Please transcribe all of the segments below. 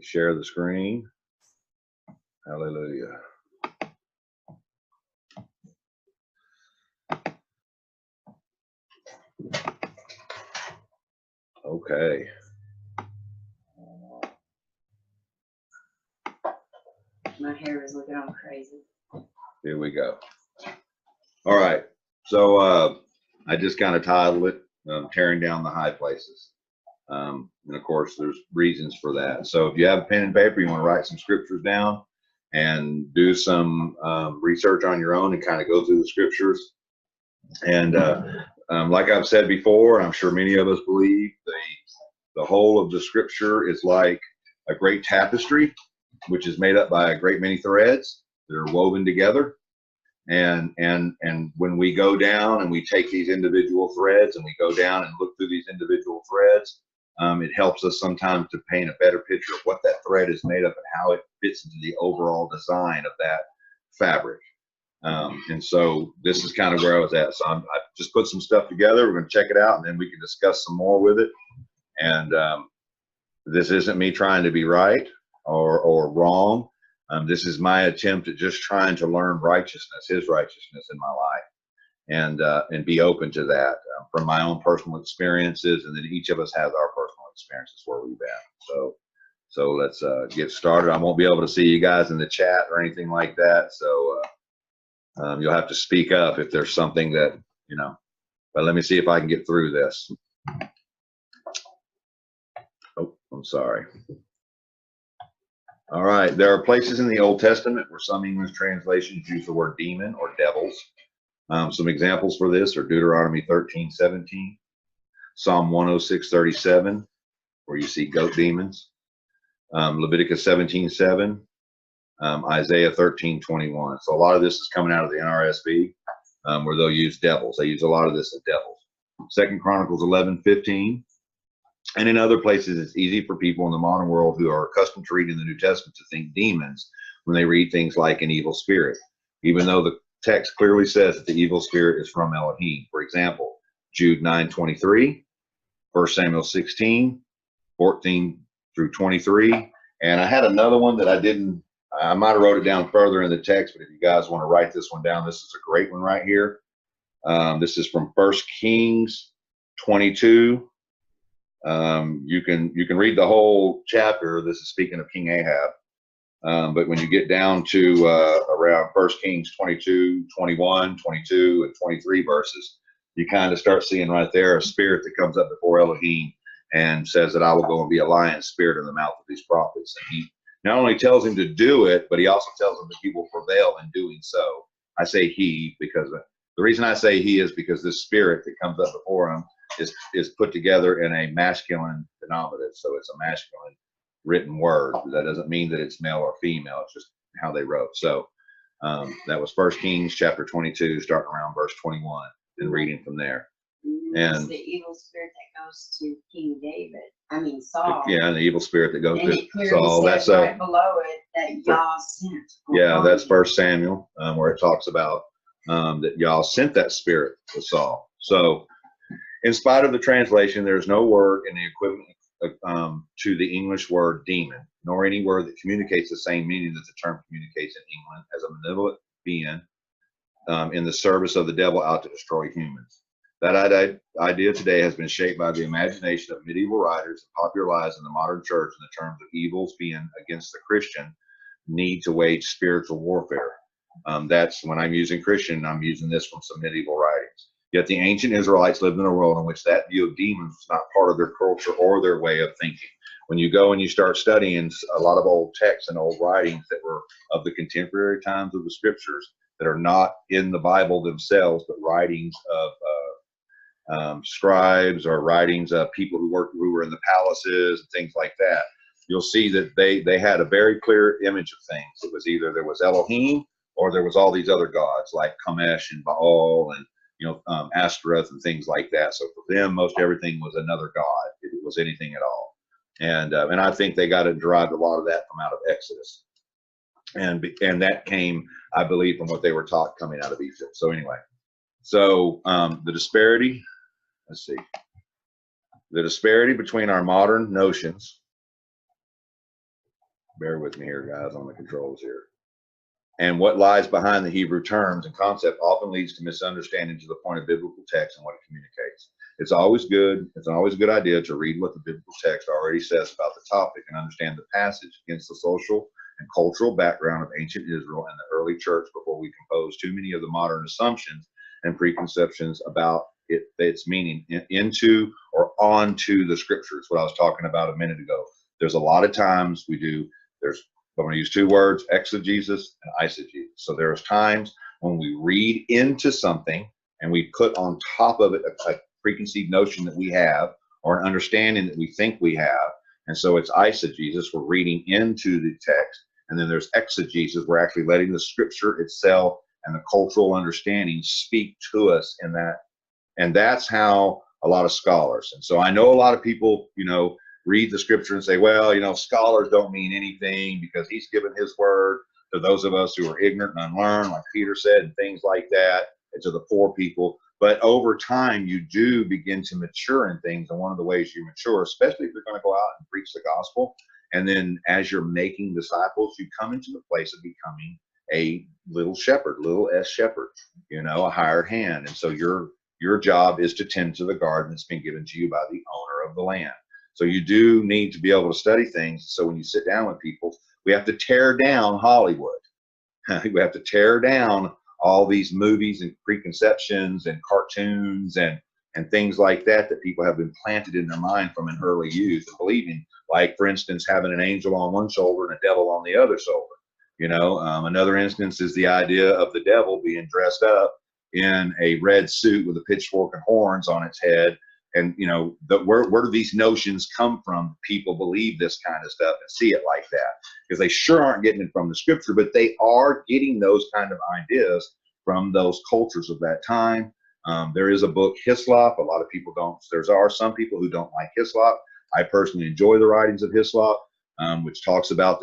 Share the screen. Hallelujah. Okay. My hair is looking all crazy. Here we go. All right. So I just kind of titled it Tearing Down the High Places. And of course, there's reasons for that. So if you have a pen and paper, you want to write some scriptures down and do some research on your own and kind of go through the scriptures. And like I've said before, I'm sure many of us believe the whole of the scripture is like a great tapestry, which is made up by a great many threads that are woven together. And when we go down and we take these individual threads and we go down and look through these individual threads, it helps us sometimes to paint a better picture of what that thread is made of and how it fits into the overall design of that fabric. And so this is kind of where I was at. So I just put some stuff together. We're going to check it out, and then we can discuss some more with it. And this isn't me trying to be right or wrong. This is my attempt at just trying to learn righteousness, His righteousness in my life, and be open to that from my own personal experiences, and then each of us has our personal experiences where we've been. So let's get started. I won't be able to see you guys in the chat or anything like that. So you'll have to speak up if there's something that, but let me see if I can get through this. Oh, I'm sorry. All right, there are places in the Old Testament where some English translations use the word demon or devils. Some examples for this are Deuteronomy 13:17, Psalm 106:37, where you see goat demons, Leviticus 17:7, Isaiah 13:21. So a lot of this is coming out of the NRSV, where they'll use devils. They use a lot of this as devils. 2 Chronicles 11:15. And in other places, it's easy for people in the modern world who are accustomed to reading the New Testament to think demons when they read things like an evil spirit, even though the text clearly says that the evil spirit is from Elohim. For example, Jude 9:23, 1 Samuel 16, 14 through 23. And I had another one that I might have wrote it down further in the text, but if you guys want to write this one down, this is a great one right here. This is from 1 Kings 22. You can read the whole chapter. This is speaking of King Ahab. But when you get down to around 1 Kings 22, 21, 22, and 23 verses, you kind of start seeing right there a spirit that comes up before Elohim and says that I will go and be a lion spirit in the mouth of these prophets. And he not only tells him to do it, but he also tells him that he will prevail in doing so. I say he because the reason I say he is because this spirit that comes up before him is put together in a masculine denominative. So it's a masculine written word. That doesn't mean that it's male or female. It's just how they wrote. So that was 1 Kings chapter 22, starting around verse 21 and reading from there. And the evil spirit that goes to King David. I mean Saul. Yeah, and the evil spirit that goes to Saul. That's right below it that Yah sent. Yeah, that's 1 Samuel, where it talks about that Yah sent that spirit to Saul. So in spite of the translation, there's no word in the equivalent to the English word demon, nor any word that communicates the same meaning that the term communicates in England as a malevolent being in the service of the devil out to destroy humans. That idea today has been shaped by the imagination of medieval writers and popularized in the modern church in the terms of evils being against the Christian need to wage spiritual warfare. That's when I'm using Christian, I'm using this from some medieval writings. Yet the ancient Israelites lived in a world in which that view of demons was not part of their culture or their way of thinking. When you go and you start studying a lot of old texts and old writings that were of the contemporary times of the scriptures that are not in the Bible themselves, but writings of scribes or writings of people who were in the palaces and things like that, you'll see that they had a very clear image of things. It was either there was Elohim or there was all these other gods like Kamesh and Baal and Ashtoreth and things like that. So for them, most everything was another god, if it was anything at all. And I think they got it derived a lot of that from out of Exodus, and that came, I believe, from what they were taught coming out of Egypt. So anyway, so the disparity. Let's see. The disparity between our modern notions Bear with me here, guys, on the controls here. And what lies behind the Hebrew terms and concept often leads to misunderstanding to the point of biblical text and what it communicates. It's always a good idea to read what the biblical text already says about the topic and understand the passage against the social and cultural background of ancient Israel and the early church before we compose too many of the modern assumptions and preconceptions about its meaning into or onto the scriptures, what I was talking about a minute ago. There's a lot of times I'm going to use two words, exegesis and eisegesis. So there's times when we read into something and we put on top of it a preconceived notion that we have or an understanding that we think we have. And so it's eisegesis, we're reading into the text. And then there's exegesis, we're actually letting the scripture itself and the cultural understanding speak to us in that. And that's how a lot of scholars. And so I know a lot of people, read the scripture and say, well, scholars don't mean anything because he's given his word to those of us who are ignorant and unlearned, like Peter said, and things like that, and to the poor people. But over time, you do begin to mature in things. And one of the ways you mature, especially if you're going to go out and preach the gospel, and then as you're making disciples, you come into the place of becoming a little shepherd, little S shepherd, a hired hand. And so your job is to tend to the garden that's been given to you by the owner of the land. So you do need to be able to study things. So when you sit down with people, we have to tear down Hollywood. We have to tear down all these movies and preconceptions and cartoons and things like that people have been planted in their mind from an early youth and believing, like, for instance, having an angel on one shoulder and a devil on the other shoulder. Another instance is the idea of the devil being dressed up in a red suit with a pitchfork and horns on its head. And, where do these notions come from? People believe this kind of stuff and see it like that because they sure aren't getting it from the scripture, but they are getting those kind of ideas from those cultures of that time. There is a book, Hislop. A lot of people don't. There are some people who don't like Hislop. I personally enjoy the writings of Hislop, which talks about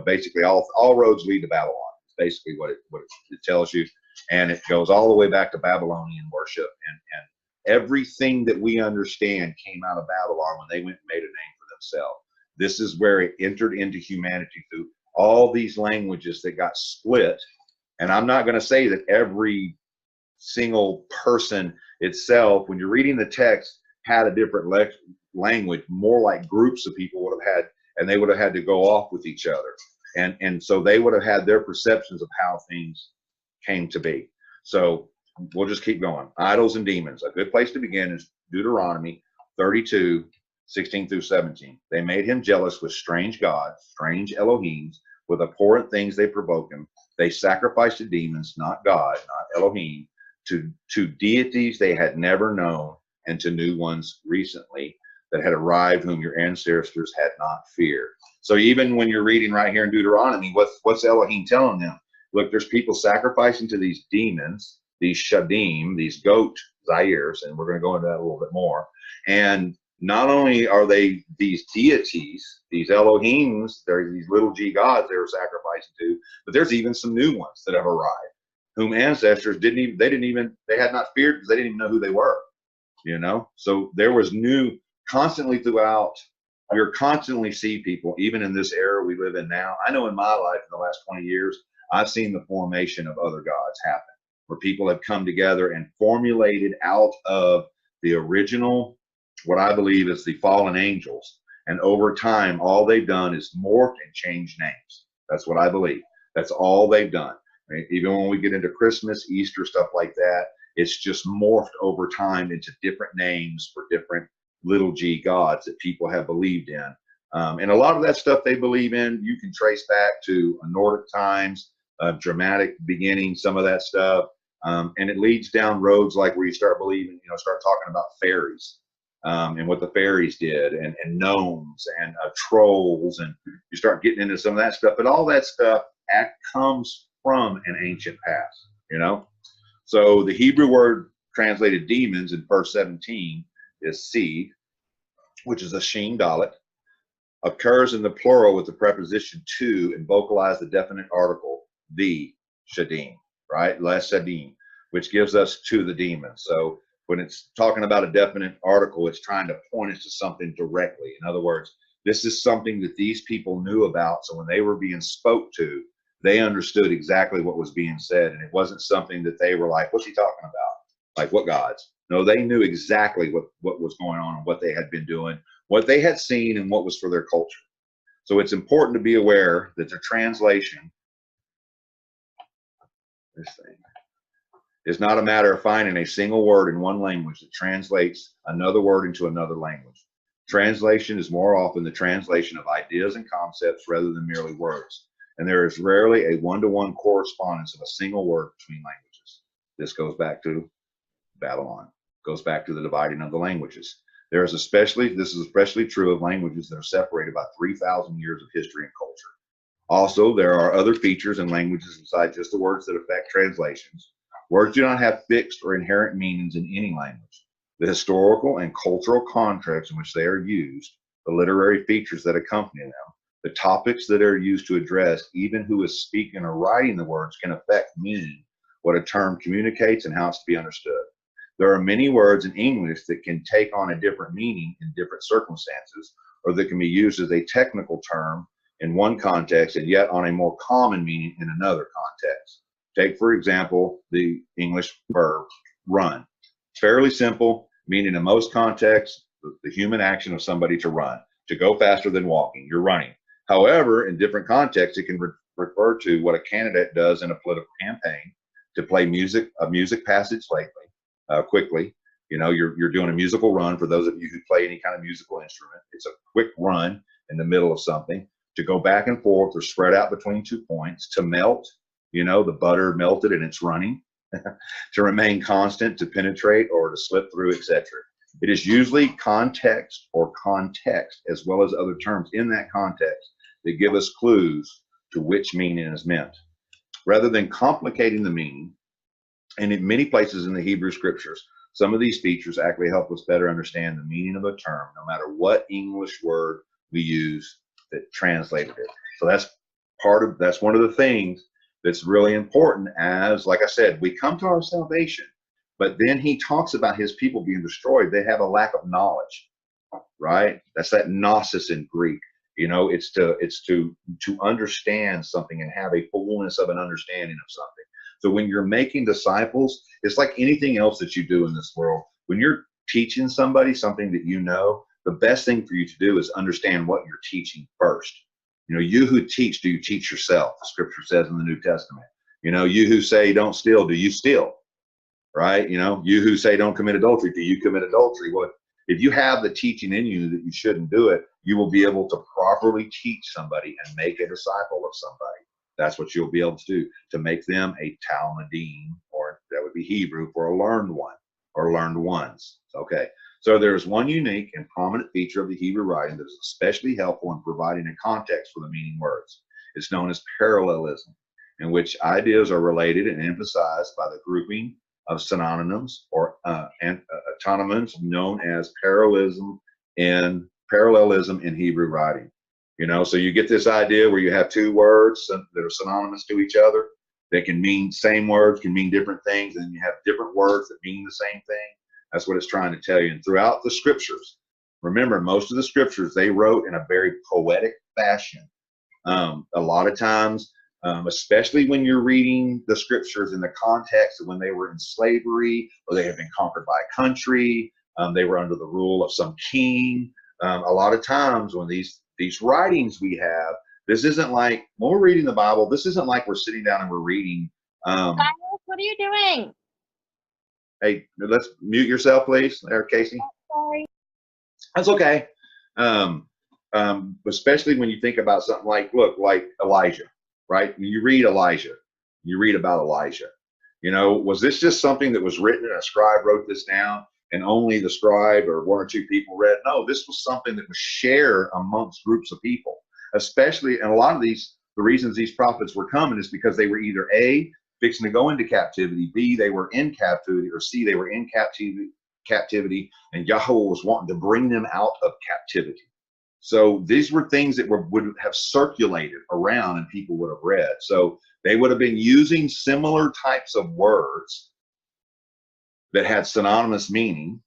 basically all roads lead to Babylon. It's basically what it tells you. And it goes all the way back to Babylonian worship and everything that we understand came out of Babylon when they went and made a name for themselves. This is where it entered into humanity through all these languages that got split. And I'm not going to say that every single person itself, when you're reading the text, had a different language, more like groups of people would have had, and they would have had to go off with each other. And so they would have had their perceptions of how things came to be. So we'll just keep going. Idols and demons. A good place to begin is Deuteronomy 32, 16 through 17. They made him jealous with strange gods, strange Elohims, with abhorrent things they provoke him. They sacrificed to demons, not God, not Elohim, to deities they had never known, and to new ones recently that had arrived, whom your ancestors had not feared. So even when you're reading right here in Deuteronomy, what's Elohim telling them? Look, there's people sacrificing to these demons, these shadim, these goat zairs, and we're going to go into that a little bit more. And not only are they these deities, these Elohims, they're these little g gods they were sacrificing to, but there's even some new ones that have arrived, whom ancestors they had not feared because they didn't even know who they were, So there was new constantly throughout. You're constantly see people, even in this era we live in now. I know in my life in the last 20 years, I've seen the formation of other gods happen, where people have come together and formulated out of the original, what I believe is the fallen angels. And over time, all they've done is morphed and changed names. That's what I believe. That's all they've done. Right? Even when we get into Christmas, Easter, stuff like that, it's just morphed over time into different names for different little g gods that people have believed in. And a lot of that stuff they believe in, you can trace back to Nordic times, dramatic beginning, some of that stuff. And it leads down roads like where you start believing, start talking about fairies and what the fairies did, and gnomes and trolls, and you start getting into some of that stuff. But all that stuff comes from an ancient past, So the Hebrew word translated demons in verse 17 is seed, which is a sheen dalet, occurs in the plural with the preposition to and vocalize the definite article, the shadim, right? Les shadim, which gives us to the demons. So when it's talking about a definite article, it's trying to point us to something directly. In other words, This is something that these people knew about. So when they were being spoke to, they understood exactly what was being said. And it wasn't something that they were like, what's he talking about? Like, what gods? No, they knew exactly what was going on and what they had been doing, what they had seen, and what was for their culture. So it's important to be aware that the translation, this thing, is not a matter of finding a single word in one language that translates another word into another language. Translation is more often the translation of ideas and concepts rather than merely words. And there is rarely a one-to-one correspondence of a single word between languages. This goes back to Babylon, goes back to the dividing of the languages. This is especially true of languages that are separated by 3,000 years of history and culture. Also, there are other features in languages besides just the words that affect translations. Words do not have fixed or inherent meanings in any language. The historical and cultural context in which they are used, the literary features that accompany them, the topics that are used to address even who is speaking or writing the words can affect meaning, what a term communicates, and how it's to be understood. There are many words in English that can take on a different meaning in different circumstances, or that can be used as a technical term in one context and yet on a more common meaning in another context. Take, for example, the English verb run. Fairly simple, meaning in most contexts, the human action of somebody to run, to go faster than walking, you're running. However, in different contexts, it can refer to what a candidate does in a political campaign, to play music, a music passage quickly. You know, you're doing a musical run. For those of you who play any kind of musical instrument, it's a quick run in the middle of something, to go back and forth or spread out between 2 points, to melt, you know, the butter melted and it's running, to remain constant, to penetrate, or to slip through, etc. It is usually context or context, as well as other terms in that context, that give us clues to which meaning is meant. Rather than complicating the meaning, and in many places in the Hebrew scriptures, some of these features actually help us better understand the meaning of a term, no matter what English word we use that translated it. So that's one of the things that's really important. As, like I said, we come to our salvation, but then he talks about his people being destroyed. They have a lack of knowledge, right? That's that gnosis in Greek. You know, it's to understand something and have a fullness of an understanding of something. So when you're making disciples, it's like anything else that you do in this world. When you're teaching somebody something that you know, the best thing for you to do is understand what you're teaching first. You know, you who teach, do you teach yourself? The scripture says in the New Testament. You know, you who say don't steal, do you steal? Right? You know, you who say don't commit adultery, do you commit adultery? Well, if you have the teaching in you that you shouldn't do it, you will be able to properly teach somebody and make a disciple of somebody. That's what you'll be able to do, to make them a Talmudim, or that would be Hebrew for a learned one or learned ones. Okay. So there's one unique and prominent feature of the Hebrew writing that is especially helpful in providing a context for the meaning words. It's known as parallelism, in which ideas are related and emphasized by the grouping of synonyms or antonyms known as parallelism in Hebrew writing. You know, so you get this idea where you have two words that are synonymous to each other. They can mean, same words can mean different things, and you have different words that mean the same thing. That's what it's trying to tell you. And throughout the scriptures, remember, most of the scriptures they wrote in a very poetic fashion. A lot of times, especially when you're reading the scriptures in the context of when they were in slavery or they had been conquered by a country, they were under the rule of some king. A lot of times when these writings we have, this isn't like, when we're reading the Bible, this isn't like we're sitting down and we're reading. Silas, what are you doing? Hey, let's mute yourself, please, there, Casey. Sorry. That's okay. Especially when you think about something like, look, like Elijah, right? When you read Elijah, you read about Elijah. You know, was this just something that was written and a scribe wrote this down and only the scribe or one or two people read? No, this was something that was shared amongst groups of people, especially, and a lot of these, the reasons these prophets were coming is because they were either A, fixing to go into captivity, B, they were in captivity, or C, they were in captivity, and Yahweh was wanting to bring them out of captivity. So these were things that would have circulated around and people would have read. So they would have been using similar types of words that had synonymous meaning,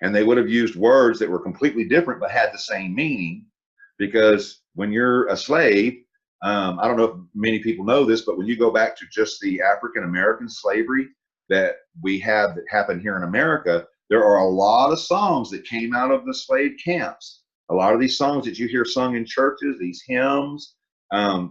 and they would have used words that were completely different but had the same meaning. because when you're a slave, I don't know if many people know this, but when you go back to just the African American slavery that we have that happened here in America, there are a lot of songs that came out of the slave camps. A lot of these songs that you hear sung in churches, these hymns,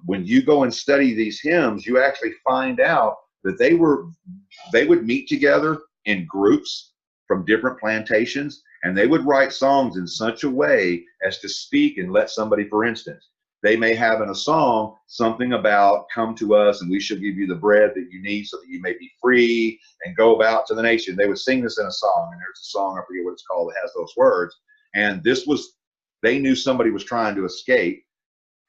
when you go and study these hymns, you actually find out that they would meet together in groups from different plantations, and they would write songs in such a way as to speak and let somebody, for instance, they may have in a song something about come to us and we shall give you the bread that you need so that you may be free and go about to the nation. They would sing this in a song, and there's a song, I forget what it's called, that has those words. And this was, they knew somebody was trying to escape.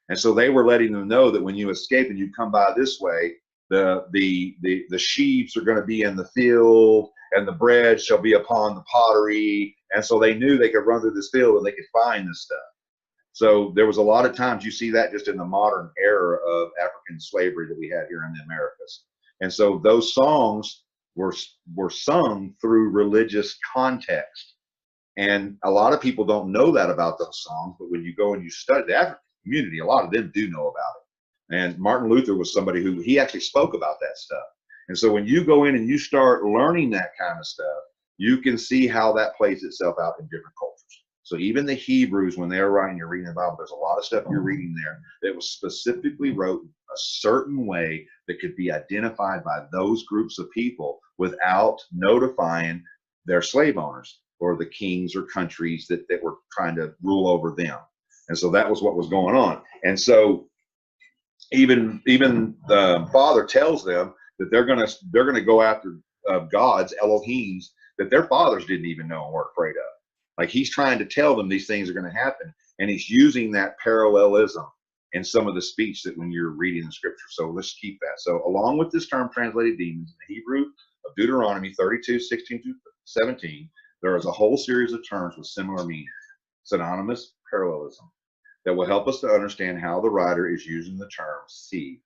And so they were letting them know that when you escape and you come by this way, the sheaves are going to be in the field and the bread shall be upon the pottery. And so they knew they could run through this field and they could find this stuff. So there was a lot of times you see that just in the modern era of African slavery that we had here in the Americas. And so those songs were sung through religious context. And a lot of people don't know that about those songs, but when you go and you study the African community, a lot of them do know about it. And Martin Luther was somebody who, he actually spoke about that stuff. And so when you go in and you start learning that kind of stuff, you can see how that plays itself out in different cultures. So even the Hebrews, when they're writing, you're reading the Bible, there's a lot of stuff you're reading there that was specifically wrote a certain way that could be identified by those groups of people without notifying their slave owners or the kings or countries that were trying to rule over them. And so that was what was going on. And so even the Father tells them that they're gonna go after gods, Elohims, that their fathers didn't even know and were afraid of. Like, he's trying to tell them these things are going to happen, and he's using that parallelism in some of the speech that when you're reading the scripture. So let's keep that. So along with this term translated demons, in the Hebrew of Deuteronomy 32:16-17, there is a whole series of terms with similar meaning, synonymous parallelism, that will help us to understand how the writer is using the term seed.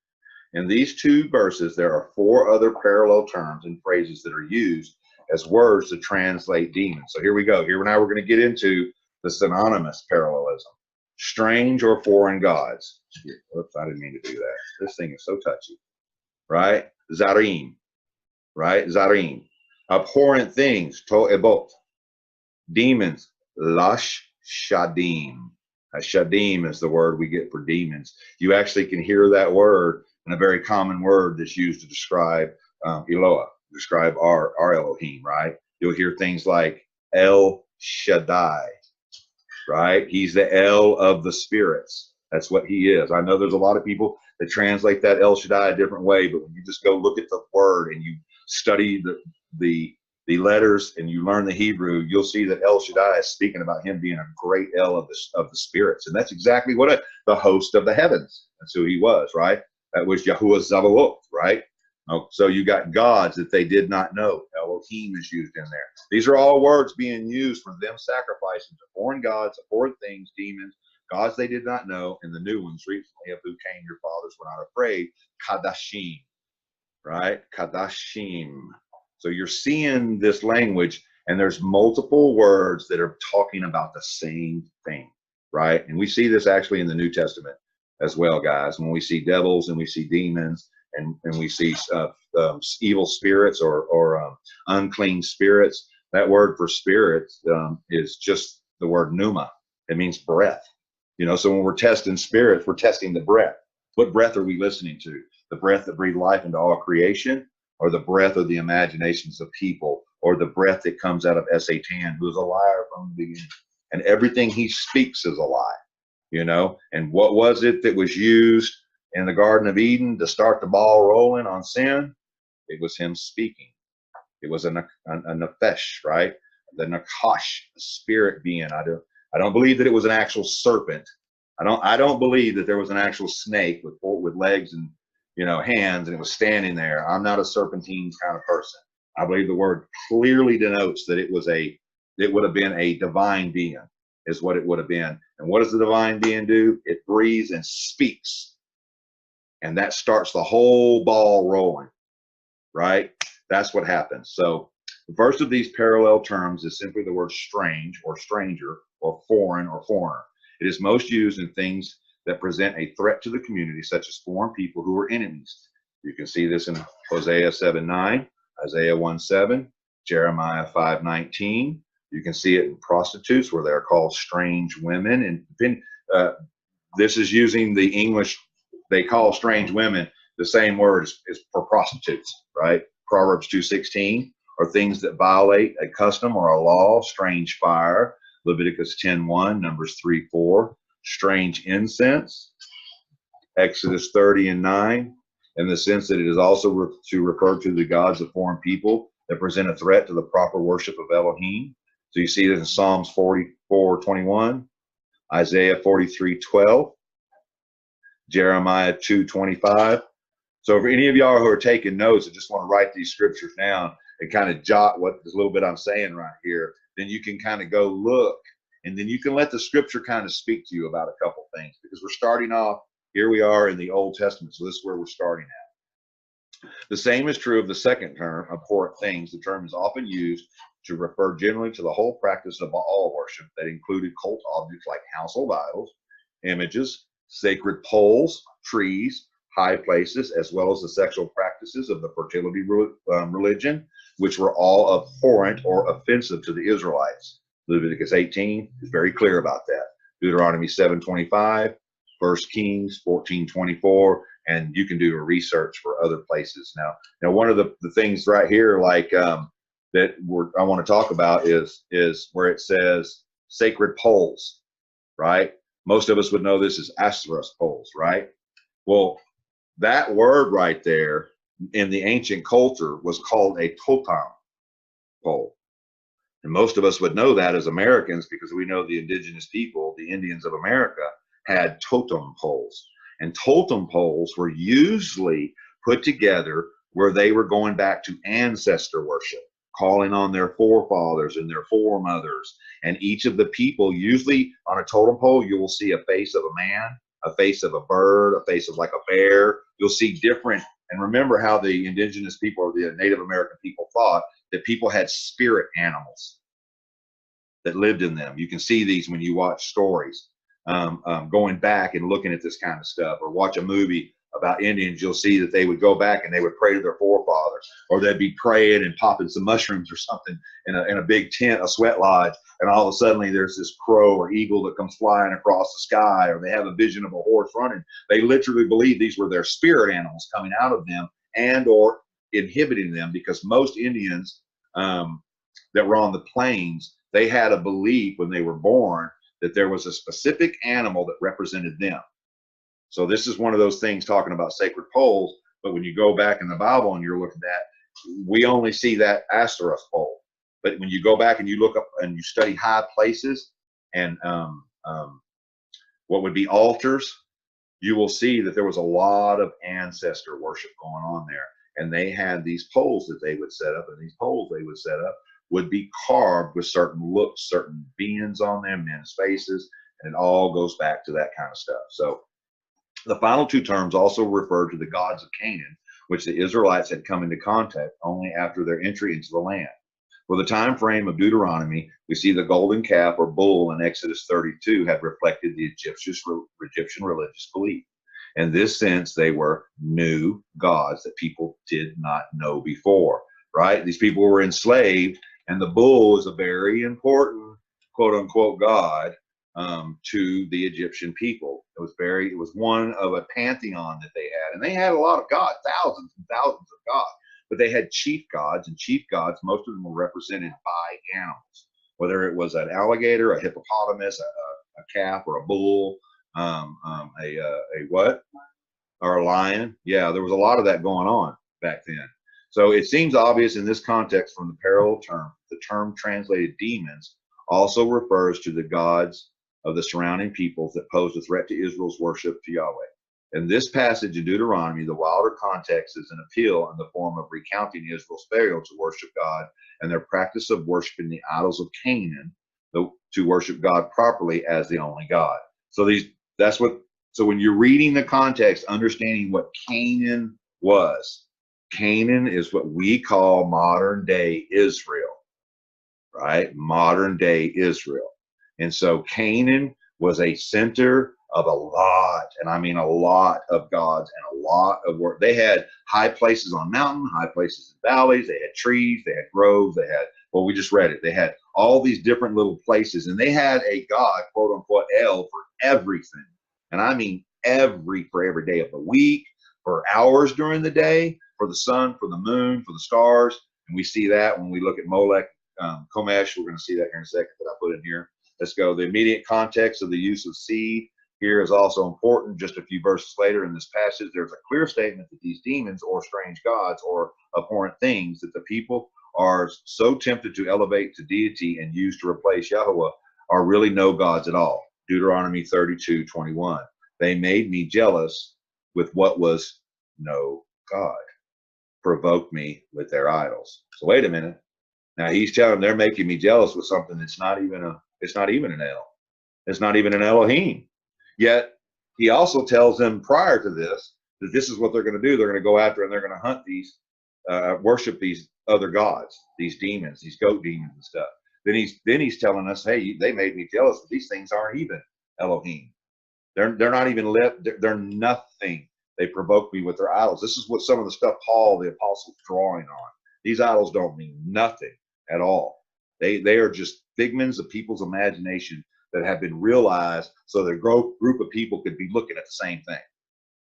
In these two verses, there are 4 other parallel terms and phrases that are used as words to translate demons. So here we go. Here now we're going to get into the synonymous parallelism. Strange or foreign gods. Oops, I didn't mean to do that. This thing is so touchy. Right? Zarim. Right? Zarim. Abhorrent things. To'ebot. Demons. Lash shadim. Shadim is the word we get for demons. You actually can hear that word in a very common word that's used to describe Eloah. Describe our Elohim, right? You'll hear things like El Shaddai, right? He's the El of the spirits. That's what he is. I know there's a lot of people that translate that El Shaddai a different way, but when you just go look at the word and you study the letters and you learn the Hebrew, you'll see that El Shaddai is speaking about him being a great El of the spirits. And that's exactly what the host of the heavens. That's who he was, right? That was Yahuwah Zavaoth, right? Oh, so you got gods that they did not know. Elohim is used in there. These are all words being used for them sacrificing to foreign gods, foreign things, demons, gods they did not know, and the new ones recently of who came your fathers were not afraid, Kadashim, right? Kadashim. So you're seeing this language, and there's multiple words that are talking about the same thing, right? And we see this actually in the New Testament as well, guys. When we see devils and we see demons, and we see evil spirits or unclean spirits, that word for spirits is just the word pneuma. It means breath. You know, so when we're testing spirits, we're testing the breath. What breath are we listening to? The breath that breathed life into all creation, or the breath of the imaginations of people, or the breath that comes out of Satan, who is a liar from the beginning. And everything he speaks is a lie, you know? And what was it that was used in the Garden of Eden to start the ball rolling on sin? It was him speaking. It was a nefesh, right? The nakash, the spirit being. I don't believe that it was an actual serpent. I don't believe that there was an actual snake with legs and, you know, hands, and it was standing there. I'm not a serpentine kind of person. I believe the word clearly denotes that it would have been a divine being, is what it would have been. And what does the divine being do? It breathes and speaks. And that starts the whole ball rolling, right? That's what happens. So the first of these parallel terms is simply the word strange or stranger or foreign or foreigner. It is most used in things that present a threat to the community, such as foreign people who are enemies. You can see this in Hosea 7:9, Isaiah 1:7, Jeremiah 5:19. You can see it in prostitutes where they're called strange women. And this is using the English, they call strange women the same word as for prostitutes, right? Proverbs 2:16, or things that violate a custom or a law, strange fire. Leviticus 10:1, Numbers 3:4, strange incense. Exodus 30:9, in the sense that it is also to refer to the gods of foreign people that present a threat to the proper worship of Elohim. So you see this in Psalms 44:21, Isaiah 43:12, Jeremiah 2:25. So for any of y'all who are taking notes and just want to write these scriptures down and kind of jot what this little bit I'm saying right here, then you can kind of go look, and then you can let the scripture kind of speak to you about a couple things, because we're starting off, here we are in the Old Testament, so this is where we're starting at. The same is true of the second term, abhorrent things. The term is often used to refer generally to the whole practice of Baal worship that included cult objects like household idols, images, sacred poles, trees, high places, as well as the sexual practices of the fertility religion, which were all abhorrent or offensive to the Israelites. Leviticus 18 is very clear about that. Deuteronomy 7:25, 1 Kings 14:24, and you can do a research for other places. Now one of the things right here, like that I want to talk about is where it says sacred poles, right? Most of us would know this as Asherah poles, right? Well, that word right there in the ancient culture was called a totem pole. And most of us would know that as Americans, because we know the indigenous people, the Indians of America, had totem poles. And totem poles were usually put together where they were going back to ancestor worship, calling on their forefathers and their foremothers. And each of the people, usually on a totem pole, you will see a face of a man, a face of a bird, a face of like a bear. You'll see different. And remember how the indigenous people or the Native American people thought that people had spirit animals that lived in them. You can see these when you watch stories, going back and looking at this kind of stuff, or watch a movie about Indians. You'll see that they would go back and they would pray to their forefathers, or they'd be praying and popping some mushrooms or something in a big tent, a sweat lodge, and all of a sudden there's this crow or eagle that comes flying across the sky, or they have a vision of a horse running. They literally believe these were their spirit animals coming out of them and or inhibiting them, because most Indians that were on the plains, they had a belief when they were born that there was a specific animal that represented them. So this is one of those things talking about sacred poles, but when you go back in the Bible and you're looking at, we only see that Asherah pole. But when you go back and you look up and you study high places and what would be altars, you will see that there was a lot of ancestor worship going on there. And they had these poles that they would set up, and these poles they would set up would be carved with certain looks, certain beings on them, men's faces, and it all goes back to that kind of stuff. So the final two terms also refer to the gods of Canaan, which the Israelites had come into contact only after their entry into the land. For the time frame of Deuteronomy, we see the golden calf or bull in Exodus 32 had reflected the Egyptian religious belief. In this sense, they were new gods that people did not know before, right? These people were enslaved, and the bull is a very important quote unquote god to the Egyptian people. It was one of a pantheon that they had, and they had a lot of gods, thousands and thousands of gods, but they had chief gods, and chief gods, most of them were represented by animals, whether it was an alligator, a hippopotamus, a calf, or a bull, a what? Or a lion. Yeah, there was a lot of that going on back then. So it seems obvious in this context from the parallel term, the term translated demons also refers to the gods of the surrounding peoples that posed a threat to Israel's worship to Yahweh. In this passage in Deuteronomy, the wilder context is an appeal in the form of recounting Israel's failure to worship God and their practice of worshiping the idols of Canaan, to worship God properly as the only God. So so when you're reading the context, understanding what Canaan was, Canaan is what we call modern day Israel, right? Modern day Israel. And so Canaan was a center of a lot, and I mean a lot of gods and a lot of work. They had high places on mountain, high places in valleys. They had trees, they had groves, they had, well, we just read it. They had all these different little places, and they had a god, quote unquote, El, for everything. And I mean for every day of the week, for hours during the day, for the sun, for the moon, for the stars. And we see that when we look at Molech, Komesh. We're going to see that here in a second that I put in here. Let's go. The immediate context of the use of seed here is also important. Just a few verses later in this passage, there's a clear statement that these demons or strange gods or abhorrent things that the people are so tempted to elevate to deity and use to replace Yahweh are really no gods at all. Deuteronomy 32:21. They made me jealous with what was no God, provoked me with their idols. So wait a minute. Now he's telling them they're making me jealous with something that's not even an El. It's not even an Elohim. Yet he also tells them prior to this that this is what they're going to do. They're going to go after and they're going to hunt these, worship these other gods, these demons, these goat demons and stuff. Then he's telling us, hey, they made me jealous. These things aren't even Elohim. They're not even they're nothing. They provoke me with their idols. This is what some of the stuff Paul the apostle is drawing on. These idols don't mean nothing at all. They are just figments of people's imagination that have been realized so that a group of people could be looking at the same thing.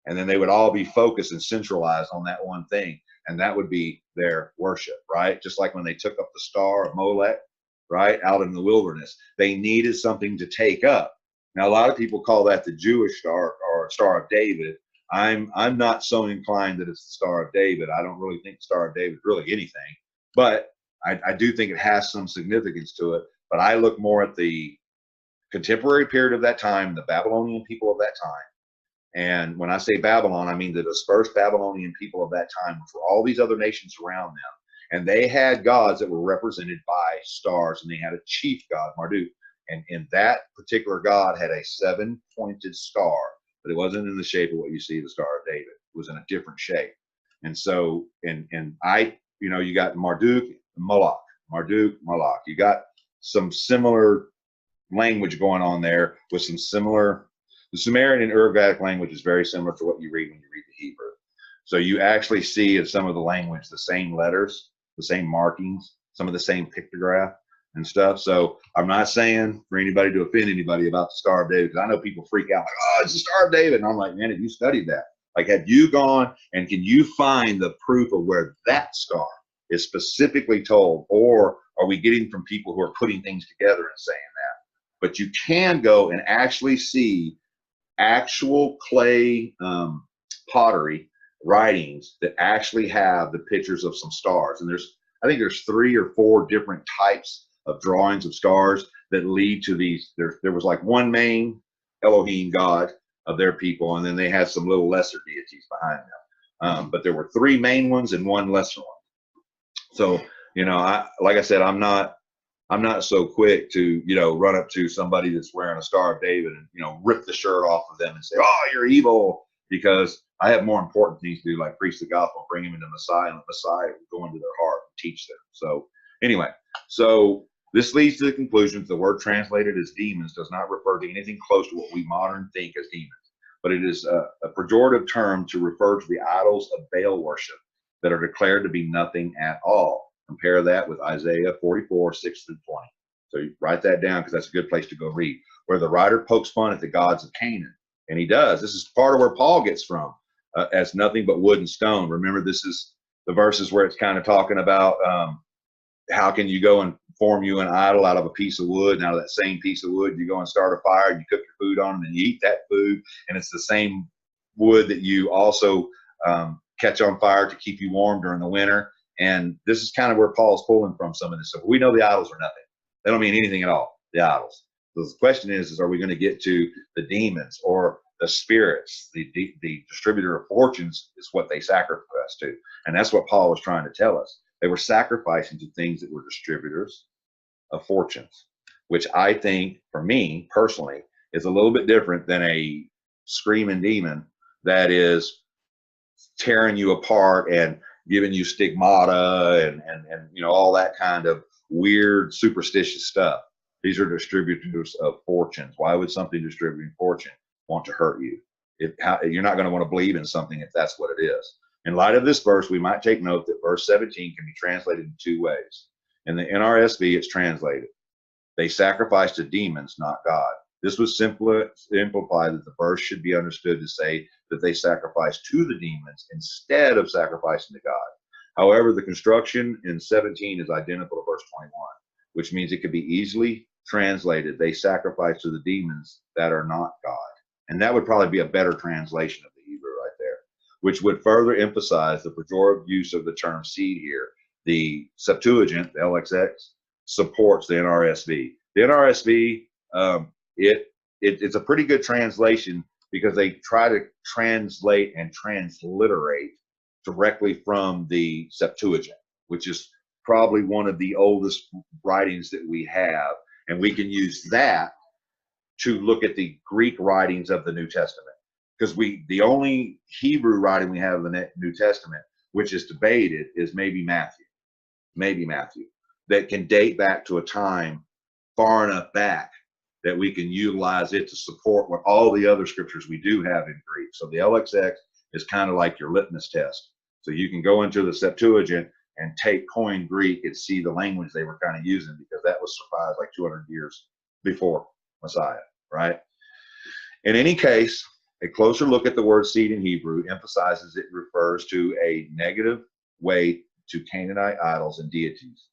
And then they would all be focused and centralized on that one thing. And that would be their worship, right? Just like when they took up the star of Molech, right, out in the wilderness. They needed something to take up. Now, a lot of people call that the Jewish star or Star of David. I'm not so inclined that it's the Star of David. I don't really think the Star of David is really anything. But I do think it has some significance to it. But I look more at the contemporary period of that time, the Babylonian people of that time. And when I say Babylon, I mean the dispersed Babylonian people of that time, which were all these other nations around them. And they had gods that were represented by stars, and they had a chief god, Marduk. And in that particular god had a 7-pointed star, but it wasn't in the shape of what you see the Star of David. It was in a different shape. And so, you got Marduk, Moloch, Marduk, Moloch. You got some similar language going on there with some similar. The Sumerian and Ugaritic language is very similar to what you read when you read the Hebrew. So you actually see in some of the language the same letters, the same markings, some of the same pictograph and stuff. So I'm not saying for anybody to offend anybody about the Star of David, because I know people freak out like, oh, it's the Star of David. And I'm like, man, have you studied that? Like, have you gone and can you find the proof of where that star is specifically told? Or are we getting from people who are putting things together and saying that? But you can go and actually see actual clay pottery writings that actually have the pictures of some stars. And I think there's 3 or 4 different types of drawings of stars that lead to these. There was like one main Elohim god of their people, and then they had some little lesser deities behind them. But there were 3 main ones and 1 lesser one. So, like I said, I'm not so quick to, run up to somebody that's wearing a Star of David and, rip the shirt off of them and say, oh, you're evil, because I have more important things to do, like preach the gospel, bring them into Messiah, and the Messiah will go into their heart and teach them. So anyway, this leads to the conclusion that the word translated as demons does not refer to anything close to what we modern think as demons, but it is a pejorative term to refer to the idols of Baal worship that are declared to be nothing at all. Compare that with Isaiah 44, 6 through 20. So you write that down because that's a good place to go read, where the writer pokes fun at the gods of Canaan. And he does. This is part of where Paul gets from, as nothing but wood and stone. Remember, this is the verses where it's kind of talking about how can you go and form you an idol out of a piece of wood, and out of that same piece of wood, you go and start a fire, and you cook your food on, and you eat that food, and it's the same wood that you also catch on fire to keep you warm during the winter. And this is kind of where Paul's pulling from some of this stuff. We know the idols are nothing. They don't mean anything at all, the idols. So the question is are we going to get to the demons or the spirits? The distributor of fortunes is what they sacrifice to. And that's what Paul was trying to tell us. They were sacrificing to things that were distributors of fortunes, which I think, for me personally, is a little bit different than a screaming demon that is tearing you apart and giving you stigmata and all that kind of weird superstitious stuff. These are distributors of fortunes. Why would something distributing fortune want to hurt you? You're not going to want to believe in something if that's what it is. In light of this verse, we might take note that verse 17 can be translated in two ways. In the NRSV, it's translated, they sacrifice to demons, not God. This would simply imply that the verse should be understood to say that they sacrifice to the demons instead of sacrificing to God. However, the construction in 17 is identical to verse 21, which means it could be easily translated, they sacrifice to the demons that are not God. And that would probably be a better translation of the Hebrew right there, which would further emphasize the pejorative use of the term seed here. The Septuagint, the LXX, supports the NRSV. The NRSV, it's a pretty good translation because they try to translate and transliterate directly from the Septuagint, which is probably one of the oldest writings that we have. And we can use that to look at the Greek writings of the New Testament, because the only Hebrew writing we have in the New Testament, which is debated, is maybe Matthew, that can date back to a time far enough back that we can utilize it to support what all the other scriptures we do have in Greek. So the LXX is kind of like your litmus test. So you can go into the Septuagint and take Koine Greek and see the language they were kind of using, because that was survived like 200 years before Messiah, right? In any case, a closer look at the word seed in Hebrew emphasizes it refers to a negative way to Canaanite idols and deities.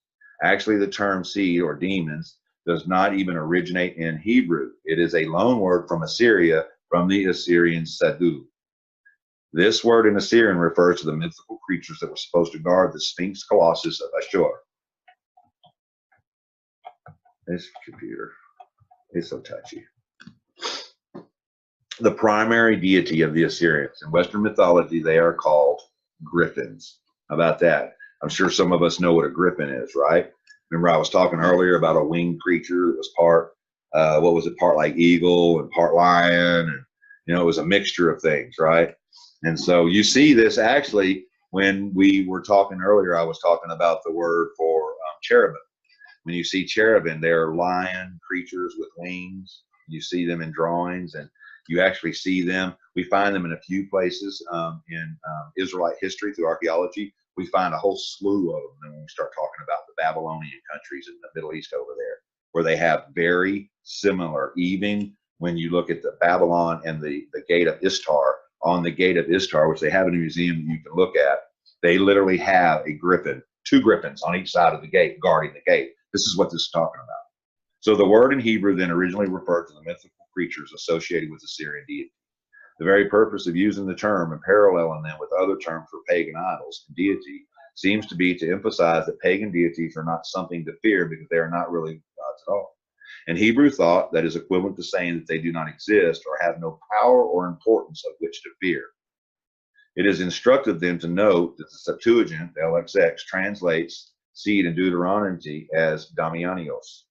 Actually, the term seed or demons does not even originate in Hebrew. It is a loan word from Assyria, from the Assyrian Sadu. This word in Assyrian refers to the mythical creatures that were supposed to guard the Sphinx Colossus of Ashur. This computer is so touchy. The primary deity of the Assyrians. In Western mythology, they are called griffins. How about that? I'm sure some of us know what a griffin is, right? Remember I was talking earlier about a winged creature that was part, part like eagle and part lion, and it was a mixture of things, right? And so you see this actually when we were talking earlier, I was talking about the word for cherubim. When you see cherubim, they're lion creatures with wings. You see them in drawings, and you actually see them. We find them in a few places in Israelite history through archaeology. We find a whole slew of them when we start talking about the Babylonian countries in the Middle East over there, where they have very similar, even when you look at the Babylon and the gate of Ishtar. On the gate of Ishtar, which they have in a museum that you can look at, they literally have a griffin, two griffins on each side of the gate guarding the gate. This is what this is talking about. So the word in Hebrew then originally referred to the mythical creatures associated with Assyrian deity. The very purpose of using the term and paralleling them with other terms for pagan idols and deity seems to be to emphasize that pagan deities are not something to fear because they are not really gods at all. In Hebrew thought, that is equivalent to saying that they do not exist or have no power or importance of which to fear. It is instructive then to note that the Septuagint, the LXX, translates seed in Deuteronomy as Damianios.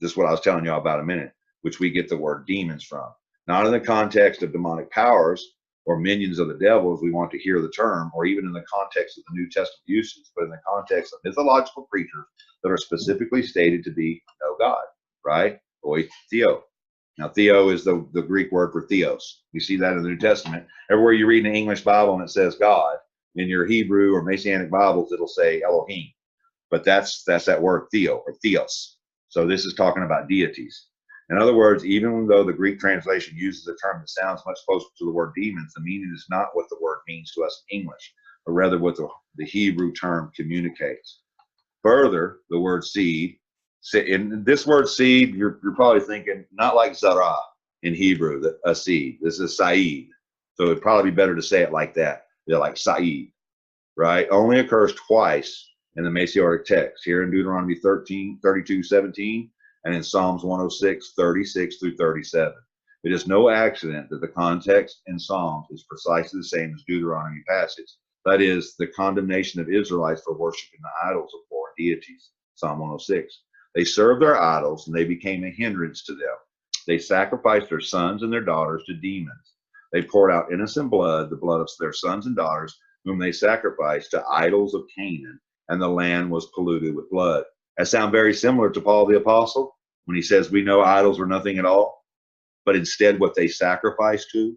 This is what I was telling you about a minute, which we get the word demons from. Not in the context of demonic powers or minions of the devil as we want to hear the term, or even in the context of the New Testament usage, but in the context of mythological creatures that are specifically stated to be no God, right? Oi theo. Now, theo is the Greek word for theos. You see that in the New Testament. Everywhere you read in the English Bible and it says God, in your Hebrew or Messianic Bibles, it'll say Elohim. But that's that word theo or theos. So this is talking about deities. In other words, even though the Greek translation uses a term that sounds much closer to the word demons, the meaning is not what the word means to us in English, but rather what the Hebrew term communicates. Further, the word seed, in this word seed, you're probably thinking not like zara in Hebrew, a seed. This is said. So it'd probably be better to say it like that. They're like said, right? Only occurs twice in the Masoretic text, here in Deuteronomy 32:17, and in Psalms 106, 36 through 37. It is no accident that the context in Psalms is precisely the same as Deuteronomy passage. That is, the condemnation of Israelites for worshiping the idols of foreign deities, Psalm 106. They served their idols, and they became a hindrance to them. They sacrificed their sons and their daughters to demons. They poured out innocent blood, the blood of their sons and daughters, whom they sacrificed to idols of Canaan, and the land was polluted with blood. That sounds very similar to Paul the Apostle. when he says we know idols are nothing at all, but instead what they sacrifice to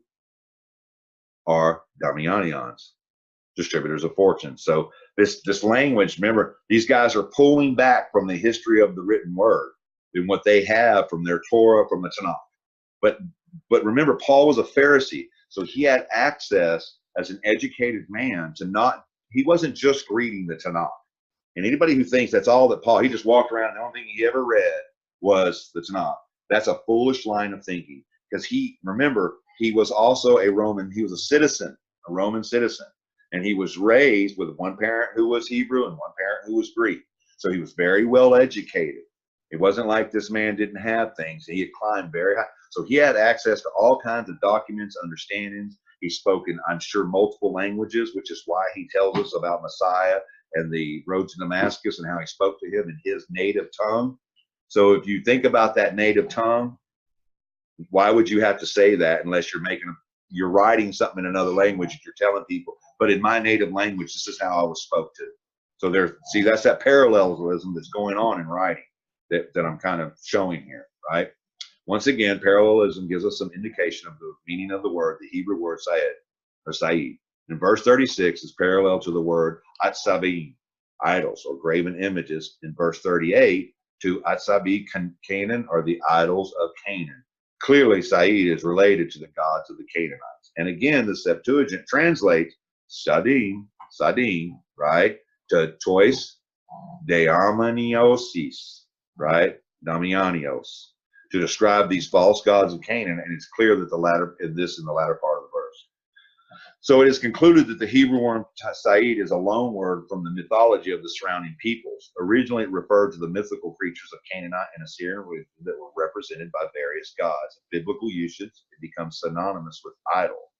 are Damianians, distributors of fortune. So this language, remember, these guys are pulling back from the history of the written word and what they have from their Torah, from the Tanakh. But remember, Paul was a Pharisee, so he had access as an educated man to not, he wasn't just reading the Tanakh. And anybody who thinks that's all that Paul, he just walked around, the only thing he ever read was the Tanakh. That's a foolish line of thinking, because remember, he was also a Roman, he was a citizen, a Roman citizen. And he was raised with one parent who was Hebrew and one parent who was Greek. So he was very well educated. It wasn't like this man didn't have things. He had climbed very high. So he had access to all kinds of documents, understandings. He spoke in, I'm sure, multiple languages, which is why he tells us about Messiah and the road to Damascus and how he spoke to him in his native tongue. So if you think about that native tongue, why would you have to say that unless you're writing something in another language and you're telling people, but in my native language, this is how I was spoke to. So that's that parallelism that's going on in writing that I'm kind of showing here, right? Once again, parallelism gives us some indication of the meaning of the word, the Hebrew word sayed, or said. In verse 36 is parallel to the word atzabim, idols or graven images. In verse 38 to atzabi Canaan, or the idols of Canaan. Clearly, Said is related to the gods of the Canaanites. And again, the Septuagint translates Sadim, right, to tois Damianiosis, right, Damianios, to describe these false gods of Canaan. And it's clear that in the latter part of the verse. So it is concluded that the Hebrew word Said is a loan word from the mythology of the surrounding peoples. Originally, it referred to the mythical creatures of Canaanite and Assyrian that were represented by various gods. In biblical usage, it becomes synonymous with idol,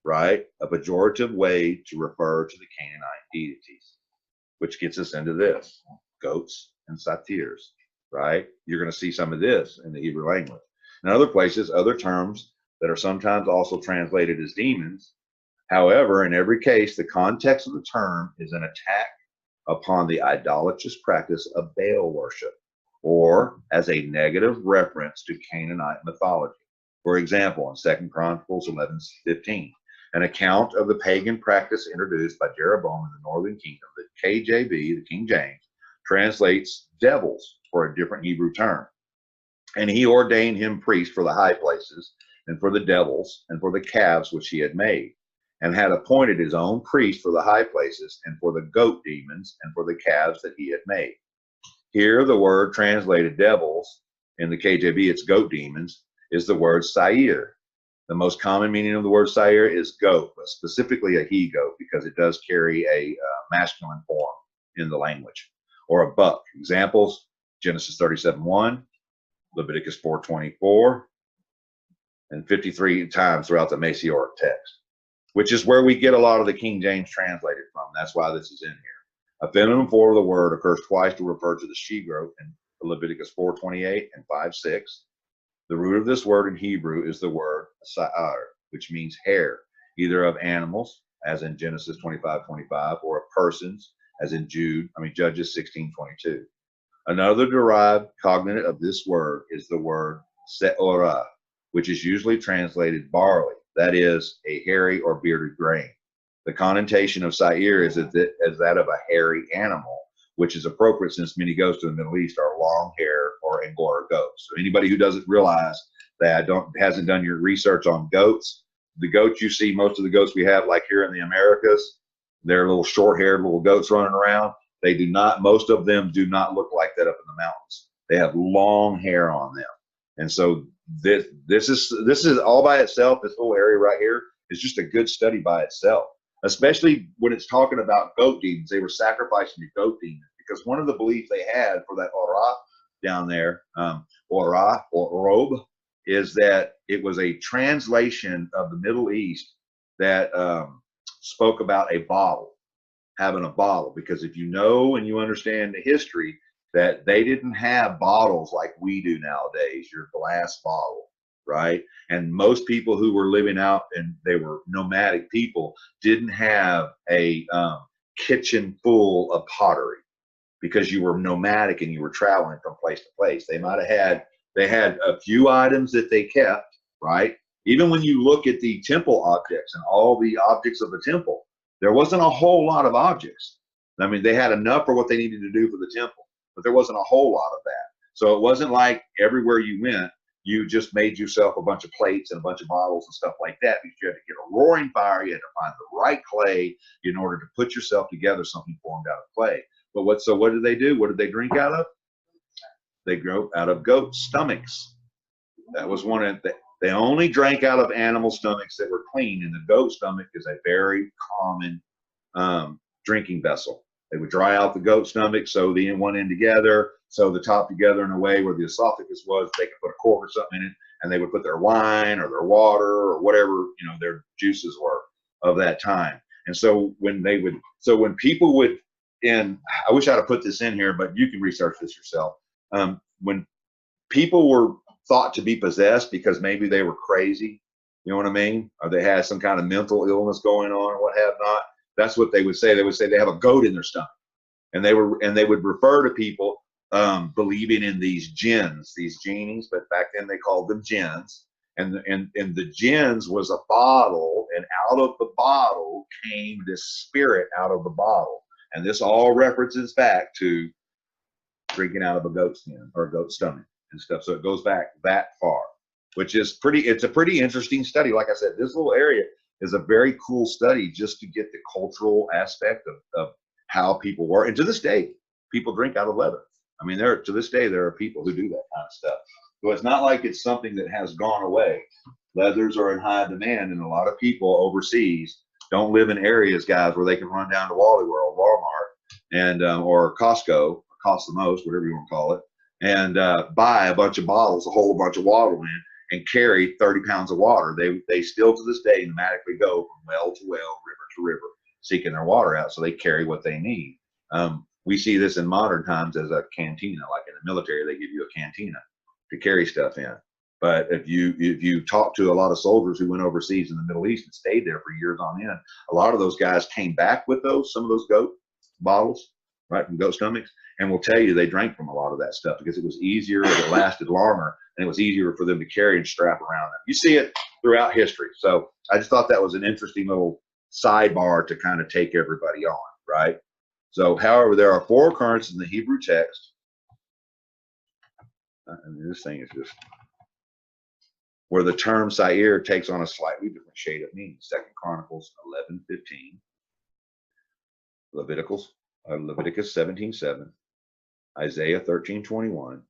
right? A pejorative way to refer to the Canaanite deities, which gets us into this: goats and satyrs, right? You're going to see some of this in the Hebrew language. In other places, other terms that are sometimes also translated as demons. However, in every case, the context of the term is an attack upon the idolatrous practice of Baal worship, or as a negative reference to Canaanite mythology. For example, in 2 Chronicles 11:15, an account of the pagan practice introduced by Jeroboam in the northern kingdom, the KJV, the King James, translates devils for a different Hebrew term. And he ordained him priest for the high places, and for the devils, and for the calves which he had made, and had appointed his own priest for the high places, and for the goat demons, and for the calves that he had made. Here, the word translated devils, in the KJV, it's goat demons, is the word sair. The most common meaning of the word sair is goat, but specifically a he-goat, because it does carry a masculine form in the language, or a buck. Examples: Genesis 37:1, Leviticus 4:24, and 53 times throughout the Masoretic text, which is where we get a lot of the King James translated from. That's why this is in here. A feminine form of the word occurs twice to refer to the she-goat in Leviticus 4:28 and 5:6. The root of this word in Hebrew is the word sa'ar, which means hair, either of animals, as in Genesis 25:25, or of persons, as in Judges 16:22. Another derived cognate of this word is the word se'orah, which is usually translated barley, that is, a hairy or bearded grain. The connotation of sair is that of a hairy animal, which is appropriate since many goats in the Middle East are long hair or Angora goats. So anybody who doesn't realize that, hasn't done your research on goats, the goats you see, most of the goats we have, like here in the Americas, they're little short-haired little goats running around. Most of them do not look like that up in the mountains. They have long hair on them. And so this is all by itself. This whole area right here is just a good study by itself, especially when it's talking about goat demons. They were sacrificing to goat demons because one of the beliefs they had for that orah down there, orah or robe, is that it was a translation of the Middle East that spoke about a bottle, having a bottle, because if you know and you understand the history, that they didn't have bottles like we do nowadays, your glass bottle, right? And most people who were living out, and they were nomadic people, didn't have a kitchen full of pottery because you were nomadic and you were traveling from place to place. They might have had They had a few items that they kept, right? Even when you look at the temple objects and all the objects of the temple, there wasn't a whole lot of objects. I mean, they had enough for what they needed to do for the temple, but there wasn't a whole lot of that. So it wasn't like everywhere you went, you just made yourself a bunch of plates and a bunch of bottles and stuff like that, because you had to get a roaring fire, you had to find the right clay in order to put yourself together something formed out of clay. But what did they do? What did they drink out of? They grew out of goat stomachs. That was one of the, they only drank out of animal stomachs that were clean, and the goat stomach is a very common drinking vessel. They would dry out the goat stomach, sew the one end together, sew the top together in a way where the esophagus was. They could put a cork or something in it, and they would put their wine or their water or whatever, their juices were of that time. And so when people would, and I wish I'd have put this in here, but you can research this yourself. When people were thought to be possessed because maybe they were crazy, you know what I mean? Or they had some kind of mental illness going on or what have not. That's what they would say. They would say they have a goat in their stomach. And they would refer to people believing in these jinns, these genies, but back then they called them jinns. And the jinns was a bottle, and out of the bottle came this spirit out of the bottle. And this all references back to drinking out of a goat skin or a goat stomach and stuff. So it goes back that far, which is it's a pretty interesting study. Like I said, this little area is a very cool study just to get the cultural aspect of how people were. And to this day, people drink out of leather. I mean, to this day, there are people who do that kind of stuff. So it's not like it's something that has gone away. Leathers are in high demand, and a lot of people overseas don't live in areas, guys, where they can run down to Wally World, Walmart, and or Costco, or Cost the Most, whatever you want to call it, and buy a bunch of bottles, a whole bunch of water in, and carry 30 pounds of water. They still to this day pneumatically go from well to well, river to river, seeking their water out, so they carry what they need. We see this in modern times as a cantina. Like in the military, they give you a cantina to carry stuff in. But if you talk to a lot of soldiers who went overseas in the Middle East and stayed there for years on end, a lot of those guys came back with some of those goat bottles, right, from goat stomachs, and will tell you they drank from a lot of that stuff because it was easier, it lasted longer, and it was easier for them to carry and strap around them. You see it throughout history. So I just thought that was an interesting little sidebar to kind of take everybody on, right? So, however, there are 4 occurrences in the Hebrew text. And this thing is just where the term Sair takes on a slightly different shade of meaning. 2 Chronicles 11:15, Leviticus 17:7, Isaiah 13:21,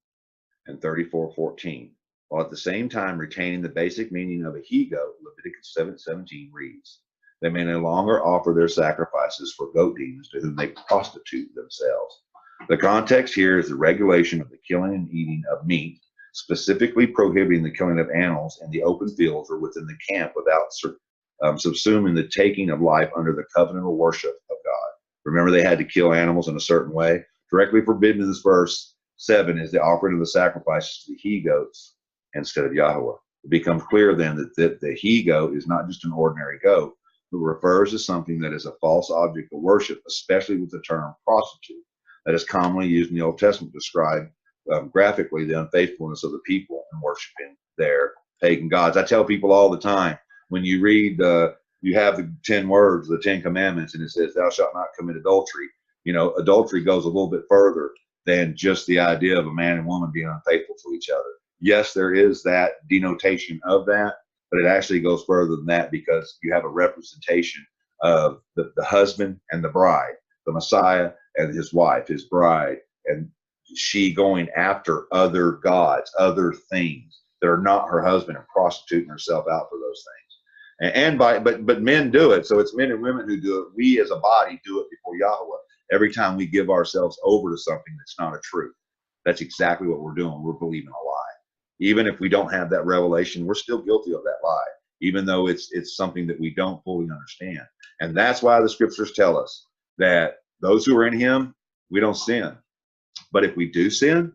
and 34:14, while at the same time retaining the basic meaning of a he-goat. Leviticus 7:17 reads, "They may no longer offer their sacrifices for goat demons to whom they prostitute themselves." The context here is the regulation of the killing and eating of meat, specifically prohibiting the killing of animals in the open fields or within the camp without subsuming the taking of life under the covenantal worship of God. Remember, they had to kill animals in a certain way. Directly forbidden in this verse 7 is the offering of the sacrifices to the he-goats instead of Yahweh. It becomes clear then that the he-goat is not just an ordinary goat, but refers to something that is a false object of worship, especially with the term prostitute that is commonly used in the Old Testament to describe graphically the unfaithfulness of the people in worshiping their pagan gods. I tell people all the time, when you read, you have the 10 words, the 10 commandments, and it says, "Thou shalt not commit adultery." Adultery goes a little bit further than just the idea of a man and woman being unfaithful to each other. Yes, there is that denotation of that, but it actually goes further than that, because you have a representation of the husband and the bride, the Messiah and his wife, his bride, and she going after other gods, other things that are not her husband, and prostituting herself out for those things. But men do it. So it's men and women who do it. We as a body do it before Yahweh every time we give ourselves over to something that's not a truth. That's exactly what we're doing. We're believing a lie. Even if we don't have that revelation, we're still guilty of that lie, even though it's something that we don't fully understand. And that's why the scriptures tell us that those who are in him, we don't sin. But if we do sin,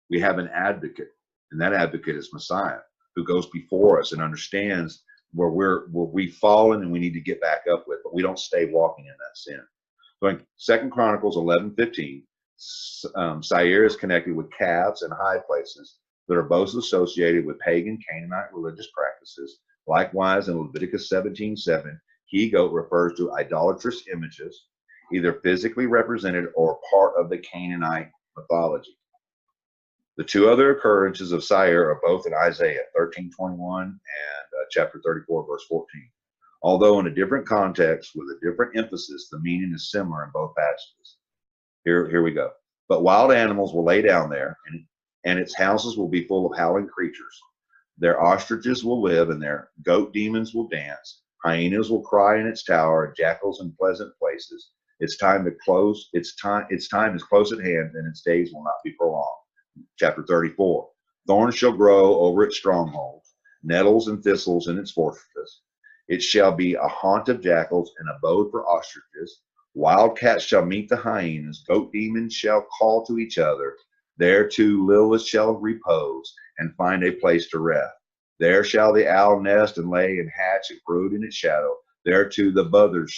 we have an advocate, and that advocate is Messiah, who goes before us and understands where we've fallen and we need to get back up with, but we don't stay walking in that sin. So in 2 Chronicles 11:15, Sair is connected with calves and high places, that are both associated with pagan Canaanite religious practices. Likewise, in Leviticus 17:7, he-goat refers to idolatrous images, either physically represented or part of the Canaanite mythology. The two other occurrences of Seir are both in Isaiah 13:21 and chapter 34, verse 14. Although in a different context with a different emphasis, the meaning is similar in both passages. Here we go. But wild animals will lay down there, and its houses will be full of howling creatures. Their ostriches will live, and their goat demons will dance. Hyenas will cry in its tower, and jackals in pleasant places. Its time is close at hand, and its days will not be prolonged. Chapter 34. Thorns shall grow over its strongholds, nettles and thistles in its fortresses. It shall be a haunt of jackals, an abode for ostriches. Wild cats shall meet the hyenas, goat demons shall call to each other. There too Lilith shall repose and find a place to rest. There shall the owl nest and lay and hatch and brood in its shadow. There too the buzzards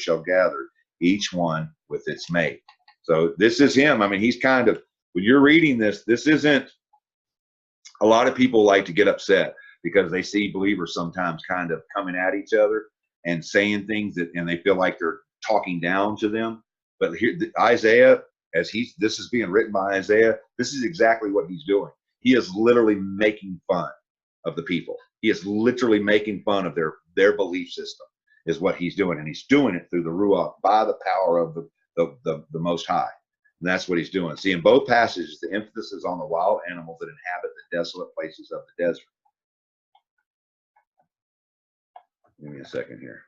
shall gather, each one with its mate. So this is him. I mean, he's kind of, when you're reading this, this isn't, a lot of people like to get upset because they see believers sometimes kind of coming at each other and saying things that, and they feel like they're talking down to them. But here, Isaiah, this is being written by Isaiah, this is exactly what he's doing. He is literally making fun of the people. He is literally making fun of their belief system is what he's doing. And he's doing it through the Ruach by the power of the Most High. And that's what he's doing. See, in both passages, the emphasis is on the wild animals that inhabit the desolate places of the desert. Give me a second here.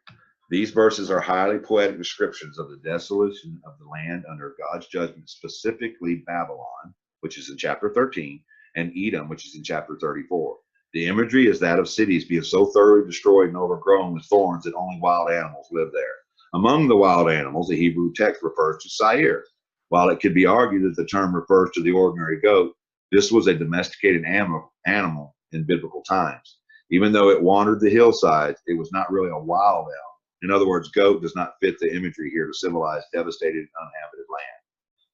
These verses are highly poetic descriptions of the desolation of the land under God's judgment, specifically Babylon, which is in chapter 13, and Edom, which is in chapter 34. The imagery is that of cities being so thoroughly destroyed and overgrown with thorns that only wild animals live there. Among the wild animals, the Hebrew text refers to Seir. While it could be argued that the term refers to the ordinary goat, this was a domesticated animal in biblical times. Even though it wandered the hillsides, it was not really a wild animal. In other words, goat does not fit the imagery here to symbolize devastated, uninhabited land.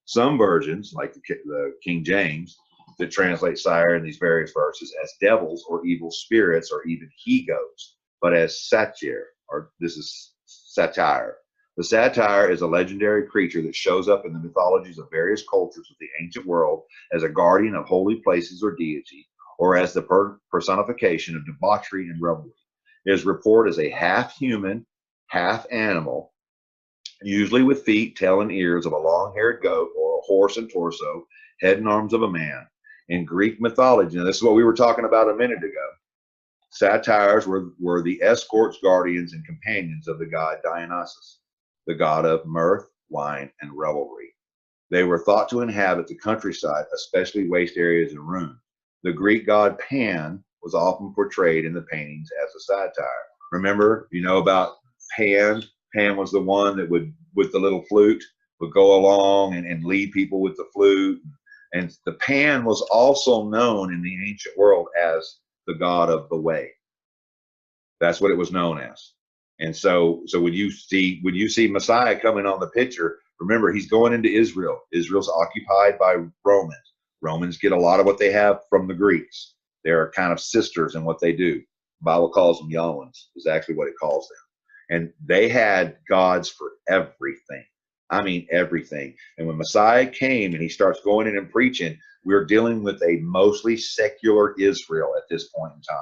Some versions, like the King James, that translate Seir in these various verses as devils or evil spirits or even he-goats, but as satyr, or this is satire. The satyr is a legendary creature that shows up in the mythologies of various cultures of the ancient world as a guardian of holy places or deity, or as the personification of debauchery and revelry. It is reported as a half-human, half-animal, usually with feet, tail, and ears of a long-haired goat or a horse and torso, head and arms of a man. In Greek mythology, now this is what we were talking about a minute ago, satyrs were the escorts, guardians, and companions of the god Dionysus, the god of mirth, wine, and revelry. They were thought to inhabit the countryside, especially waste areas and ruins. The Greek god Pan was often portrayed in the paintings as a satyr. Remember, you know about Pan? Pan was the one that would, with the little flute, would go along and lead people with the flute. And the Pan was also known in the ancient world as the god of the way. That's what it was known as. And so when you see Messiah coming on the picture, remember he's going into Israel. Israel's occupied by Romans. Romans get a lot of what they have from the Greeks. They're kind of sisters in what they do. The Bible calls them Yahwehs, is actually what it calls them. And they had gods for everything. I mean, everything. And when Messiah came and he starts going in and preaching, we're dealing with a mostly secular Israel at this point in time.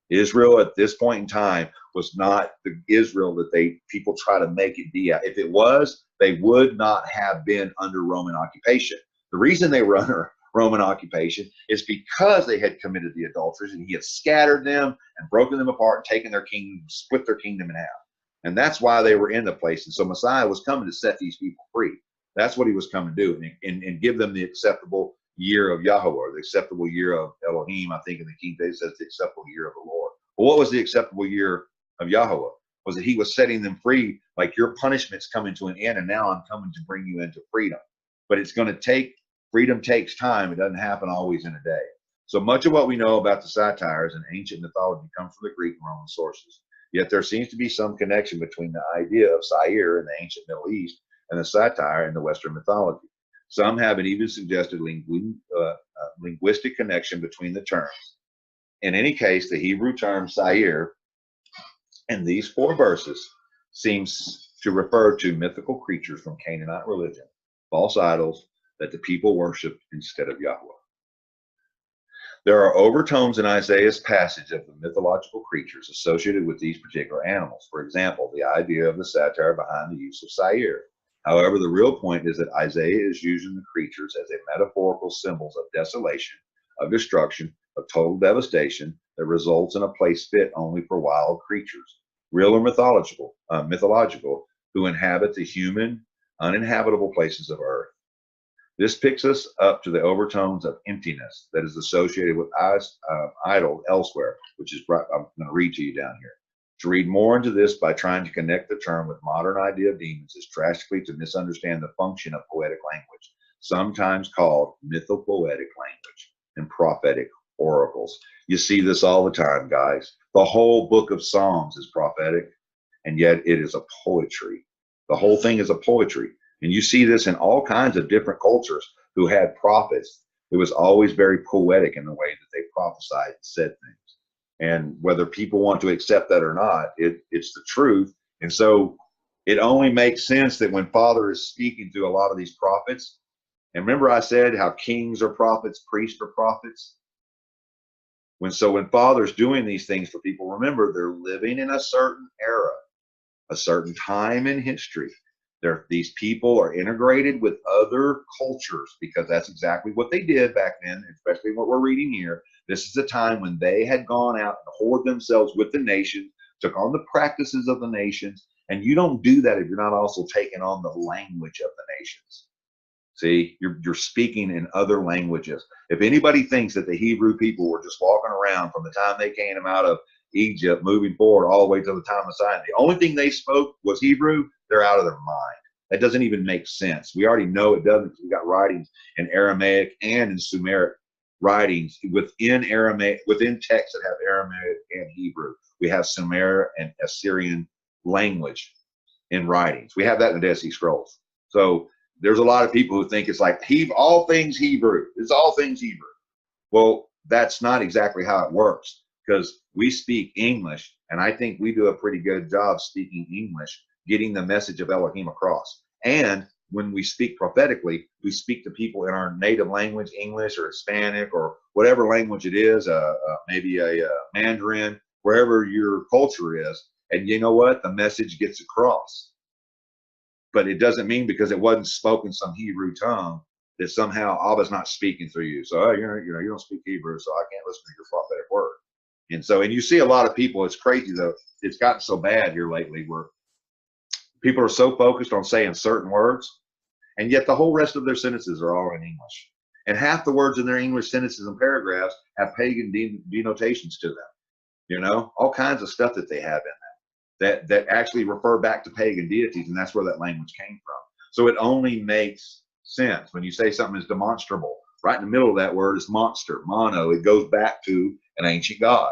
Israel at this point in time was not the Israel that people try to make it be. If it was, they would not have been under Roman occupation. The reason they were under Roman occupation is because they had committed the adulteries and he had scattered them and broken them apart and taken their kingdom, split their kingdom in half. And that's why they were in the place. And so Messiah was coming to set these people free. That's what he was coming to do, and give them the acceptable year of Yahweh, the acceptable year of Elohim. I think in the King James says the acceptable year of the Lord. Well, what was the acceptable year of Yahweh? Was that he was setting them free, like your punishment's coming to an end, and now I'm coming to bring you into freedom. But it's going to take, freedom takes time. It doesn't happen always in a day. So much of what we know about the satyrs in ancient mythology comes from the Greek and Roman sources. Yet there seems to be some connection between the idea of Seir in the ancient Middle East and the satyr in the Western mythology. Some have an even suggested linguistic connection between the terms. In any case, the Hebrew term Seir in these 4 verses seems to refer to mythical creatures from Canaanite religion, false idols that the people worshiped instead of Yahweh. There are overtones in Isaiah's passage of the mythological creatures associated with these particular animals. For example, the idea of the satire behind the use of Seir. However, the real point is that Isaiah is using the creatures as a metaphorical symbols of desolation, of destruction, of total devastation that results in a place fit only for wild creatures, real or mythological, who inhabit the human, uninhabitable places of earth. This picks us up to the overtones of emptiness that is associated with idols elsewhere, which is, I'm going to read to you down here. To read more into this by trying to connect the term with modern idea of demons is drastically to misunderstand the function of poetic language, sometimes called mythopoetic language and prophetic oracles. You see this all the time, guys. The whole book of Psalms is prophetic, and yet it is a poetry. The whole thing is a poetry. And you see this in all kinds of different cultures who had prophets. It was always very poetic in the way that they prophesied and said things. And whether people want to accept that or not, it's the truth. And so it only makes sense that when Father is speaking to a lot of these prophets, and remember I said how kings are prophets, priests are prophets. When Father's doing these things for people, remember they're living in a certain era, a certain time in history. These people are integrated with other cultures because that's exactly what they did back then, especially what we're reading here. This is a time when they had gone out and hoarded themselves with the nations, took on the practices of the nations, and you don't do that if you're not also taking on the language of the nations. See, you're speaking in other languages. If anybody thinks that the Hebrew people were just walking around from the time they came out of Egypt, moving forward all the way to the time of Sinai, the only thing they spoke was Hebrew, they're out of their mind. That doesn't even make sense. We already know it doesn't because we got writings in Aramaic and in Sumeric writings within Aramaic, within texts that have Aramaic and Hebrew. We have Sumeric and Assyrian language in writings. We have that in the Dead Sea Scrolls. So there's a lot of people who think it's like all things Hebrew. It's all things Hebrew. Well, that's not exactly how it works because we speak English, and I think we do a pretty good job speaking English, getting the message of Elohim across. And when we speak prophetically, we speak to people in our native language, English or Hispanic or whatever language it is, maybe a Mandarin, wherever your culture is. And you know what? The message gets across. But it doesn't mean because it wasn't spoken some Hebrew tongue that somehow Abba's not speaking through you. So you don't speak Hebrew, so I can't listen to your prophetic word. And you see a lot of people. It's crazy though. It's gotten so bad here lately where people are so focused on saying certain words, and yet the whole rest of their sentences are all in English. And half the words in their English sentences and paragraphs have pagan denotations to them. All kinds of stuff that they have in them that actually refer back to pagan deities, and that's where that language came from. So it only makes sense when you say something is demonstrable. Right in the middle of that word is monster, mono. It goes back to an ancient god,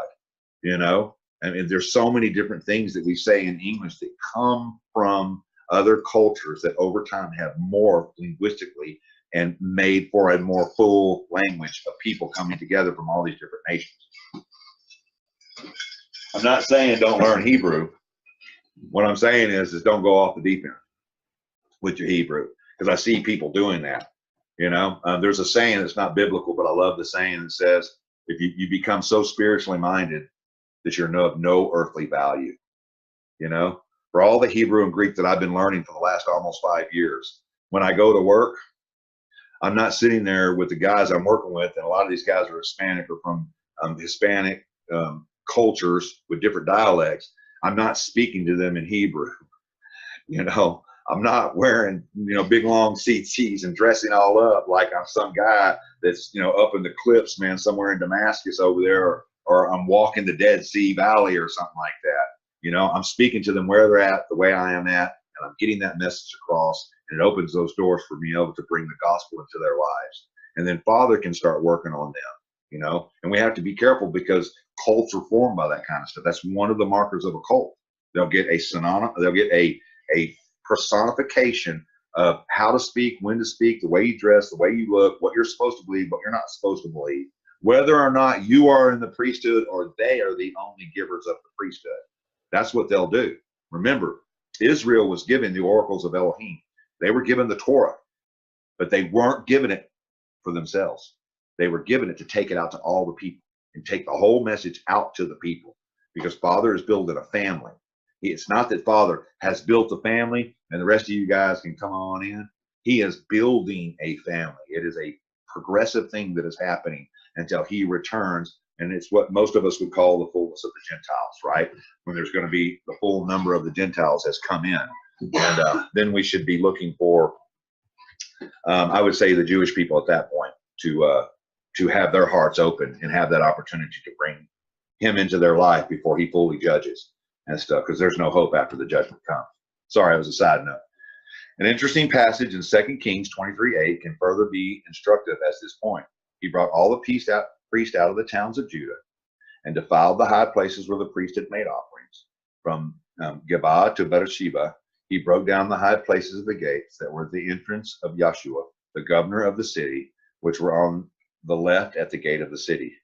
I mean, there's so many different things that we say in English that come from other cultures that over time have morphed linguistically and made for a more full language of people coming together from all these different nations. I'm not saying don't learn Hebrew. What I'm saying is don't go off the deep end with your Hebrew, because I see people doing that. There's a saying that's not biblical, but I love the saying that says, if you become so spiritually minded that you're of no earthly value. For all the Hebrew and Greek that I've been learning for the last almost 5 years, when I go to work, I'm not sitting there with the guys I'm working with, and a lot of these guys are Hispanic or from Hispanic cultures with different dialects. I'm not speaking to them in Hebrew. I'm not wearing, big long CTs and dressing all up like I'm some guy that's, up in the cliffs, man, somewhere in Damascus over there, or I'm walking the Dead Sea Valley or something like that. I'm speaking to them where they're at, the way I am at, and I'm getting that message across, and it opens those doors for me able to bring the gospel into their lives. And then Father can start working on them, and we have to be careful because cults are formed by that kind of stuff. That's one of the markers of a cult. They'll get a personification of how to speak, when to speak, the way you dress, the way you look, what you're supposed to believe, what you're not supposed to believe, whether or not you are in the priesthood or they are the only givers of the priesthood. That's what they'll do. Remember, Israel was given the oracles of Elohim. They were given the Torah, but they weren't given it for themselves. They were given it to take it out to all the people and take the whole message out to the people, because Father is building a family. It's not that Father has built a family and the rest of you guys can come on in. He is building a family. It is a progressive thing that is happening until he returns. And it's what most of us would call the fullness of the Gentiles, right? When there's going to be the full number of the Gentiles has come in. And then we should be looking for, I would say, the Jewish people at that point to have their hearts open and have that opportunity to bring him into their life before he fully judges and stuff, because there's no hope after the judgment comes. Sorry, it was a side note. An interesting passage in 2 Kings 23:8 can further be instructive at this point. He brought all the priests out of the towns of Judah and defiled the high places where the priest had made offerings. From Geba to Beersheba, he broke down the high places of the gates that were at the entrance of Yahshua, the governor of the city, which were on the left at the gate of the city.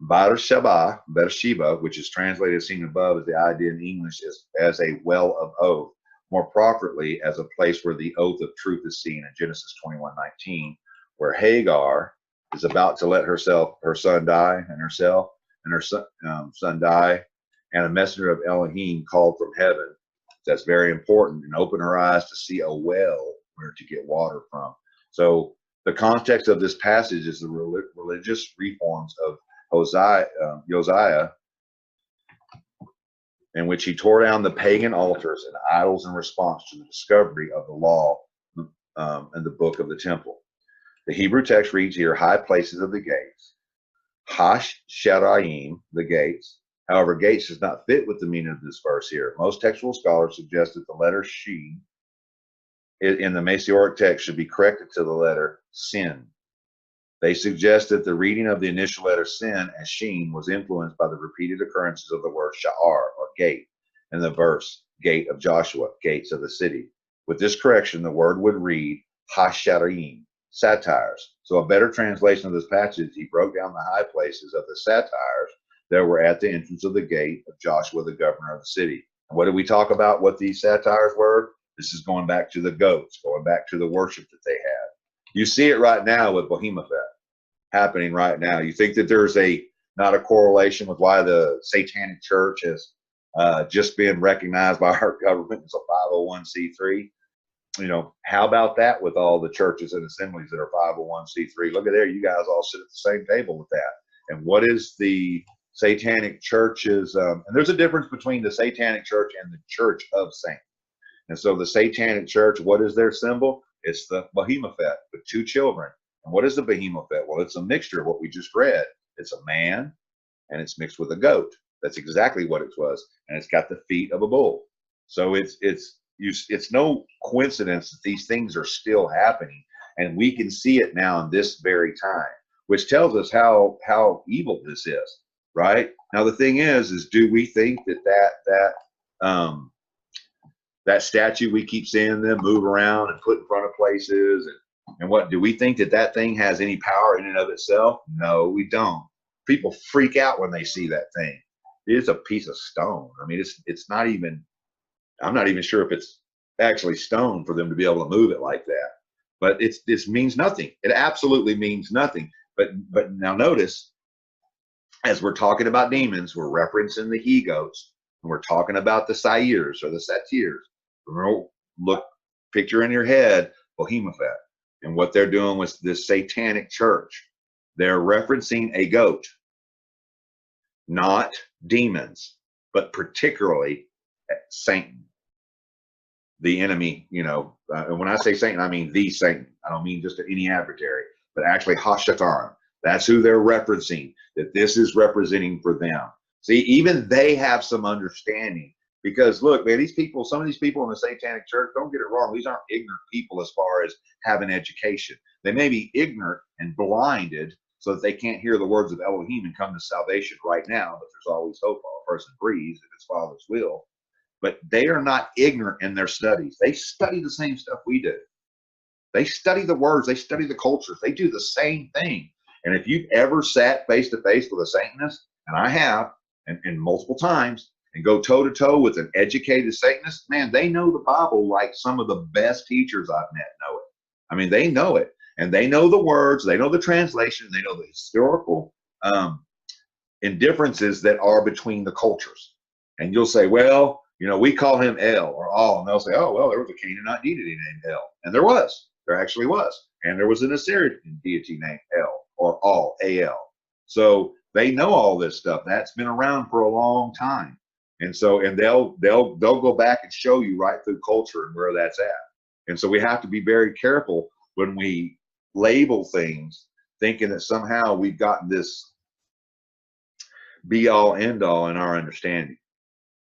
Beersheba, which is translated as seen above, is the idea in English as a well of oath, more properly as a place where the oath of truth is seen in Genesis 21:19, where Hagar is about to let her son die, and herself and her son die, and a messenger of Elohim called from heaven. That's very important, and open her eyes to see a well where to get water from. So the context of this passage is the religious reforms of Josiah, in which he tore down the pagan altars and idols in response to the discovery of the law and the book of the temple. The Hebrew text reads here, high places of the gates, Hash-Sharaim, the gates. However, gates does not fit with the meaning of this verse here. Most textual scholars suggest that the letter Shin in the Masoretic text should be corrected to the letter Sin. They suggest that the reading of the initial letter Sin as Shin was influenced by the repeated occurrences of the word Sha'ar, or gate, in the verse, gate of Joshua, gates of the city. With this correction, the word would read Hasharim, satires. So a better translation of this passage, he broke down the high places of the satires that were at the entrance of the gate of Joshua, the governor of the city. And what did we talk about, what these satires were? This is going back to the goats, going back to the worship that they had. You see it right now with Behemoth happening right now. You think that there's not a correlation with why the Satanic Church has just been recognized by our government as a 501c3? You know, how about that with all the churches and assemblies that are 501c3? Look at there, you guys all sit at the same table with that. And what is the Satanic Church's, and there's a difference between the Satanic Church and the Church of Saints. And so the Satanic Church, what is their symbol? It's the Behemoth with two children. And what is the Behemoth? Well, it's a mixture of what we just read. It's a man and it's mixed with a goat. That's exactly what it was. And it's got the feet of a bull. So it's no coincidence that these things are still happening. And we can see it now in this very time, which tells us how evil this is, right? Now, the thing is do we think that statue we keep seeing them move around and put in front of places and what, do we think that thing has any power in and of itself? No, we don't. People freak out when they see that thing. It's a piece of stone. I mean, it's not even, I'm not even sure if it's actually stone for them to be able to move it like that. But this means nothing. It absolutely means nothing. But now notice, as we're talking about demons, we're referencing the he-goats, and we're talking about the Sairs or the Satirs. Look, picture in your head Behemoth and what they're doing with this Satanic Church. They're referencing a goat, not demons, but particularly Satan, the enemy. You know, and when I say Satan, I mean the Satan. I don't mean just any adversary, but actually Hashatan. That's who they're referencing, that this is representing for them. See, even they have some understanding, because look, man, some of these people in the Satanic Church, don't get it wrong, these aren't ignorant people as far as having education. They may be ignorant and blinded so that they can't hear the words of Elohim and come to salvation right now, but there's always hope while a person breathes if it's Father's will. But they are not ignorant in their studies. They study the same stuff we do. They study the words, they study the cultures, they do the same thing. And if you've ever sat face to face with a Satanist, and I have, and multiple times, and go toe to toe with an educated Satanist, man, they know the Bible like some of the best teachers I've met know it. I mean, they know it, and they know the words, they know the translation, they know the historical indifferences that are between the cultures. And you'll say, well, you know, we call him El or Al, and they'll say, oh, well, there was a Canaanite deity named El, and there actually was, and there was an Assyrian deity named El or Al, A-L. So they know all this stuff. That's been around for a long time. And so, and they'll go back and show you right through culture and where that's at. And so we have to be very careful when we label things, thinking that somehow we've gotten this be all end all in our understanding.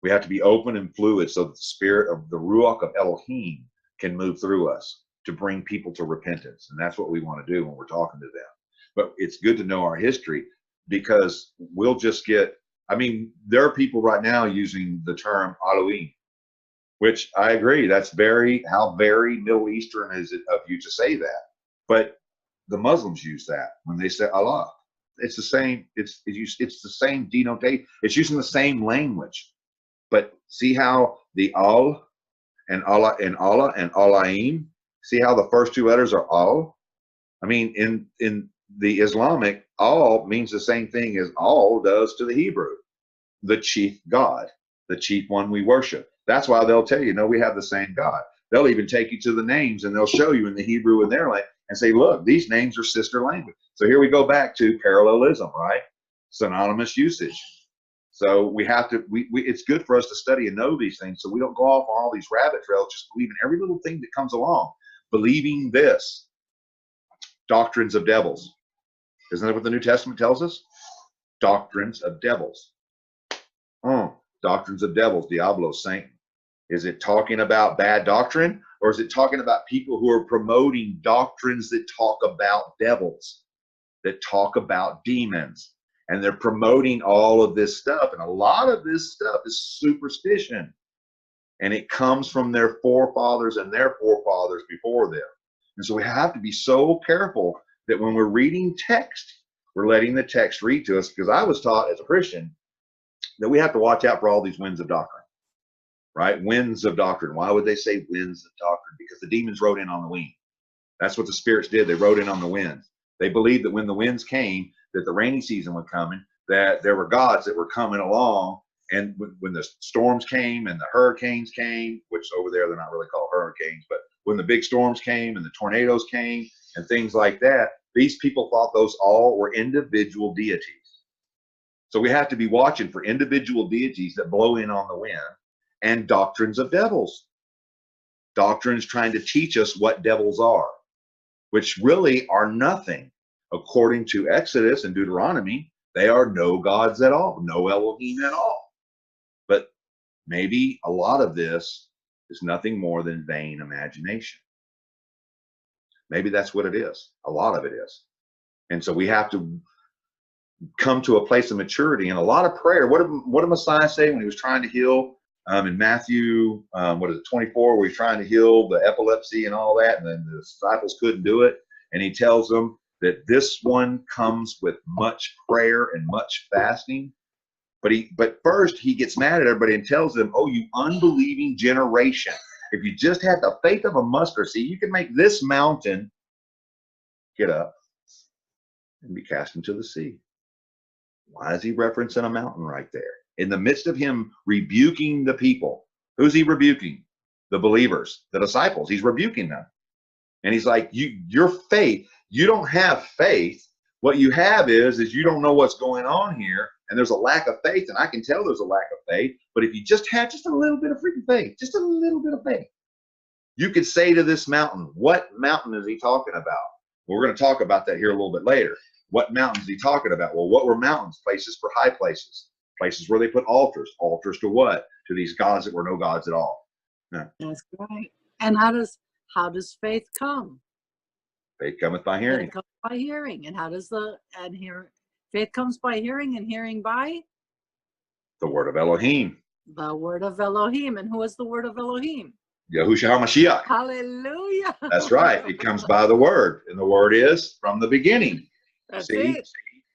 We have to be open and fluid so that the spirit of the Ruach of Elohim can move through us to bring people to repentance. And that's what we want to do when we're talking to them. But it's good to know our history, because we'll just get, I mean, there are people right now using the term Elohim, which I agree, that's how very Middle Eastern is it of you to say that. But the Muslims use that when they say Allah. It's the same, it's the same denotation, it's using the same language. But see how the Al and Allah and Allahim, see how the first two letters are Al? I mean, in the Islamic, Al means the same thing as Al does to the Hebrew, the chief God, the chief one we worship. That's why they'll tell you, no, we have the same God. They'll even take you to the names, and they'll show you in the Hebrew in their language and say, look, these names are sister language. So here we go back to parallelism, right? Synonymous usage. So we have to, it's good for us to study and know these things so we don't go off on all these rabbit trails, just believing every little thing that comes along. Believing this, doctrines of devils. Isn't that what the New Testament tells us? Doctrines of devils. Doctrines of devils, diablos, Satan. Is it talking about bad doctrine, or is it talking about people who are promoting doctrines that talk about devils, that talk about demons? And they're promoting all of this stuff. And a lot of this stuff is superstition. And it comes from their forefathers and their forefathers before them. And so we have to be so careful that when we're reading text, we're letting the text read to us. Because I was taught as a Christian that we have to watch out for all these winds of doctrine. Right? Winds of doctrine. Why would they say winds of doctrine? Because the demons rode in on the wind. That's what the spirits did. They rode in on the winds. They believed that when the winds came, that the rainy season was coming, that there were gods that were coming along. And when the storms came and the hurricanes came, which over there they're not really called hurricanes, but when the big storms came and the tornadoes came and things like that, these people thought those all were individual deities. So we have to be watching for individual deities that blow in on the wind, and doctrines of devils. Doctrines trying to teach us what devils are, which really are nothing. According to Exodus and Deuteronomy, they are no gods at all, no Elohim at all. But maybe a lot of this is nothing more than vain imagination. Maybe that's what it is. A lot of it is. And so we have to come to a place of maturity and a lot of prayer. What did Messiah say when he was trying to heal in Matthew, 24, where he's trying to heal the epilepsy and all that, and then the disciples couldn't do it. And he tells them that this one comes with much prayer and much fasting. But first he gets mad at everybody and tells them, oh, you unbelieving generation. If you just had the faith of a mustard seed, you can make this mountain get up and be cast into the sea. Why is he referencing a mountain right there? In the midst of him rebuking the people, who's he rebuking? The believers, the disciples. He's rebuking them. And he's like, your faith, you don't have faith. What you have is you don't know what's going on here. And there's a lack of faith. And I can tell there's a lack of faith. But if you just had just a little bit of freaking faith, just a little bit of faith, you could say to this mountain, what mountain is he talking about? Well, we're going to talk about that here a little bit later. What mountains is he talking about? Well, what were mountains? Places for high places. Places where they put altars. Altars to what? To these gods that were no gods at all. No. That's right. And how does faith come? Faith cometh by hearing. Faith comes by hearing. And how does faith comes by hearing, and hearing by? The word of Elohim. The word of Elohim. And who is the word of Elohim? Yahushua HaMashiach. Hallelujah. That's right. It comes by the word, and the word is from the beginning. That's See?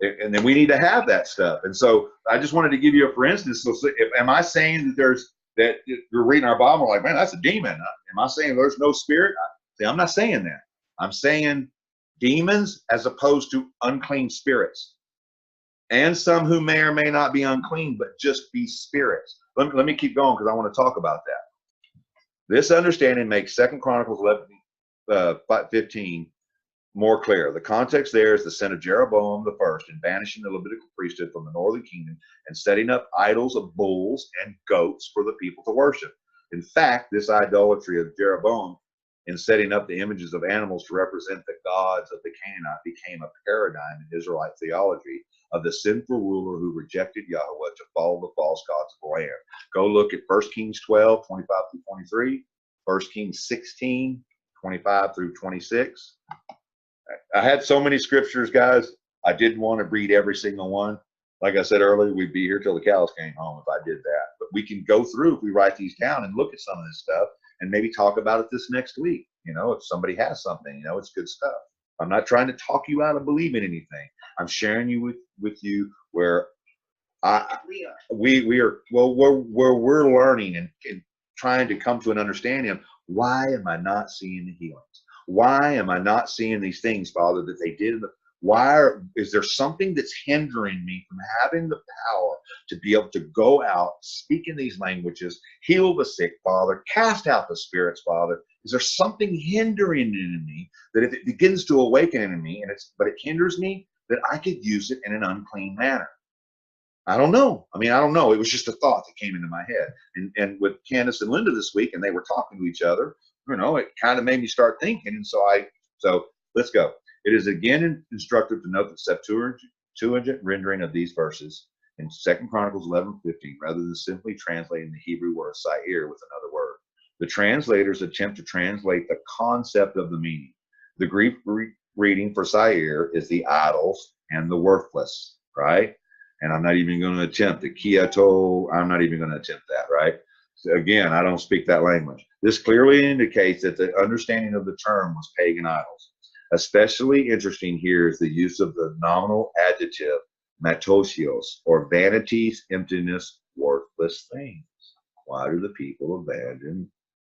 it. And then we need to have that stuff. And so I just wanted to give you a for instance. So am I saying that you're reading our Bible like, man, that's a demon? Am I saying there's no spirit? See, I'm not saying that. I'm saying demons as opposed to unclean spirits, and some who may or may not be unclean, but just be spirits. Let me keep going because I want to talk about that. This understanding makes 2 Chronicles 15 more clear. The context there is the sin of Jeroboam the first in banishing the Levitical priesthood from the northern kingdom and setting up idols of bulls and goats for the people to worship. In fact, this idolatry of Jeroboam in setting up the images of animals to represent the gods of the Canaanite became a paradigm in Israelite theology of the sinful ruler who rejected Yahweh to follow the false gods of the land. Go look at 1 Kings 12, 25 through 23, 1 Kings 16, 25 through 26. I had so many scriptures, guys. I didn't want to read every single one. Like I said earlier, we'd be here till the cows came home if I did that. But we can go through, if we write these down and look at some of this stuff and maybe talk about it this next week. You know, if somebody has something, you know, it's good stuff. I'm not trying to talk you out of believing anything. I'm sharing you with you where we are well, where we're learning and trying to come to an understanding of why am I not seeing the healings? Why am I not seeing these things, Father, that they did? Is there something that's hindering me from having the power to be able to go out, speak in these languages, heal the sick, Father, cast out the spirits, Father? Is there something hindering in me that if it begins to awaken in me, but it hinders me, that I could use it in an unclean manner? I don't know. I don't know. It was just a thought that came into my head. And with Candace and Linda this week, and they were talking to each other, you know, it kind of made me start thinking. And so let's go. It is again instructive to note the Septuagint rendering of these verses in 2 Chronicles 11:15, rather than simply translating the Hebrew word Sair with another word. The translators attempt to translate the concept of the meaning. The Greek reading for Sair is the idols and the worthless, right? And I'm not even going to attempt the Kiato. I'm not even going to attempt that, right? So again, I don't speak that language. This clearly indicates that the understanding of the term was pagan idols. Especially interesting here is the use of the nominal adjective matosios, or vanities, emptiness, worthless things. Why do the people abandon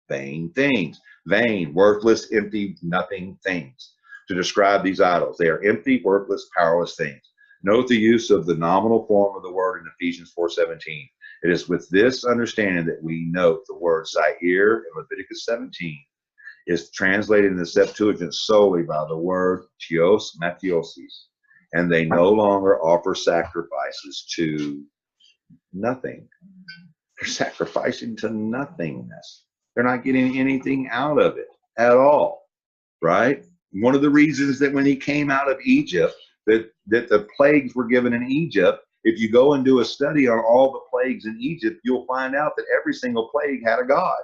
vain things? Vain, worthless, empty, nothing things to describe these idols. They are empty, worthless, powerless things. Note the use of the nominal form of the word in Ephesians 4:17. It is with this understanding that we note the word Sair in Leviticus 17 is translated in the Septuagint solely by the word Tios Matiosis, and they no longer offer sacrifices to nothing. They're sacrificing to nothingness. They're not getting anything out of it at all, right? One of the reasons that when he came out of Egypt, that the plagues were given in Egypt, if you go and do a study on all the plagues in Egypt, you'll find out that every single plague had a god.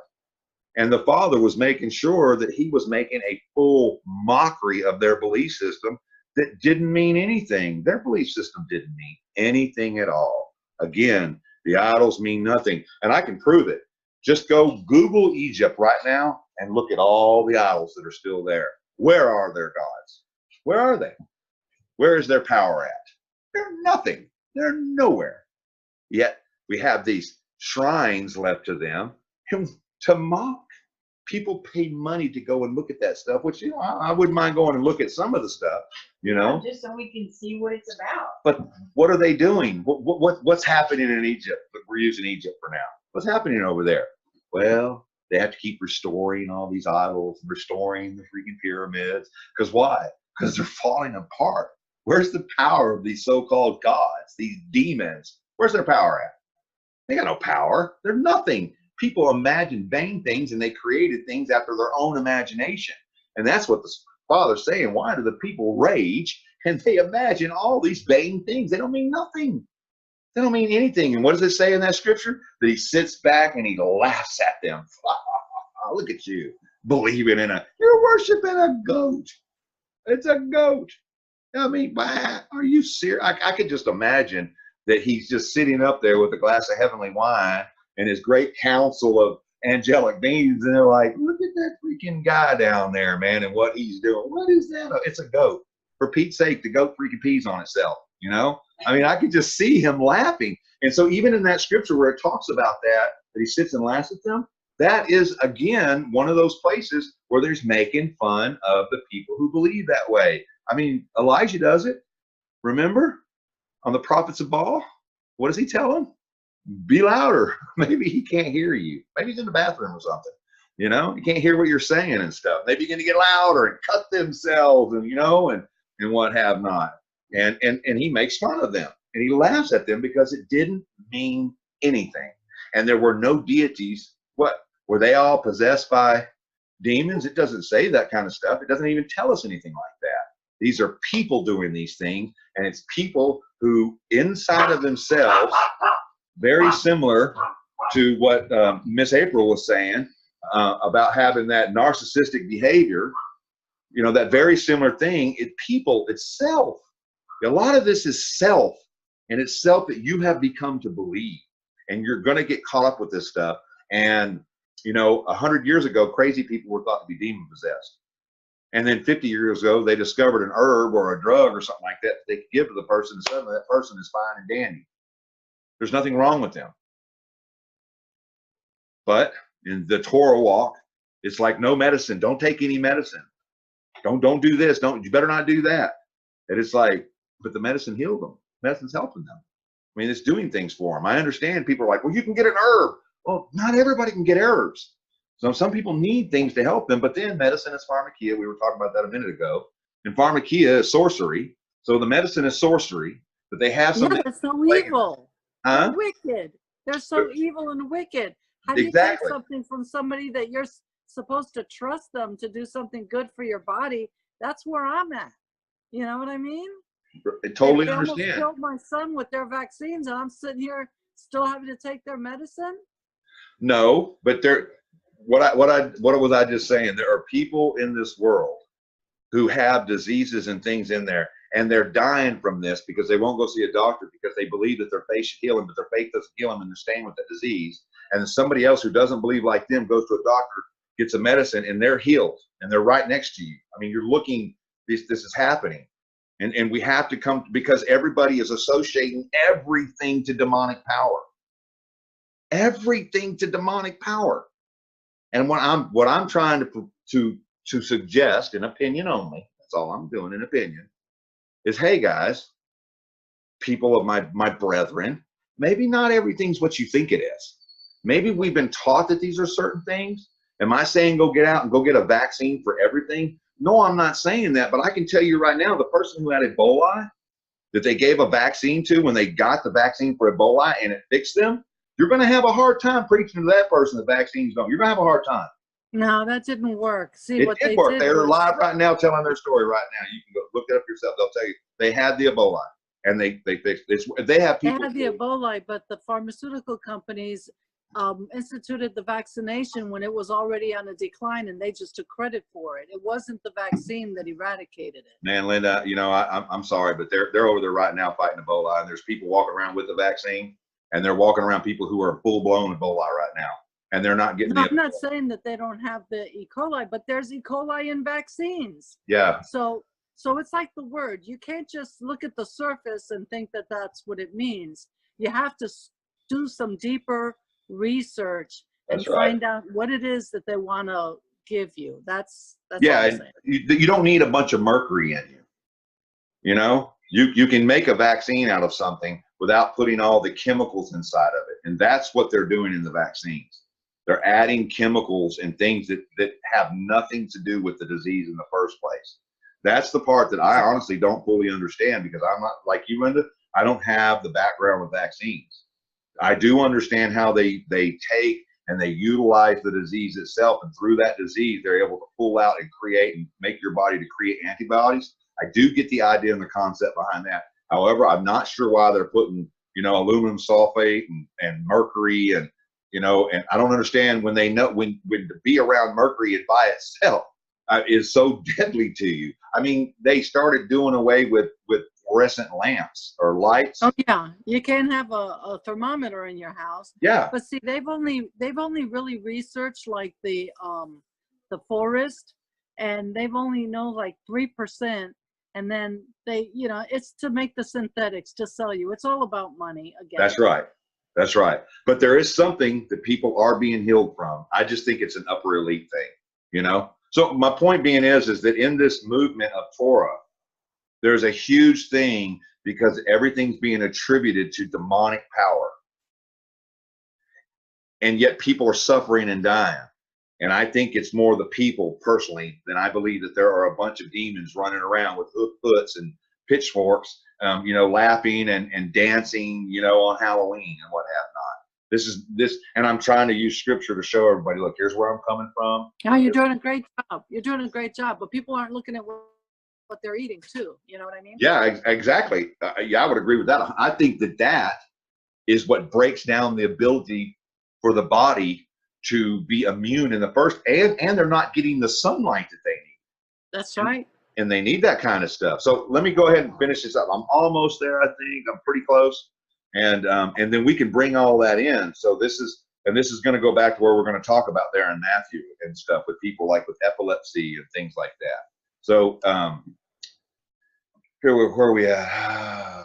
And the Father was making sure that he was making a full mockery of their belief system that didn't mean anything. Their belief system didn't mean anything at all. Again, the idols mean nothing. And I can prove it. Just go Google Egypt right now and look at all the idols that are still there. Where are their gods? Where are they? Where is their power at? They're nothing. They're nowhere. Yet we have these shrines left to them to mock. People pay money to go and look at that stuff, which, you know, I wouldn't mind going and look at some of the stuff, you know. Just so we can see what it's about. But what are they doing? What's happening in Egypt? We're using Egypt for now. What's happening over there? Well, they have to keep restoring all these idols, restoring the freaking pyramids. Because why? Because they're falling apart. Where's the power of these so-called gods, these demons? Where's their power at? They got no power. They're nothing. People imagine vain things, and they created things after their own imagination. And that's what the Father's saying. Why do the people rage and they imagine all these vain things? They don't mean nothing. They don't mean anything. And what does it say in that scripture? That he sits back and he laughs at them. Look at you, believing you're worshiping a goat. It's a goat. I mean, are you serious? I could just imagine that he's just sitting up there with a glass of heavenly wine and his great council of angelic beings, and they're like, look at that freaking guy down there, man, and what he's doing. What is that? It's a goat. For Pete's sake, the goat freaking pees on itself, you know? I mean, I could just see him laughing. And so even in that scripture where it talks about that he sits and laughs at them, that is, again, one of those places where there's making fun of the people who believe that way. I mean, Elijah does it. Remember? On the prophets of Baal, what does he tell them? Be louder. Maybe he can't hear you. Maybe he's in the bathroom or something. You know, he can't hear what you're saying and stuff. Maybe you're going to get louder and cut themselves and, you know, and what have not. And he makes fun of them and he laughs at them because it didn't mean anything. And there were no deities. What? Were they all possessed by demons? It doesn't say that kind of stuff. It doesn't even tell us anything like that. These are people doing these things, and it's people who inside of themselves, very similar to what Miss April was saying about having that narcissistic behavior, you know, that very similar thing. It's self. A lot of this is self, and it's self that you have become to believe, and you're going to get caught up with this stuff. And, you know, 100 years ago, crazy people were thought to be demon possessed. And then 50 years ago, they discovered an herb or a drug or something like that they could give to the person, and suddenly that person is fine and dandy. There's nothing wrong with them. But in the Torah walk, it's like no medicine. Don't take any medicine. Don't do this. You better not do that. And it's like, but the medicine healed them. Medicine's helping them. I mean, it's doing things for them. I understand people are like, well, you can get an herb. Well, not everybody can get herbs. So some people need things to help them, but then medicine is pharmakia. We were talking about that a minute ago. And pharmakia is sorcery. So the medicine is sorcery, but they have something. Yeah, they're so evil. Huh? They're wicked. They're so evil and wicked. How do you take something from somebody that you're supposed to trust them to do something good for your body? That's where I'm at. You know what I mean? I totally they understand. Almost killed my son with their vaccines, and I'm sitting here still having to take their medicine. No, but what was I just saying? There are people in this world who have diseases and things in there, and they're dying from this because they won't go see a doctor because they believe that their faith should heal them, but their faith doesn't heal them, and they're staying with that disease. And then somebody else who doesn't believe like them goes to a doctor, gets a medicine, and they're healed, and they're right next to you. I mean, you're looking. This is happening, and we have to come, because everybody is associating everything to demonic power. Everything to demonic power. And what I'm trying to suggest, in opinion only, that's all I'm doing, in opinion, is, hey guys, people of my brethren, maybe not everything's what you think it is. Maybe we've been taught that these are certain things. Am I saying go get out and go get a vaccine for everything? No, I'm not saying that, but I can tell you right now, the person who had Ebola that they gave a vaccine to, when they got the vaccine for Ebola and it fixed them, you're going to have a hard time preaching to that person the vaccines don't. You're going to have a hard time. No, that didn't work. See, It what did they work. did They're was, live right now telling their story right now. You can go look it up yourself. They'll tell you they had the Ebola and they fixed it. They have people. They had the Ebola, but the pharmaceutical companies instituted the vaccination when it was already on a decline, and they just took credit for it. It wasn't the vaccine that eradicated it. Man, Linda, you know, I'm sorry, but they're over there right now fighting Ebola, and there's people walking around with the vaccine, and they're walking around people who are full-blown Ebola right now, and they're not getting. No, I'm not saying that they don't have the E. coli, but there's E. coli in vaccines. Yeah. So it's like the word. You can't just look at the surface and think that that's what it means. You have to do some deeper research and find out what it is that they want to give you. That's yeah. all I'm saying. You don't need a bunch of mercury in you. You know, you can make a vaccine out of something without putting all the chemicals inside of it, and that's what they're doing in the vaccines. They're adding chemicals and things that have nothing to do with the disease in the first place. That's the part that I honestly don't fully understand, because I'm not like you, Linda. I don't have the background with vaccines. I do understand how they take and they utilize the disease itself, and through that disease, they're able to pull out and create and make your body to create antibodies. I do get the idea and the concept behind that. However, I'm not sure why they're putting, you know, aluminum sulfate and mercury and, you know, and I don't understand when they know when to be around mercury it by itself is so deadly to you. I mean, they started doing away with fluorescent lamps or lights. Oh yeah, you can't have a thermometer in your house. Yeah, But see, they've only really researched like the forest, and they've only know like 3%, and then they, you know, it's to make the synthetics to sell you. It's all about money again. that's right. That's right. But there is something that people are being healed from. I just think it's an upper elite thing, you know? So my point being is that in this movement of Torah, there's a huge thing because everything's being attributed to demonic power. And yet people are suffering and dying. And I think it's more the people personally than I believe that there are a bunch of demons running around with hoods and pitchforks, you know, laughing and dancing, you know, on Halloween and what have not. And I'm trying to use scripture to show everybody, look, here's where I'm coming from. Oh, you're doing a great job. You're doing a great job. But people aren't looking at what they're eating too. You know what I mean? Yeah, exactly. Yeah, I would agree with that. I think that is what breaks down the ability for the body to be immune in the first, and they're not getting the sunlight that they need. That's right. And they need that kind of stuff. So let me go ahead and finish this up. I'm almost there, I think. I'm pretty close. And then we can bring all that in. So this is going to go back to where we're going to talk about there in Matthew and stuff with people like with epilepsy and things like that. So where are we at?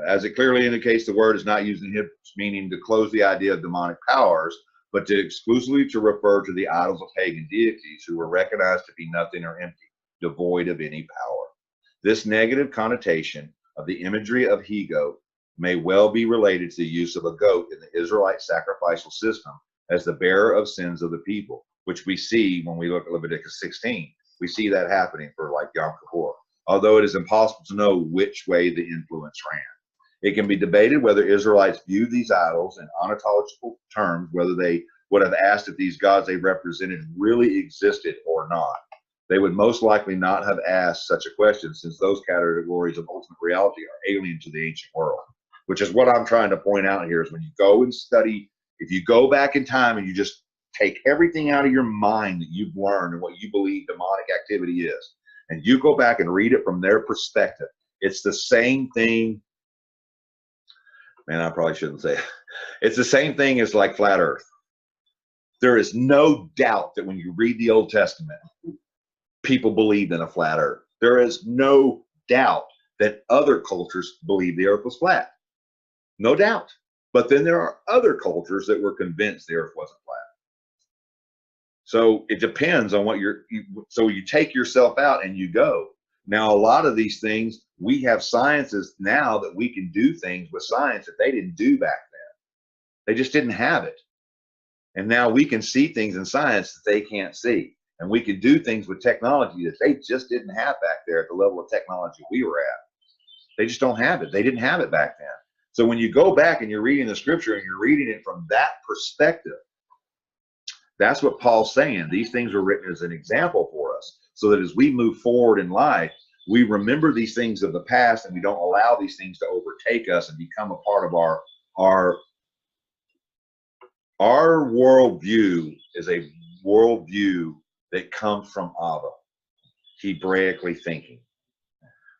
As it clearly indicates, the word is not used in Hebrew, meaning to close the idea of demonic powers, but to exclusively to refer to the idols of pagan deities who were recognized to be nothing or empty, devoid of any power. This negative connotation of the imagery of he-goat may well be related to the use of a goat in the Israelite sacrificial system as the bearer of sins of the people, which we see when we look at Leviticus 16. We see that happening for like Yom Kippur, although it is impossible to know which way the influence ran. It can be debated whether Israelites viewed these idols in ontological terms, whether they would have asked if these gods they represented really existed or not. They would most likely not have asked such a question, since those categories of ultimate reality are alien to the ancient world, which is what I'm trying to point out here is when you go and study, if you go back in time and you just take everything out of your mind that you've learned and what you believe demonic activity is, and you go back and read it from their perspective, it's the same thing. Man, I probably shouldn't say it. It's the same thing as like flat earth. There is no doubt that when you read the Old Testament, people believed in a flat earth. There is no doubt that other cultures believed the earth was flat. No doubt. But then there are other cultures that were convinced the earth wasn't flat. So it depends on what so you take yourself out and you go. Now, a lot of these things, we have sciences now that we can do things with science that they didn't do back then. They just didn't have it. And now we can see things in science that they can't see. And we can do things with technology that they just didn't have back there at the level of technology we were at. They just don't have it. They didn't have it back then. So when you go back and you're reading the scripture and you're reading it from that perspective, that's what Paul's saying. These things were written as an example for us, so that as we move forward in life, we remember these things of the past and we don't allow these things to overtake us and become a part of our worldview is a worldview that comes from Abba, Hebraically thinking,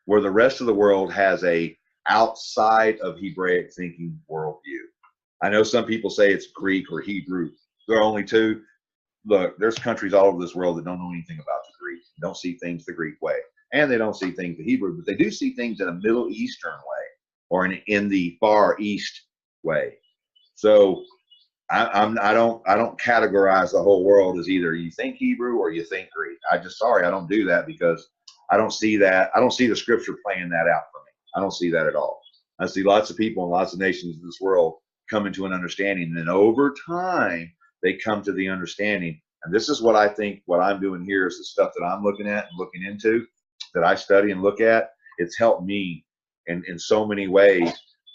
where the rest of the world has a outside of Hebraic thinking worldview. I know some people say it's Greek or Hebrew. There are only two. Look, there's countries all over this world that don't know anything about the Greek, don't see things the Greek way, and they don't see things the Hebrew, but they do see things in a Middle Eastern way or in the Far East way. So I don't categorize the whole world as either you think Hebrew or you think Greek. I don't do that because I don't see that. I don't see the scripture playing that out for me. I don't see that at all. I see lots of people in lots of nations in this world come into an understanding, and then over time they come to the understanding. And this is what I think what I'm doing here is the stuff that I'm looking at and looking into, that I study and look at. It's helped me in so many ways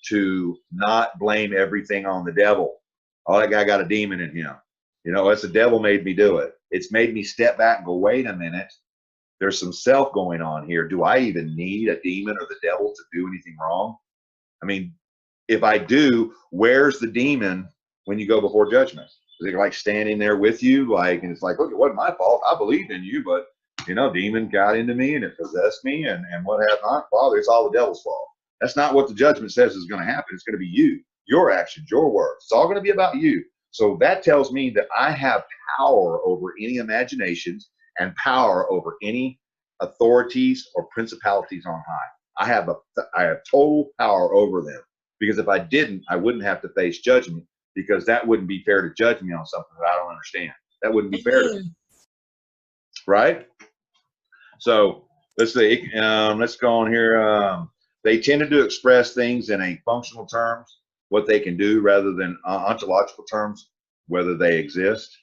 to not blame everything on the devil. Oh, that guy got a demon in him. You know, it's the devil made me do it. It's made me step back and go, wait a minute. There's some self going on here. Do I even need a demon or the devil to do anything wrong? I mean, if I do, where's the demon when you go before judgment? Is it like standing there with you? Like, and it's like, look, it wasn't my fault. I believed in you, but you know, demon got into me and it possessed me and what have not. Father, it's all the devil's fault. That's not what the judgment says is going to happen. It's going to be you, your actions, your words. It's all going to be about you. So that tells me that I have power over any imaginations and power over any authorities or principalities on high. I have total power over them, because if I didn't, I wouldn't have to face judgment, because that wouldn't be fair to judge me on something that I don't understand. That wouldn't be fair to me, right? So let's see. Let's go on here. They tended to express things in a functional terms, what they can do, rather than ontological terms, whether they exist.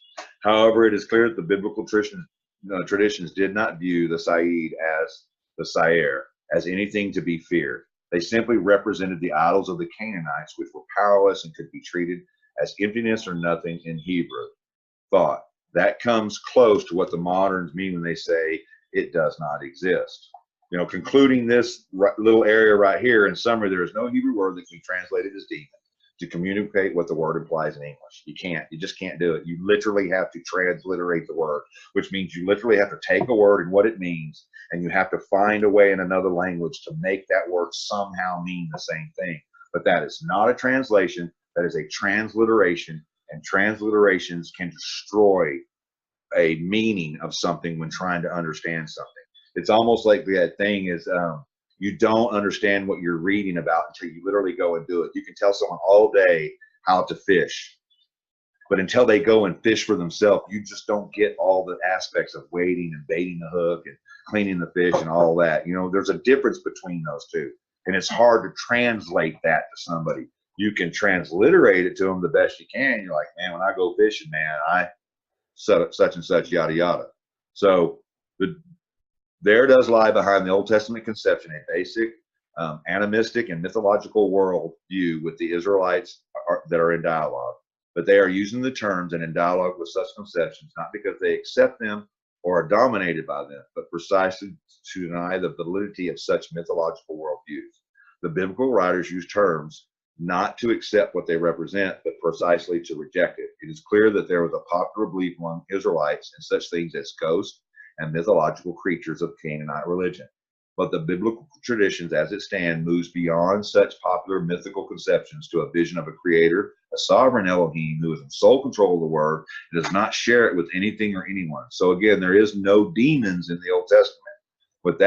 However, it is clear that the biblical traditions did not view the Saeed as the Sayer as anything to be feared. They simply represented the idols of the Canaanites, which were powerless and could be treated as emptiness or nothing in Hebrew thought. That comes close to what the moderns mean when they say it does not exist. You know, concluding this little area right here, in summary, there is no Hebrew word that can be translated as demon to communicate what the word implies in English. You can't. You just can't do it. You literally have to transliterate the word, which means you literally have to take a word and what it means, and you have to find a way in another language to make that word somehow mean the same thing. But that is not a translation. That is a transliteration, and transliterations can destroy a meaning of something when trying to understand something. It's almost like that thing is, you don't understand what you're reading about until you literally go and do it. You can tell someone all day how to fish, but until they go and fish for themselves, you just don't get all the aspects of waiting and baiting the hook and cleaning the fish and all that. You know, there's a difference between those two, and it's hard to translate that to somebody. You can transliterate it to them the best you can. You're like, man, when I go fishing, man, I such and such, yada yada. So there does lie behind the Old Testament conception a basic animistic and mythological world view with the Israelites that are in dialogue. But they are using the terms and in dialogue with such conceptions, not because they accept them or are dominated by them, but precisely to deny the validity of such mythological worldviews. The biblical writers use terms not to accept what they represent, but precisely to reject it. It is clear that there was a popular belief among Israelites in such things as ghosts and mythological creatures of Canaanite religion. But the biblical traditions as it stands moves beyond such popular mythical conceptions to a vision of a creator, a sovereign Elohim who is in sole control of the word and does not share it with anything or anyone. So again, there is no demons in the Old Testament. With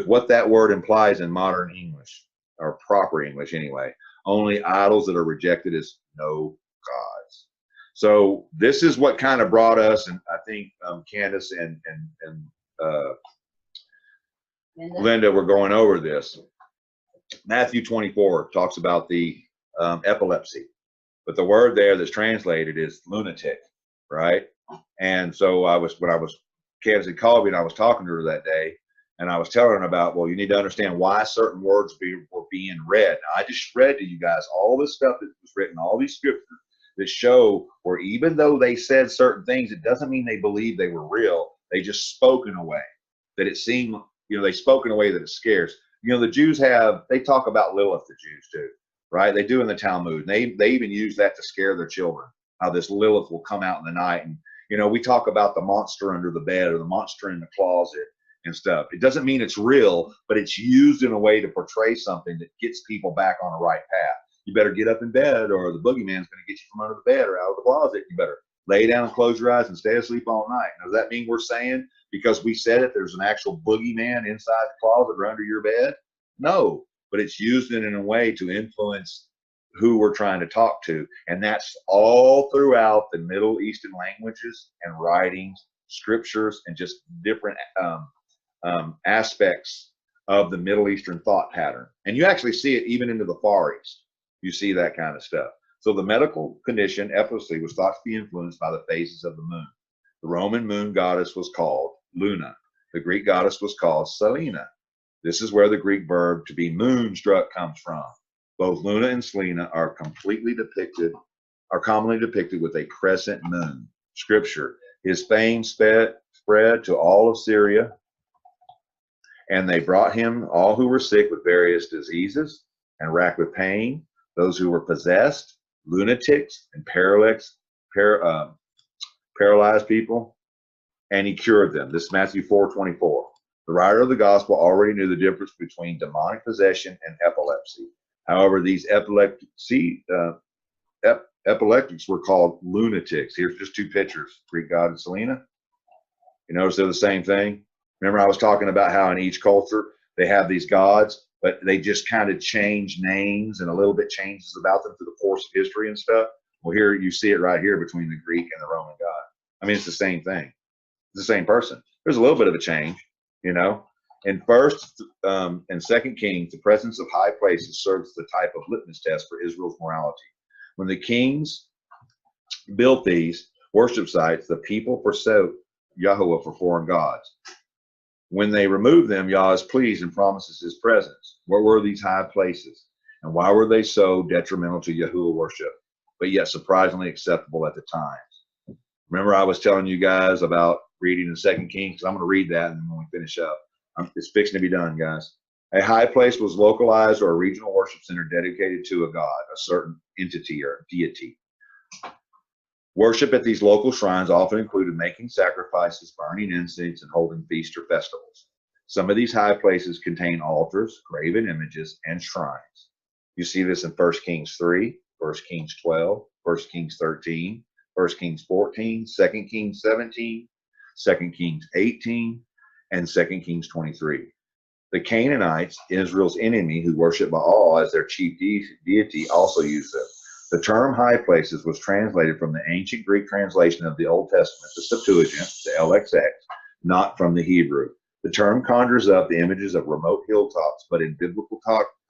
what that word implies in modern English, or proper English anyway, only idols that are rejected as no gods. So this is what kind of brought us, and I think Candace and Linda were going over this. Matthew 24 talks about the epilepsy, but the word there that's translated is lunatic, right? And so Candace had called me and I was talking to her that day, and I was telling her about, well, you need to understand why certain words were being read. Now, I just read to you guys all this stuff that was written, all these scriptures that show where even though they said certain things, it doesn't mean they believed they were real. They just spoke in a way that it seemed, they spoke in a way that it scares. The Jews they talk about Lilith, the Jews do, right? They do in the Talmud. And they even use that to scare their children, how this Lilith will come out in the night. And, we talk about the monster under the bed or the monster in the closet and stuff. It doesn't mean it's real, but it's used in a way to portray something that gets people back on the right path. You better get up in bed or the boogeyman's going to get you from under the bed or out of the closet. You better lay down and close your eyes and stay asleep all night. Now, does that mean we're saying because we said it, there's an actual boogeyman inside the closet or under your bed? No, but it's used in a way to influence who we're trying to talk to. And that's all throughout the Middle Eastern languages and writings, scriptures, and just different aspects of the Middle Eastern thought pattern. And you actually see it even into the Far East. You see that kind of stuff. So the medical condition, epilepsy, was thought to be influenced by the phases of the moon. The Roman moon goddess was called Luna. The Greek goddess was called Selene. This is where the Greek verb to be moonstruck comes from. Both Luna and Selene are commonly depicted with a crescent moon. Scripture. His fame spread to all of Syria, and they brought him all who were sick with various diseases and racked with pain, those who were possessed, lunatics, and paralyzed people, and he cured them. This is Matthew 4:24. The writer of the gospel already knew the difference between demonic possession and epilepsy. However, these epileptics were called lunatics. Here's just two pictures, Greek god and Selena. You notice they're the same thing? Remember I was talking about how in each culture they have these gods, but they just kind of change names and a little bit changes about them through the course of history and stuff. Well, here you see it right here between the Greek and the Roman god. I mean, it's the same thing. It's the same person. There's a little bit of a change, you know. In First and Second Kings, the presence of high places serves as the type of litmus test for Israel's morality. When the kings built these worship sites, the people forsook Yahweh for foreign gods. When they removed them, Yah is pleased and promises his presence. What were these high places? And why were they so detrimental to Yahuwah worship, but yet surprisingly acceptable at the time? Remember I was telling you guys about reading in 2 Kings? I'm going to read that, and then when we finish up, it's fixing to be done, guys. A high place was localized or a regional worship center dedicated to a god, a certain entity or deity. Worship at these local shrines often included making sacrifices, burning incense, and holding feasts or festivals. Some of these high places contain altars, graven images, and shrines. You see this in 1 Kings 3, 1 Kings 12, 1 Kings 13, 1 Kings 14, 2 Kings 17, 2 Kings 18, and 2 Kings 23. The Canaanites, Israel's enemy, who worship Baal as their chief deity, also used them. The term high places was translated from the ancient Greek translation of the Old Testament, the Septuagint, the LXX, not from the Hebrew. The term conjures up the images of remote hilltops, but in biblical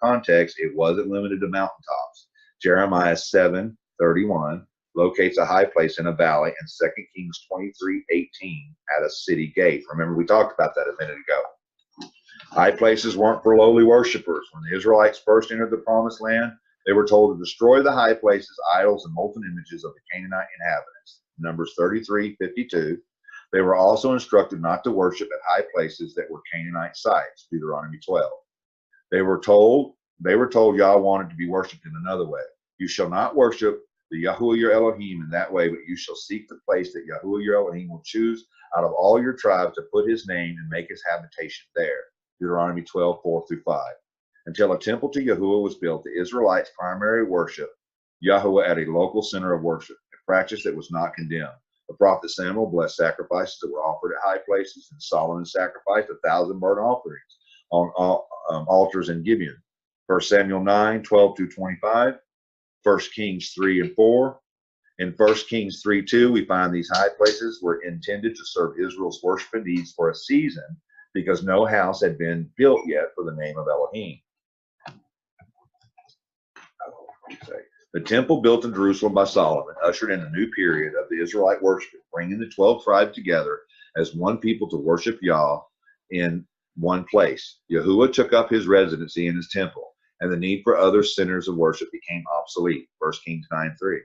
context, it wasn't limited to mountaintops. Jeremiah 7:31 locates a high place in a valley, and 2 Kings 23:18 at a city gate. Remember, we talked about that a minute ago. High places weren't for lowly worshipers. When the Israelites first entered the promised land, they were told to destroy the high places, idols, and molten images of the Canaanite inhabitants. Numbers 33:52. They were also instructed not to worship at high places that were Canaanite sites. Deuteronomy 12. They were told Yah wanted to be worshipped in another way. You shall not worship the Yahuwah your Elohim in that way, but you shall seek the place that Yahuwah your Elohim will choose out of all your tribes to put his name and make his habitation there. Deuteronomy 12:4-5. Until a temple to Yahuwah was built, the Israelites' primary worship Yahuwah at a local center of worship, a practice that was not condemned. The prophet Samuel blessed sacrifices that were offered at high places, and Solomon sacrificed 1,000 burnt offerings on altars in Gibeon. 1 Samuel 9:12-25, 1 Kings 3 and 4. In 1 Kings 3:2, we find these high places were intended to serve Israel's worship and needs for a season because no house had been built yet for the name of Elohim. The temple built in Jerusalem by Solomon ushered in a new period of the Israelite worship, bringing the 12 tribes together as one people to worship Yah in one place. Yahuwah took up his residency in his temple, and the need for other centers of worship became obsolete. 1 Kings 9:3.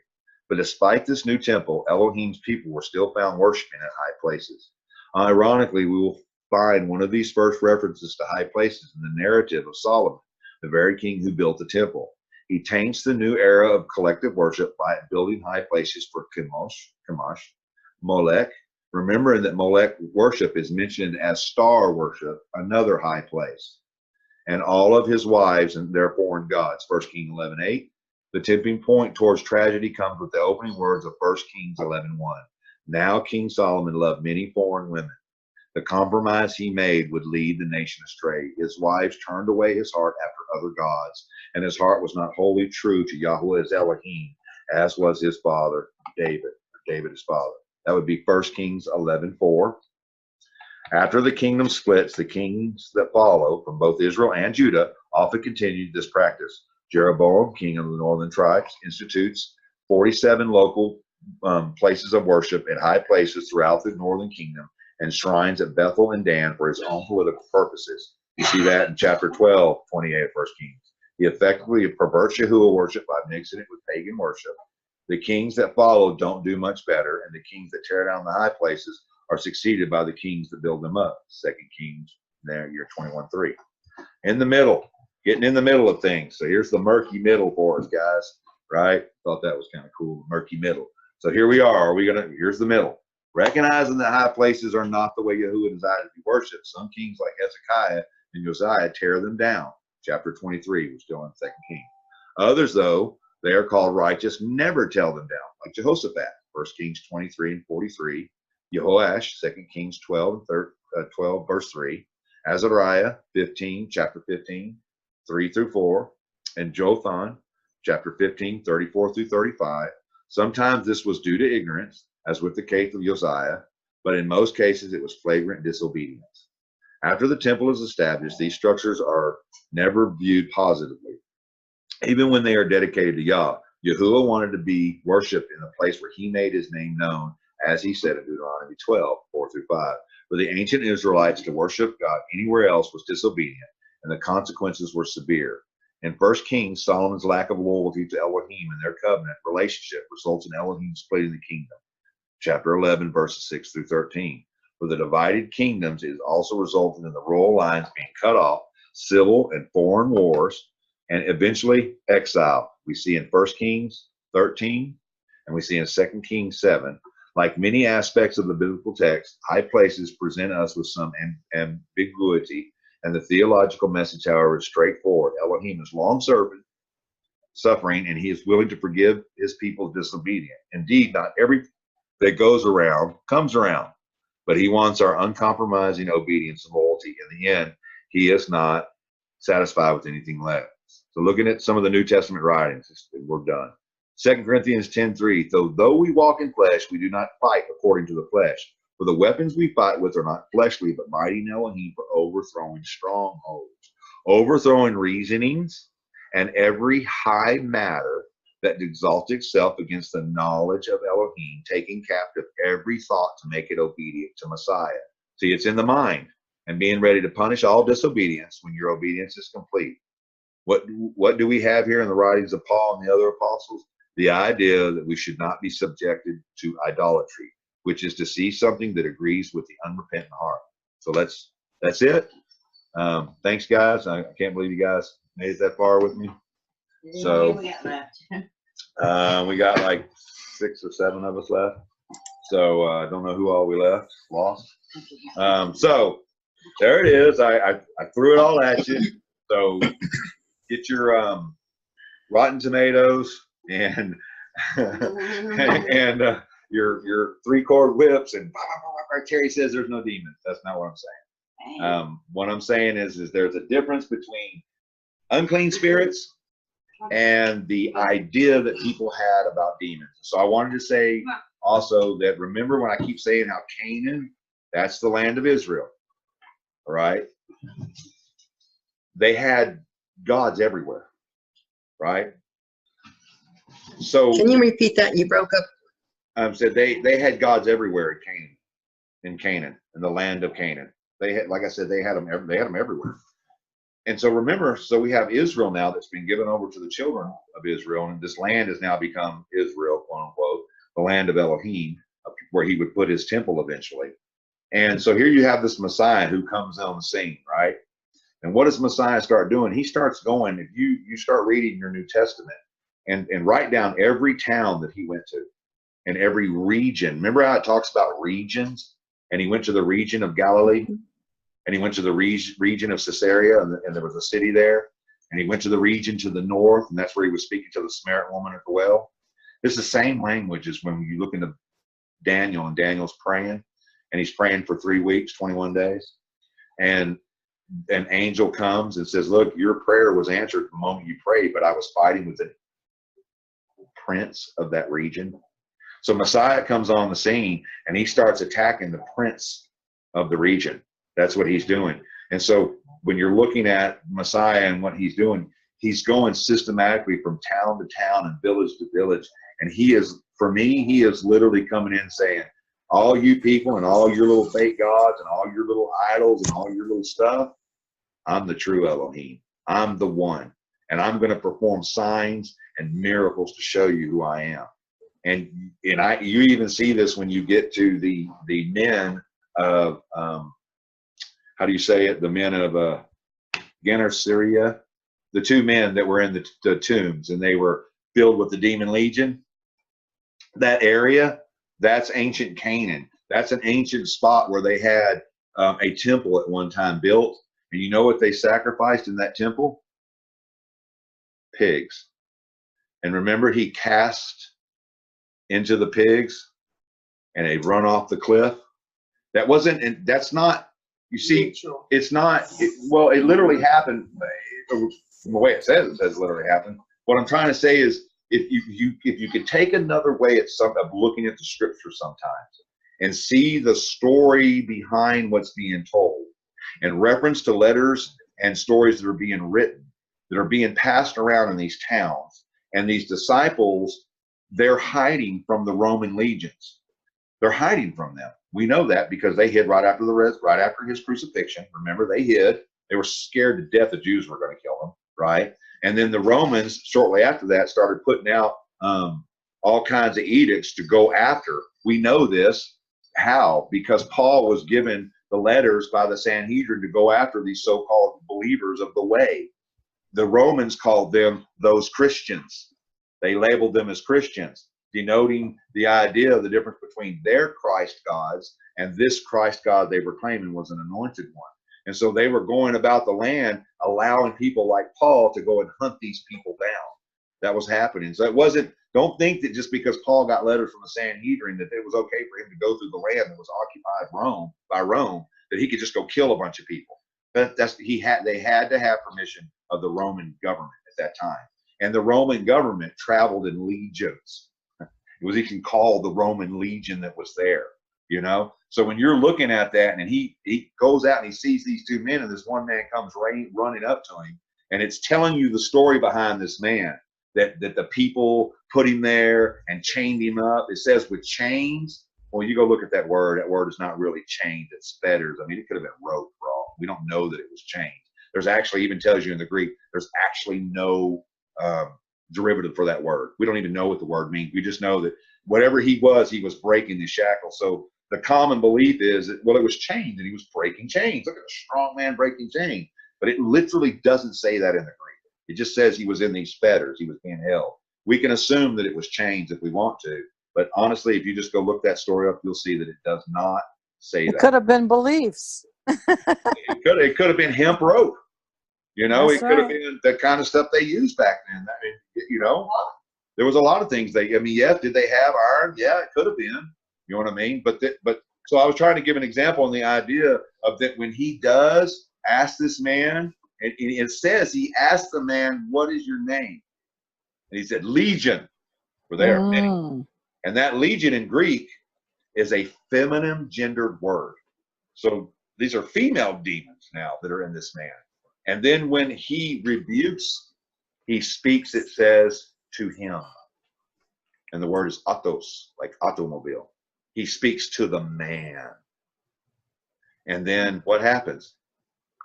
But despite this new temple, Elohim's people were still found worshiping at high places. Ironically, we will find one of these first references to high places in the narrative of Solomon, the very king who built the temple. He taints the new era of collective worship by building high places for Chemosh, Molech, remembering that Molech worship is mentioned as star worship, another high place, and all of his wives and their foreign gods. 1 Kings 11:8. The tipping point towards tragedy comes with the opening words of 1 Kings 11:1. Now King Solomon loved many foreign women. The compromise he made would lead the nation astray. His wives turned away his heart after other gods, and his heart was not wholly true to Yahweh as Elohim, as was his father David, his father. That would be 1 Kings 11:4. After the kingdom splits, the kings that follow from both Israel and Judah often continued this practice. Jeroboam, king of the northern tribes, institutes 47 local places of worship at high places throughout the northern kingdom, and shrines at Bethel and Dan for his own political purposes. You see that in chapter 12:28 of 1 Kings. He effectively perverts Yahuwah worship by mixing it with pagan worship. The kings that follow don't do much better, and the kings that tear down the high places are succeeded by the kings that build them up. 2 Kings, there, year 21:3. In the middle, getting in the middle of things. So here's the murky middle for us, guys, right? Thought that was kind of cool, murky middle. So here we are. Here's the middle. Recognizing that high places are not the way Yahuwah desired to be worshipped, some kings like Hezekiah and Josiah tear them down. Chapter 23, we're still in 2 Kings. Others, though, they are called righteous, never tear them down, like Jehoshaphat, 1 Kings 23 and 43, Jehoash, 2 Kings 12 and 12, verse 3, Azariah, 15, chapter 15, 3 through 4, and Jotham, chapter 15, 34 through 35. Sometimes this was due to ignorance, as with the case of Josiah, but in most cases it was flagrant disobedience. After the temple is established, these structures are never viewed positively. Even when they are dedicated to Yah, Yahuwah wanted to be worshipped in a place where he made his name known, as he said in Deuteronomy 12, 4 through 5. For the ancient Israelites to worship God anywhere else was disobedient, and the consequences were severe. In 1 Kings, Solomon's lack of loyalty to Elohim and their covenant relationship results in Elohim splitting the kingdom. Chapter 11, verses 6 through 13. For the divided kingdoms is also resulting in the royal lines being cut off, civil and foreign wars, and eventually exile. We see in 1 Kings 13, and we see in 2 Kings 7. Like many aspects of the biblical text, high places present us with some ambiguity, and the theological message, however, is straightforward. Elohim is long-suffering, and he is willing to forgive his people's disobedience. Indeed, not every that goes around comes around, but he wants our uncompromising obedience and loyalty. In the end, he is not satisfied with anything less. So looking at some of the New Testament writings, we're done. 2 Corinthians 10:3, though we walk in flesh, we do not fight according to the flesh. For the weapons we fight with are not fleshly, but mighty in Elohim for overthrowing strongholds, overthrowing reasonings, and every high matter that exalts itself against the knowledge of Elohim, taking captive every thought to make it obedient to Messiah. See, it's in the mind, and being ready to punish all disobedience when your obedience is complete. What do we have here in the writings of Paul and the other apostles? The idea that we should not be subjected to idolatry, which is to see something that agrees with the unrepentant heart. So that's it. Thanks, guys. I can't believe you guys made it that far with me. So We got left. we got like 6 or 7 of us left. So I don't know who all we lost. So there it is. I threw it all at you. So get your Rotten Tomatoes and and your 3-chord whips and Terry says there's no demons. That's not what I'm saying. What I'm saying is there's a difference between unclean spirits and the idea that people had about demons. So I wanted to say also that remember when I keep saying how Canaan, that's the land of Israel. All right. They had gods everywhere. Right. So Can you repeat that? You broke up. Said they had gods everywhere in Canaan, in the land of Canaan. They had, like I said, they had them everywhere. And so remember, so we have Israel now that's been given over to the children of Israel, and this land has now become Israel, quote unquote, the land of Elohim, where he would put his temple eventually. And so here you have this Messiah who comes on the scene, right? And what does Messiah start doing? He starts going, if you start reading your New Testament and write down every town that he went to and every region. Remember how it talks about regions? And he went to the region of Galilee, and he went to the region of Caesarea, and there was a city there. And he went to the region to the north, and that's where he was speaking to the Samaritan woman at the well. It's the same language as when you look into Daniel, and Daniel's praying, and he's praying for 3 weeks, 21 days. And an angel comes and says, look, your prayer was answered the moment you prayed, but I was fighting with the prince of that region. So Messiah comes on the scene, and he starts attacking the prince of the region. That's what he's doing. And so when you're looking at Messiah and what he's doing, he's going systematically from town to town and village to village. And he is, for me, he is literally coming in saying, all you people and all your little fake gods and all your little idols and all your little stuff, I'm the true Elohim. I'm the one. And I'm going to perform signs and miracles to show you who I am. And you even see this when you get to the men of, how do you say it? The men of Gennesaret, the 2 men that were in the tombs, and they were filled with the demon legion. That area, that's ancient Canaan. That's an ancient spot where they had a temple at one time built. And you know what they sacrificed in that temple? Pigs. And remember, he cast into the pigs and they run off the cliff. That wasn't, and that's not, you see, it's not, well, it literally happened. From the way it says literally happened. What I'm trying to say is, if you could take another way at of looking at the scripture sometimes and see the story behind what's being told, and reference to letters and stories that are being written, that are being passed around in these towns, and these disciples, they're hiding from the Roman legions. They're hiding from them. We know that because they hid right after his crucifixion. Remember, they hid. They were scared to death the Jews were going to kill them, right? And then the Romans, shortly after that, started putting out all kinds of edicts to go after. We know this. How? Because Paul was given the letters by the Sanhedrin to go after these so-called believers of the way. The Romans called them those Christians. They labeled them as Christians, denoting the idea of the difference between their Christ gods and this Christ God they were claiming was an anointed one. And so they were going about the land, allowing people like Paul to go and hunt these people down. That was happening. So it wasn't, don't think that just because Paul got letters from the Sanhedrin that it was okay for him to go through the land that was occupied by Rome, that he could just go kill a bunch of people. But they had to have permission of the Roman government at that time. And the Roman government traveled in legions. It was even called the Roman legion that was there, you know? So when you're looking at that, and he goes out and he sees these two men, and this one man comes running up to him, and it's telling you the story behind this man, that the people put him there and chained him up. It says with chains. Well, you go look at that word. That word is not really chained. It's fetters. I mean, it could have been rope for all. We don't know that it was chained. There's actually, even tells you in the Greek, there's actually no derivative for that word. We don't even know what the word means. We just know that whatever he was breaking the shackles. So the common belief is that, well, it was chained and he was breaking chains. Look at a strong man breaking chains. But it literally doesn't say that in the Greek. It just says he was in these fetters. He was being held. We can assume that it was chains if we want to. But honestly, if you just go look that story up, you'll see that it does not say that. It could have been beliefs. It could have been hemp rope. You know, That's it could have right. been the kind of stuff they used back then. I mean, you know, there was a lot of things yes, did they have iron? Yeah, it could have been. You know what I mean? But so I was trying to give an example on the idea of that when he does ask this man, and it says he asked the man, "What is your name?" And he said, "Legion." For there, many. And that legion in Greek is a feminine gendered word. So these are female demons now that are in this man. And then when he rebukes, he speaks, it says, to him. And the word is autos, like automobile. He speaks to the man. And then what happens?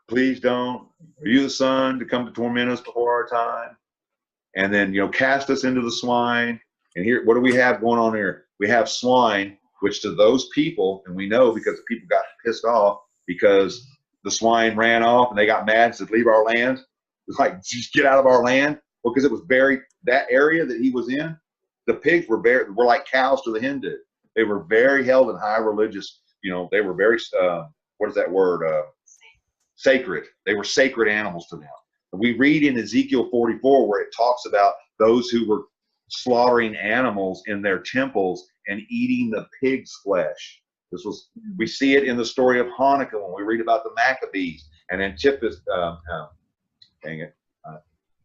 Please don't view the Son to come to torment us before our time. And then, you know, cast us into the swine. And here, what do we have going on here? We have swine, which to those people, and we know because the people got pissed off because the swine ran off and they got mad and said, leave our land. It's like, just get out of our land. Well, because it was buried, that area that he was in, the pigs were like cows to the Hindu. They were very held in high religious, you know, they were very, what is that word? Sacred. They were sacred animals to them. And we read in Ezekiel 44 where it talks about those who were slaughtering animals in their temples and eating the pig's flesh. We see it in the story of Hanukkah when we read about the Maccabees and Antipas, that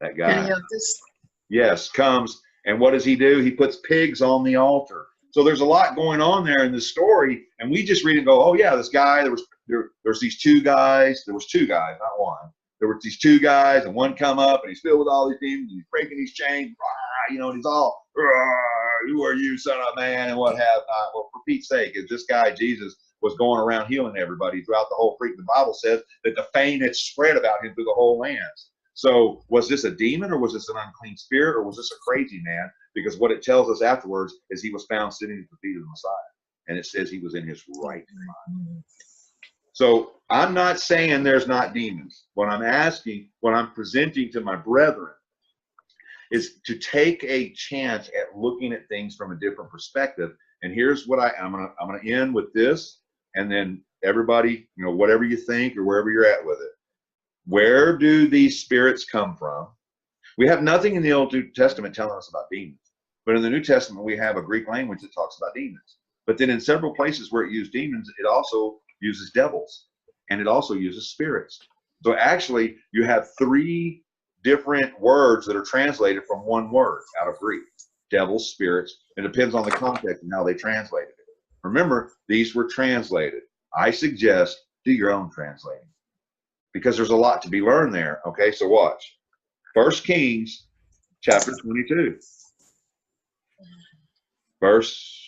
guy. Antiochus. Yes, comes, and what does he do? He puts pigs on the altar. So there's a lot going on there in this story, and we just read and go, oh yeah, this guy, there's these two guys. There was two guys, not one. There were these two guys, and one come up, and he's filled with all these demons, and he's breaking these chains, you know, and he's all, who are you, son of man, and what have not. Well, for Pete's sake, if this guy, Jesus, was going around healing everybody throughout the whole freak, the Bible says that the fame had spread about him through the whole lands. So was this a demon, or was this an unclean spirit, or was this a crazy man? Because what it tells us afterwards is he was found sitting at the feet of the Messiah. And it says he was in his right mind. So I'm not saying there's not demons. What I'm presenting to my brethren is to take a chance at looking at things from a different perspective And here's what I'm gonna end with this, and then everybody, whatever you think or wherever you're at with it. Where do these spirits come from? We have nothing in the Old Testament telling us about demons, but in the New Testament we have a Greek language that talks about demons. But then in several places where it used demons, it also uses devils, and it also uses spirits. So actually, you have 3 different words that are translated from one word out of Greek: devils, spirits. It depends on the context and how they translated it. Remember, these were translated. I suggest do your own translating, because there's a lot to be learned there. Okay, so watch. 1 Kings chapter 22, verse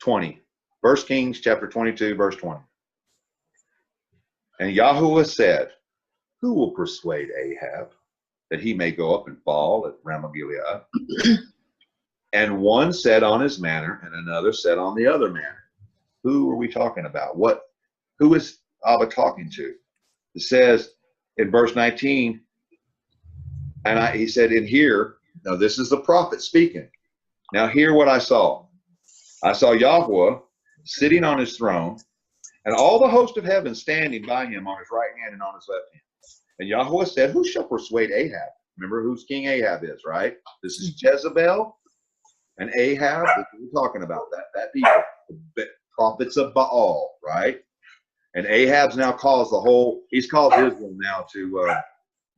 20. 1 Kings chapter 22, verse 20. And Yahuwah said, who will persuade Ahab that he may go up and fall at Ramoth Gilead? And one said on his manner, and another said on the other manner. Who are we talking about? Who is Abba talking to? It says in verse 19, and he said, in here, now this is the prophet speaking. Now hear what I saw. I saw Yahuwah sitting on his throne, and all the host of heaven standing by him on his right hand and on his left hand. And Yahuwah said, who shall persuade Ahab? Remember who's King Ahab is, right? This is Jezebel and Ahab. We're talking about that people, the prophets of Baal, right? And Ahab's now caused he's caused Israel now to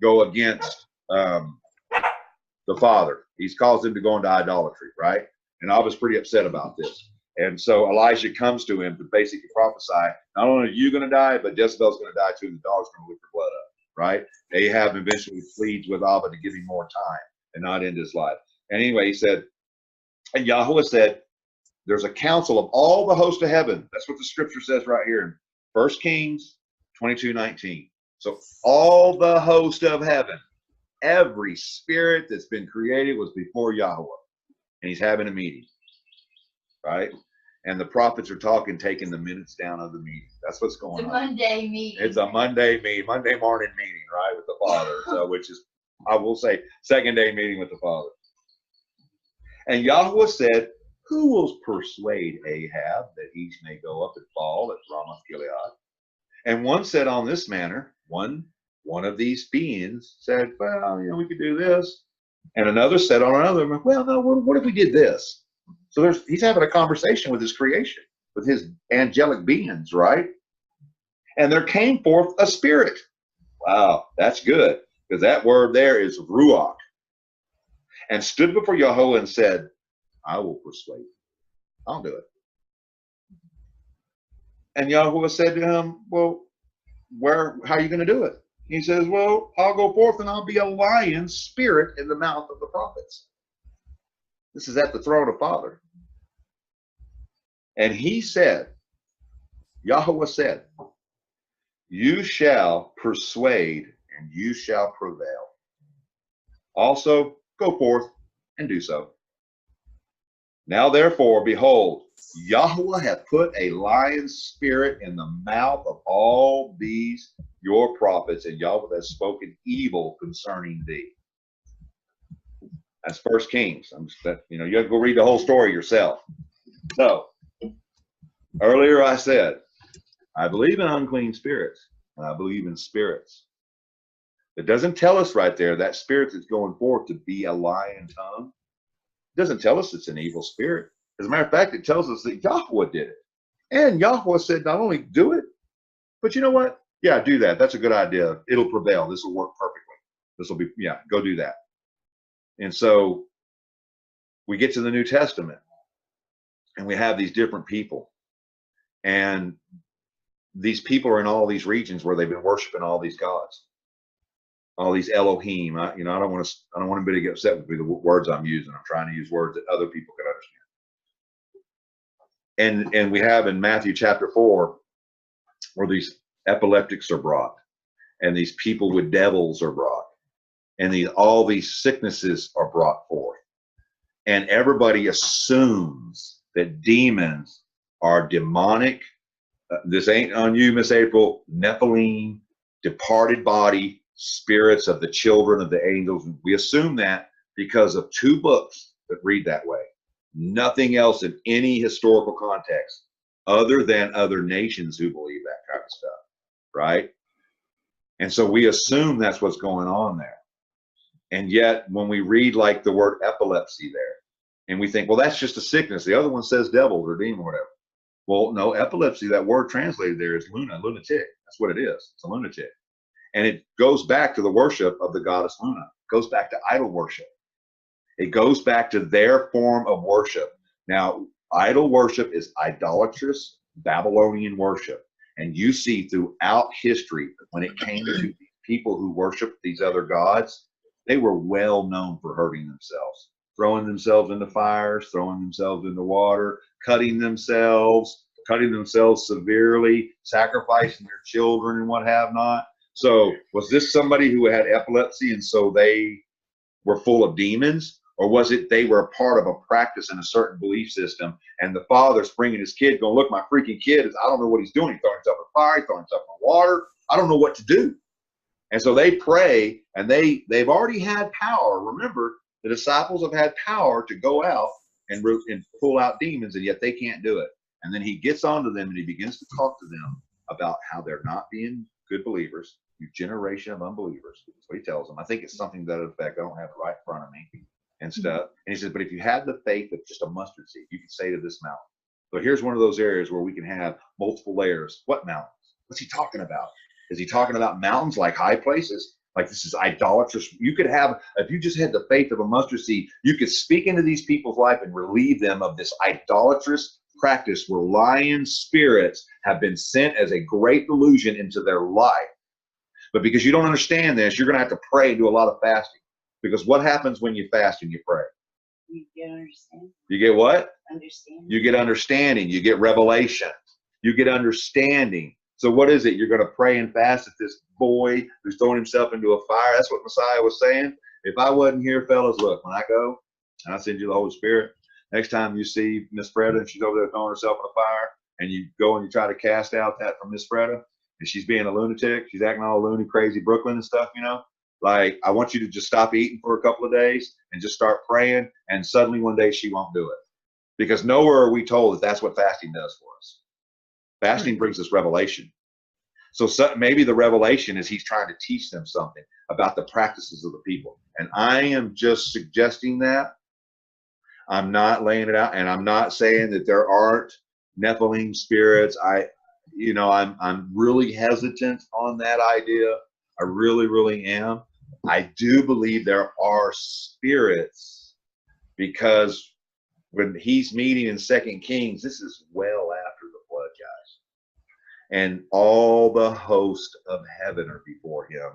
go against the father. He's caused him to go into idolatry, right? And I was pretty upset about this. And so Elijah comes to him to basically prophesy, not only are you going to die, but Jezebel's going to die too, and the dog's going to lick your blood up, right? Ahab eventually pleads with Abba to give him more time and not end his life. And anyway, he said, and Yahuwah said, there's a council of all the host of heaven. That's what the scripture says right here in 1 Kings 22:19. So all the host of heaven, every spirit that's been created was before Yahuwah. And he's having a meeting, right? And the prophets are taking the minutes down of the meeting. That's what's going on. Monday meeting. It's a Monday morning meeting, right, with the Father. So, which is, I will say, second day meeting with the Father. And Yahuwah said, who will persuade Ahab that he may go up and fall at Ramoth Gilead? And one said on this manner, one of these beings said, well, we could do this. And another said on another, well, no, what if we did this? So he's having a conversation with his creation, with his angelic beings, right? And there came forth a spirit. Wow, that's good, because that word there is ruach. And stood before Yahuwah and said, I will persuade you. I'll do it. And Yahuwah said to him, well, how are you going to do it? He says, well, I'll go forth and I'll be a lion spirit in the mouth of the prophets. This is at the throne of Father. And he said, Yahuwah said, you shall persuade and you shall prevail. Also, go forth and do so. Now, therefore, behold, Yahuwah hath put a lion spirit in the mouth of all these your prophets, and Yahuwah has spoken evil concerning thee. That's 1 Kings. You have to go read the whole story yourself. So, earlier I said, I believe in unclean spirits, and I believe in spirits. It doesn't tell us right there that spirit that's going forth to be a lion tongue. It doesn't tell us it's an evil spirit. As a matter of fact, it tells us that Yahuwah did it. And Yahuwah said, not only do it, but you know what? Yeah, do that. That's a good idea. It'll prevail. This will work perfectly. This will be, yeah, go do that. And so we get to the New Testament and we have these different people. And these people are in all these regions where they've been worshiping all these gods, all these Elohim. I don't want anybody to get upset with me, the words I'm using. I'm trying to use words that other people can understand. And we have in Matthew chapter 4 where these epileptics are brought, and these people with devils are brought, and all these sicknesses are brought forth. And everybody assumes that demons are demonic. This ain't on you, Miss April. Nephilim, departed body, spirits of the children of the angels. We assume that because of 2 books that read that way. Nothing else in any historical context other than other nations who believe that kind of stuff, right? And so we assume that's what's going on there. And yet when we read like the word epilepsy there, and we think, well, that's just a sickness. The other one says devils or demon or whatever. Well, no, epilepsy, that word translated there is lunatic. That's what it is. It's a lunatic. And it goes back to the worship of the goddess Luna. It goes back to idol worship. It goes back to their form of worship. Now, idol worship is idolatrous Babylonian worship. And you see throughout history, when it came to people who worshiped these other gods, they were well known for hurting themselves, throwing themselves into fires, throwing themselves into water, cutting themselves severely, sacrificing their children and what have not. So was this somebody who had epilepsy and so they were full of demons? Or was it they were a part of a practice in a certain belief system, and the father's bringing his kid going, look, my freaking kid is, I don't know what he's doing. He's throwing himself in fire, he's throwing himself in water. I don't know what to do. And so they pray, and they've already had power. Remember, the disciples have had power to go out and pull out demons, and yet they can't do it. And then he gets onto them and he begins to talk to them about how they're not being good believers, you generation of unbelievers. That's what he tells them. I think it's something to that effect. I don't have it right in front of me and stuff. And he says, but if you had the faith of just a mustard seed, you could say to this mountain. So here's one of those areas where we can have multiple layers. What mountains? What's he talking about? Is he talking about mountains like high places? Like this is idolatrous. You could have, if you just had the faith of a mustard seed, you could speak into these people's life and relieve them of this idolatrous practice where lion spirits have been sent as a great delusion into their life. But because you don't understand this, you're going to have to pray and do a lot of fasting. Because what happens when you fast and you pray? You get understanding. You get what? Understanding. You get understanding. You get revelation. You get understanding. So what is it? You're going to pray and fast at this boy who's throwing himself into a fire. That's what Messiah was saying. If I wasn't here, fellas, look, when I go and I send you the Holy Spirit, next time you see Miss Freda and she's over there throwing herself in a fire, and you go and you try to cast out that from Miss Freda, and she's being a lunatic, she's acting all loony, crazy, Brooklyn and stuff, you know, like I want you to just stop eating for a couple of days and just start praying, and suddenly one day she won't do it. Because nowhere are we told that that's what fasting does for us. Fasting brings us revelation. So maybe the revelation is he's trying to teach them something about the practices of the people. And I am just suggesting that. I'm not laying it out, and I'm not saying that there aren't Nephilim spirits. I'm really hesitant on that idea. I really, really am. I do believe there are spirits, because when he's meeting in 2 Kings, this is well after the flood, guys. And all the host of heaven are before him.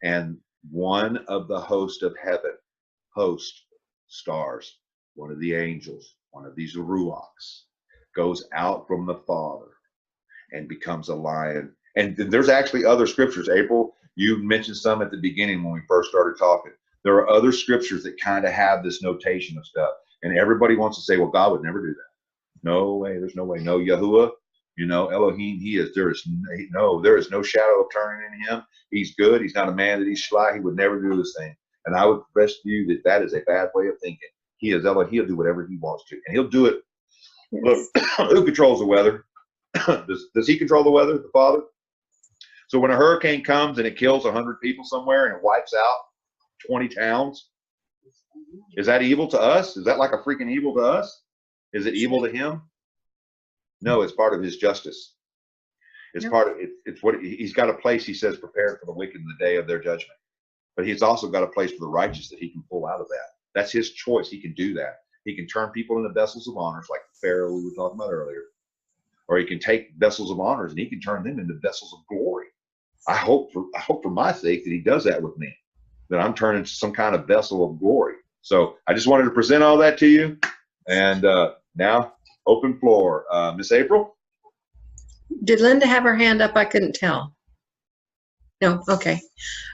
And one of the host of heaven, stars, one of the angels, one of these ruachs, goes out from the Father and becomes a lion. And there's actually other scriptures. April, you mentioned some at the beginning when we first started talking. There are other scriptures that kind of have this notation of stuff. And everybody wants to say, well, God would never do that. No way, there's no way. No, Yahuwah, Elohim, there is no shadow of turning in him. He's good. He's not a man that he's sly. He would never do this thing. And I would profess to you that that is a bad way of thinking. He is Elohim. He'll do whatever he wants to. And he'll do it. Look, who controls the weather? Does he control the weather, the Father? So when a hurricane comes and it kills 100 people somewhere and it wipes out 20 towns, is that evil to us? Is that like a freaking evil to us? Is it evil to him? No, it's part of his justice. It's part of it. It's what he's got a place, he says, prepared for the wicked in the day of their judgment. But he's also got a place for the righteous that he can pull out of that. That's his choice. He can do that. He can turn people into vessels of honors, like the Pharaoh we were talking about earlier. Or he can take vessels of honors and he can turn them into vessels of glory. I hope for my sake that he does that with me, that I'm turning into some kind of vessel of glory. So I just wanted to present all that to you. And now, open floor. Miss April? Did Linda have her hand up? I couldn't tell. No, okay.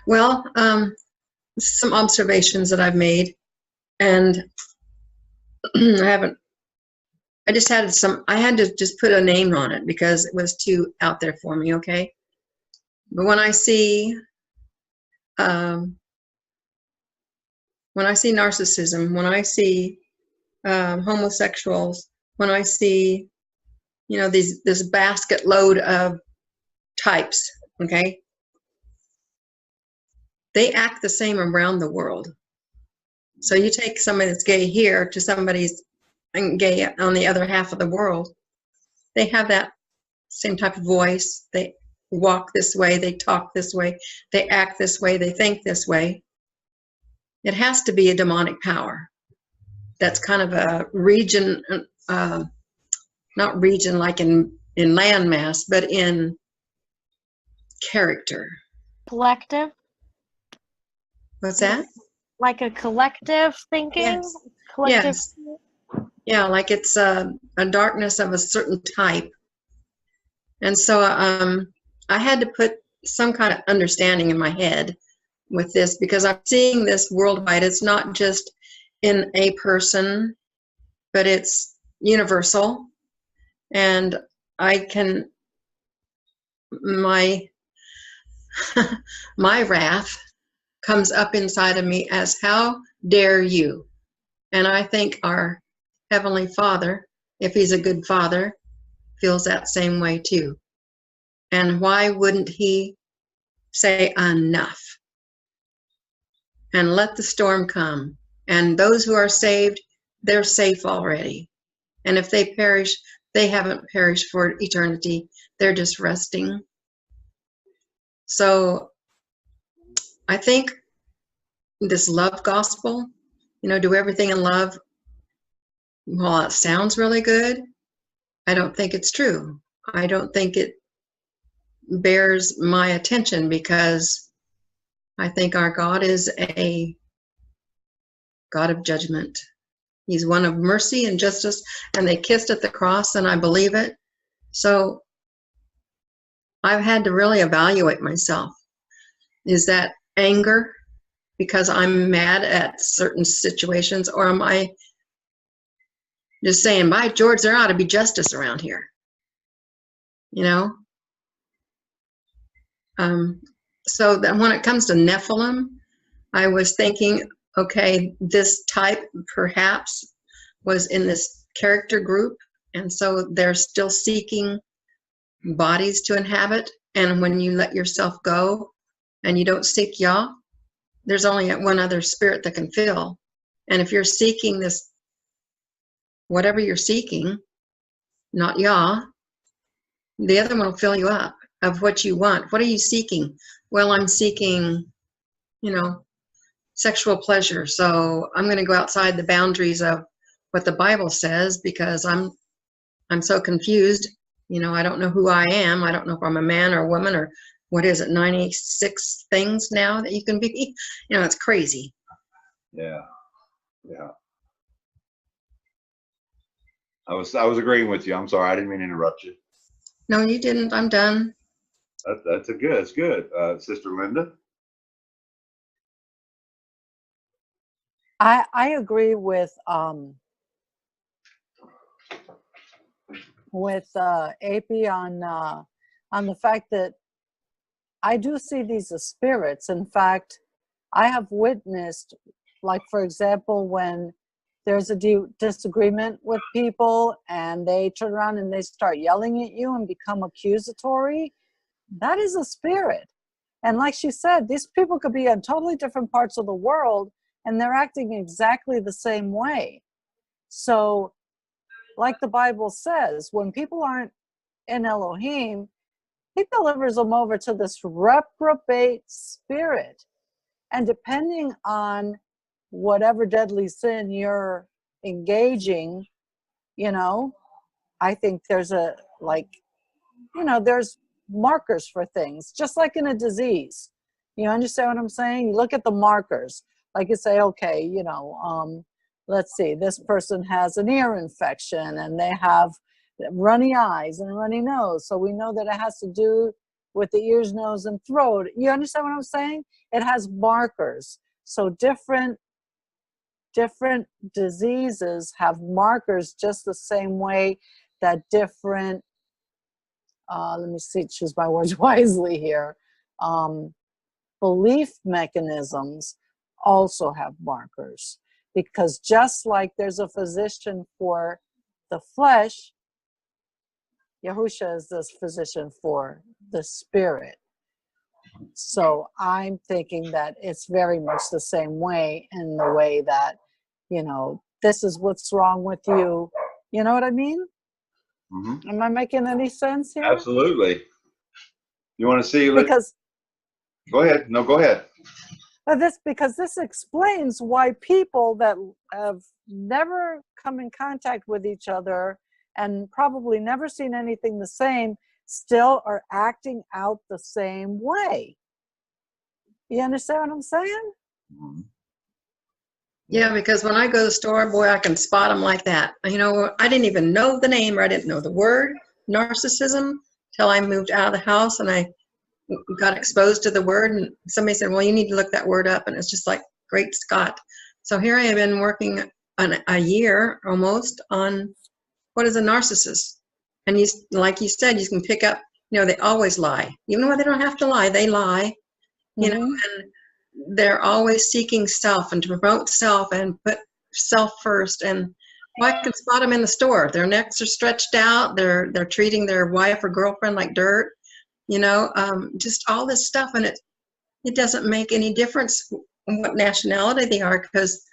Well, some observations that I've made, and I had to just put a name on it because it was too out there for me, okay? But when I see narcissism, when I see homosexuals, when I see, you know, this basket load of types, okay, they act the same around the world. So you take somebody that's gay here to somebody's gay on the other half of the world, they have that same type of voice. They walk this way, they talk this way, they act this way, they think this way. It has to be a demonic power. That's kind of a region, not region like in landmass, but in character. Collective, What's that? like a collective thinking? Yes. Collective. Yes. Yeah, like it's a darkness of a certain type. And so I had to put some kind of understanding in my head with this, because I'm seeing this worldwide. It's not just in a person, but it's universal. And I can, my my wrath comes up inside of me as, how dare you? And I think our Heavenly Father, if he's a good father, feels that same way too. And why wouldn't he say enough and let the storm come? And those who are saved, they're safe already. And if they perish, they haven't perished for eternity. They're just resting. So I think this love gospel, you know, do everything in love, while it sounds really good, I don't think it's true. I don't think it bears my attention, because I think our God is a God of judgment. He's one of mercy and justice, and they kissed at the cross, and I believe it. So I've had to really evaluate myself. Is that anger because I'm mad at certain situations, or am I just saying, by George, there ought to be justice around here? You know? So that when it comes to Nephilim, I was thinking, okay, this type perhaps was in this character group, and so they're still seeking bodies to inhabit. And when you let yourself go and you don't seek Yah, there's only one other spirit that can fill. And if you're seeking this, whatever you're seeking, not Yah, the other one will fill you up of what you want. What are you seeking? Well, I'm seeking, you know, sexual pleasure. So I'm going to go outside the boundaries of what the Bible says, because I'm so confused. You know, I don't know who I am. I don't know if I'm a man or a woman, or what is it, 96 things now that you can be. You know, it's crazy. Yeah. Yeah. I was agreeing with you. I'm sorry. I didn't mean to interrupt you. No, you didn't. I'm done. That's good. Sister Linda. I agree with AP on the fact that I do see these as spirits. In fact, I have witnessed, like, for example, when there's a disagreement with people and they turn around and they start yelling at you and become accusatory, that is a spirit. And like she said, these people could be in totally different parts of the world and they're acting exactly the same way. So, like the Bible says, when people aren't in Elohim, he delivers them over to this reprobate spirit. And depending on whatever deadly sin you're engaging, you know, I think there's there's markers for things, just like in a disease. You understand what I'm saying? You look at the markers, like you say, okay, you know, let's see, this person has an ear infection and they have runny eyes and a runny nose. So we know that it has to do with the ears, nose, and throat. You understand what I'm saying? It has markers. So different diseases have markers, just the same way that different, let me see, choose my words wisely here, belief mechanisms also have markers. Because just like there's a physician for the flesh, Yahusha is this physician for the spirit. So I'm thinking that it's very much the same way, in the way that, you know, this is what's wrong with you. You know what I mean? Mhm. Am I making any sense here? Absolutely. You want to see? Because Go ahead. No, go ahead. because this explains why people that have never come in contact with each other and probably never seen anything the same still are acting out the same way. You understand what I'm saying? Mhm. Yeah, because when I go to the store, boy, I can spot them like that. You know, I didn't even know the name, or I didn't know the word narcissism till I moved out of the house and I got exposed to the word. And somebody said, well, you need to look that word up. And it's just like, great Scott. So here I have been working on a year almost on what is a narcissist. And you, like you said, you can pick up, you know, they always lie. Even though they don't have to lie, they lie, you know, and they're always seeking self and to promote self and put self first. And well, I can spot them in the store. Their necks are stretched out. They're treating their wife or girlfriend like dirt, you know, just all this stuff. And it doesn't make any difference what nationality they are, because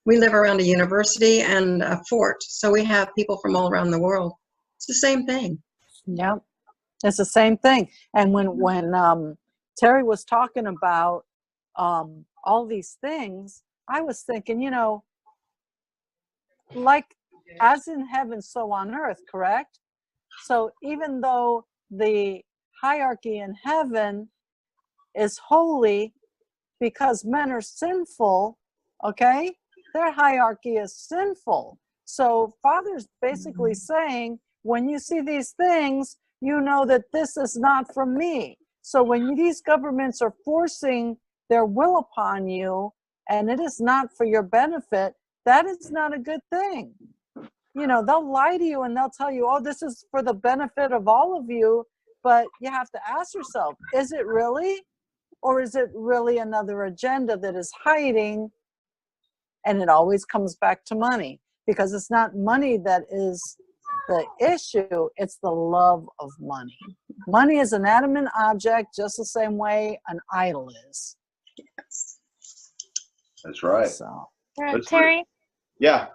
we live around a university and a fort. So we have people from all around the world. It's the same thing. Yeah, it's the same thing. And when Terry was talking about all these things, I was thinking, you know, like as in heaven, so on earth, correct? So even though the hierarchy in heaven is holy because men are sinful, okay, their hierarchy is sinful. So Father's basically saying, when you see these things, you know that this is not from me. So when these governments are forcing their will upon you, and it is not for your benefit, that is not a good thing. You know, they'll lie to you and they'll tell you, oh, this is for the benefit of all of you. But you have to ask yourself, is it really? Or is it really another agenda that is hiding? And it always comes back to money, because it's not money that is the issue, it's the love of money. Money is an adamant object just the same way an idol is. That's right. So That's Terry, Yeah.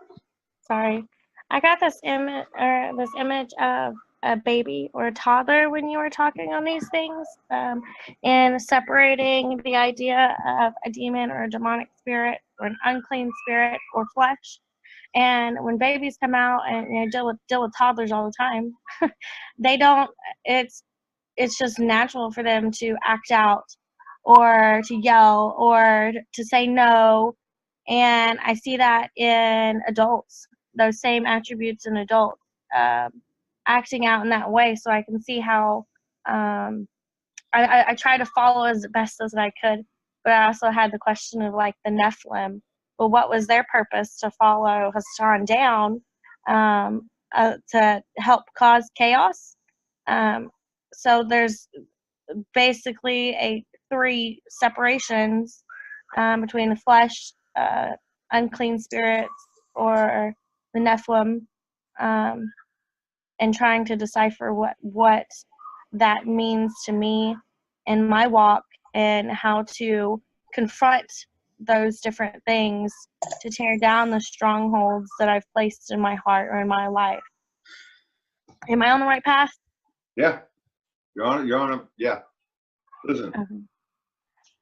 sorry. I got this image of a baby or a toddler when you were talking on these things, and separating the idea of a demon or a demonic spirit or an unclean spirit or flesh. And when babies come out and deal with toddlers all the time, they don't. It's just natural for them to act out or to yell or to say no. And I see that in adults, those same attributes in adults, acting out in that way. So I can see how I try to follow as best as I could, but I also had the question of like the Nephilim. Well, what was their purpose to follow Hassan down, to help cause chaos? So there's basically three separations between the flesh, unclean spirits, or the Nephilim, and trying to decipher what that means to me in my walk and how to confront those different things to tear down the strongholds that I've placed in my heart or in my life. Am I on the right path? Yeah. You're on a, yeah. Listen,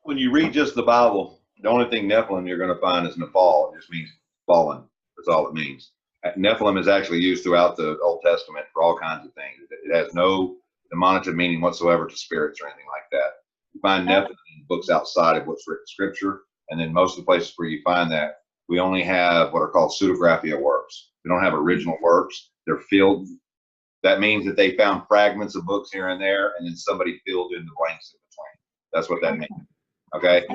when you read just the Bible, the only thing Nephilim you're going to find is Nephal. It just means fallen. That's all it means. Nephilim is actually used throughout the Old Testament for all kinds of things. It has no demonitive meaning whatsoever to spirits or anything like that. You find Nephilim in books outside of what's written in Scripture, and then most of the places where you find that, we only have what are called pseudographia works. We don't have original works. They're filled. That means that they found fragments of books here and there, and then somebody filled in the blanks in between. That's what that means. Okay?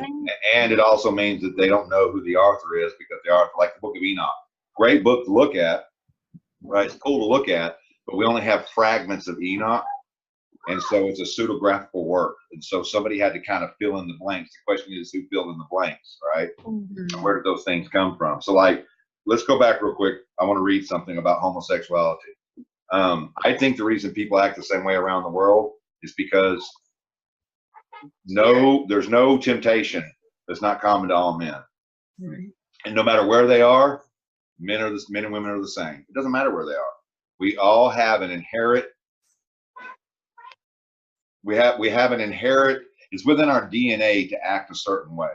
And it also means that they don't know who the author is, because the author, like the Book of Enoch, great book to look at, right? It's cool to look at, but we only have fragments of Enoch. And so it's a pseudographical work. And so somebody had to kind of fill in the blanks. The question is, who filled in the blanks, right? Mhm. Where did those things come from? So like, let's go back real quick. I want to read something about homosexuality. I think the reason people act the same way around the world is because there's no temptation that's not common to all men. Right. And no matter where they are, men and women are the same. It doesn't matter where they are. We all have an inherent, it's within our DNA to act a certain way.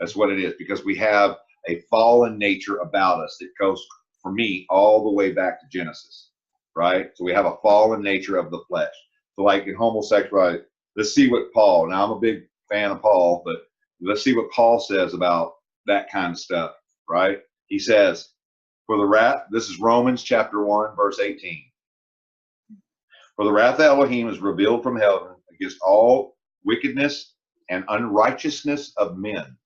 That's what it is, because we have a fallen nature about us that goes, for me, all the way back to Genesis, right? So we have a fallen nature of the flesh. So like in homosexuality, let's see what Paul, now I'm a big fan of Paul, but let's see what Paul says about that kind of stuff, right? He says, for the wrath, this is Romans chapter 1, verse 18. For the wrath of Elohim is revealed from heaven against all wickedness and unrighteousness of men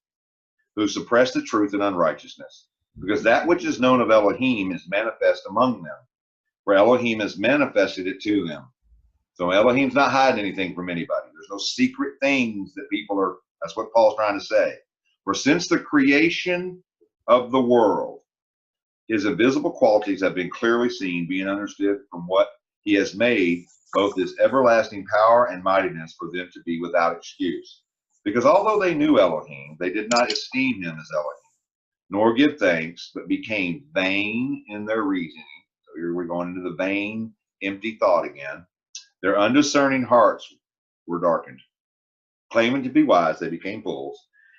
who suppress the truth in unrighteousness. Because that which is known of Elohim is manifest among them, for Elohim has manifested it to them. So Elohim's not hiding anything from anybody. There's no secret things that people are, that's what Paul's trying to say. For since the creation of the world, his invisible qualities have been clearly seen, being understood from what he has made, both his everlasting power and mightiness, for them to be without excuse. Because although they knew Elohim, they did not esteem him as Elohim, nor give thanks, but became vain in their reasoning. So here we're going into the vain, empty thought again. Their undiscerning hearts were darkened. Claiming to be wise, they became fools,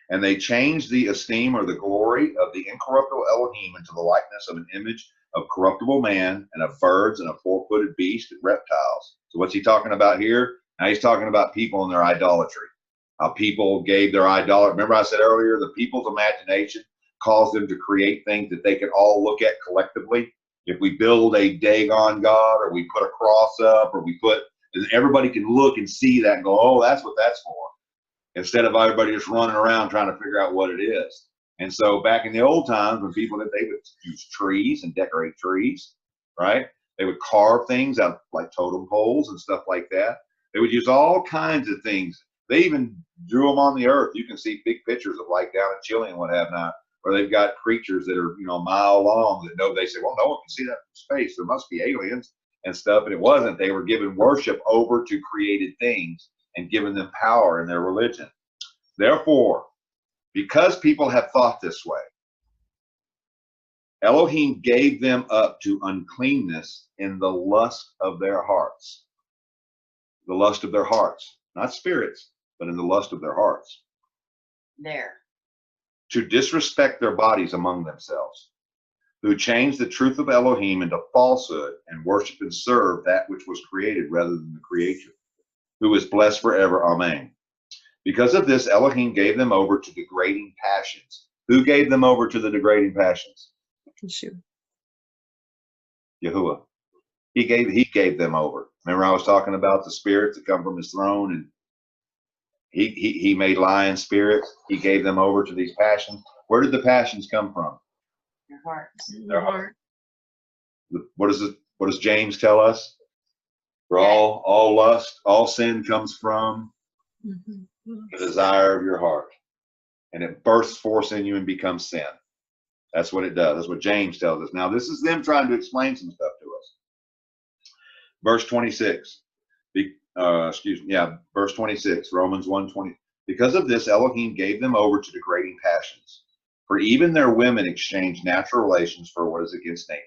and they changed the esteem or the glory of the incorruptible Elohim into the likeness of an image of corruptible man and of birds and of four-footed beasts and reptiles. So what's he talking about here? Now he's talking about people and their idolatry. How people gave their idolatry. Remember I said earlier, the people's imagination caused them to create things that they could all look at collectively. If we build a Dagon god, or we put a cross up, or we put, everybody can look and see that and go, oh, that's what that's for. Instead of everybody just running around trying to figure out what it is. And so back in the old times, when people did, they would use trees and decorate trees, right? They would carve things out like totem poles and stuff like that. They would use all kinds of things. They even drew them on the earth. You can see big pictures of like down in Chile and what have not, where they've got creatures that are, a mile long that they say, well, no one can see that from space. There must be aliens and stuff. And it wasn't. They were giving worship over to created things and giving them power in their religion. Therefore, because people have thought this way, Elohim gave them up to uncleanness in the lust of their hearts. The lust of their hearts, not spirits, but in the lust of their hearts. There. To disrespect their bodies among themselves, who changed the truth of Elohim into falsehood and worship and serve that which was created rather than the creator, who is blessed forever. Amen. Because of this, Elohim gave them over to degrading passions. Who gave them over to the degrading passions? Yahuwah. He gave them over. Remember I was talking about the spirits that come from his throne, and he made lion spirits. He gave them over to these passions. Where did the passions come from? Your hearts. Their heart. What does James tell us? For all lust, all sin comes from the desire of your heart, and it bursts forth in you and becomes sin. That's what it does. That's what James tells us. Now this is them trying to explain some stuff to us. Verse 26. Verse 26, Romans 1:20. Because of this, Elohim gave them over to degrading passions. For even their women exchanged natural relations for what is against nature.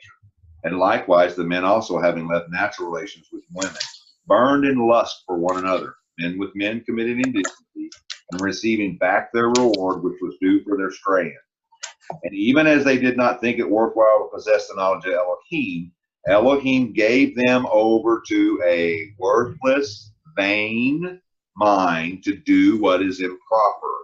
And likewise, the men also, having left natural relations with women, burned in lust for one another, men with men committing indecency, and receiving back their reward, which was due for their straying. And even as they did not think it worthwhile to possess the knowledge of Elohim, Elohim gave them over to a worthless, vain mind to do what is improper,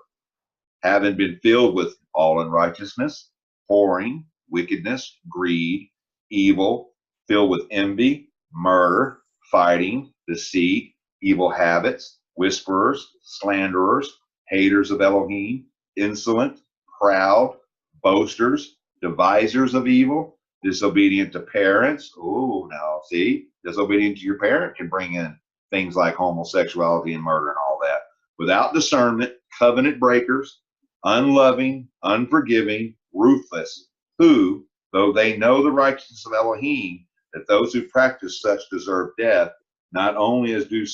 having been filled with all unrighteousness, whoring, wickedness, greed, evil, filled with envy, murder, fighting, deceit, evil habits, whisperers, slanderers, haters of Elohim, insolent, proud, boasters, devisers of evil, disobedient to parents. Oh, now see, disobedient to your parent can bring in things like homosexuality and murder and all that. Without discernment, covenant breakers, unloving, unforgiving, ruthless, who, though they know the righteousness of Elohim, that those who practice such deserve death, not only as do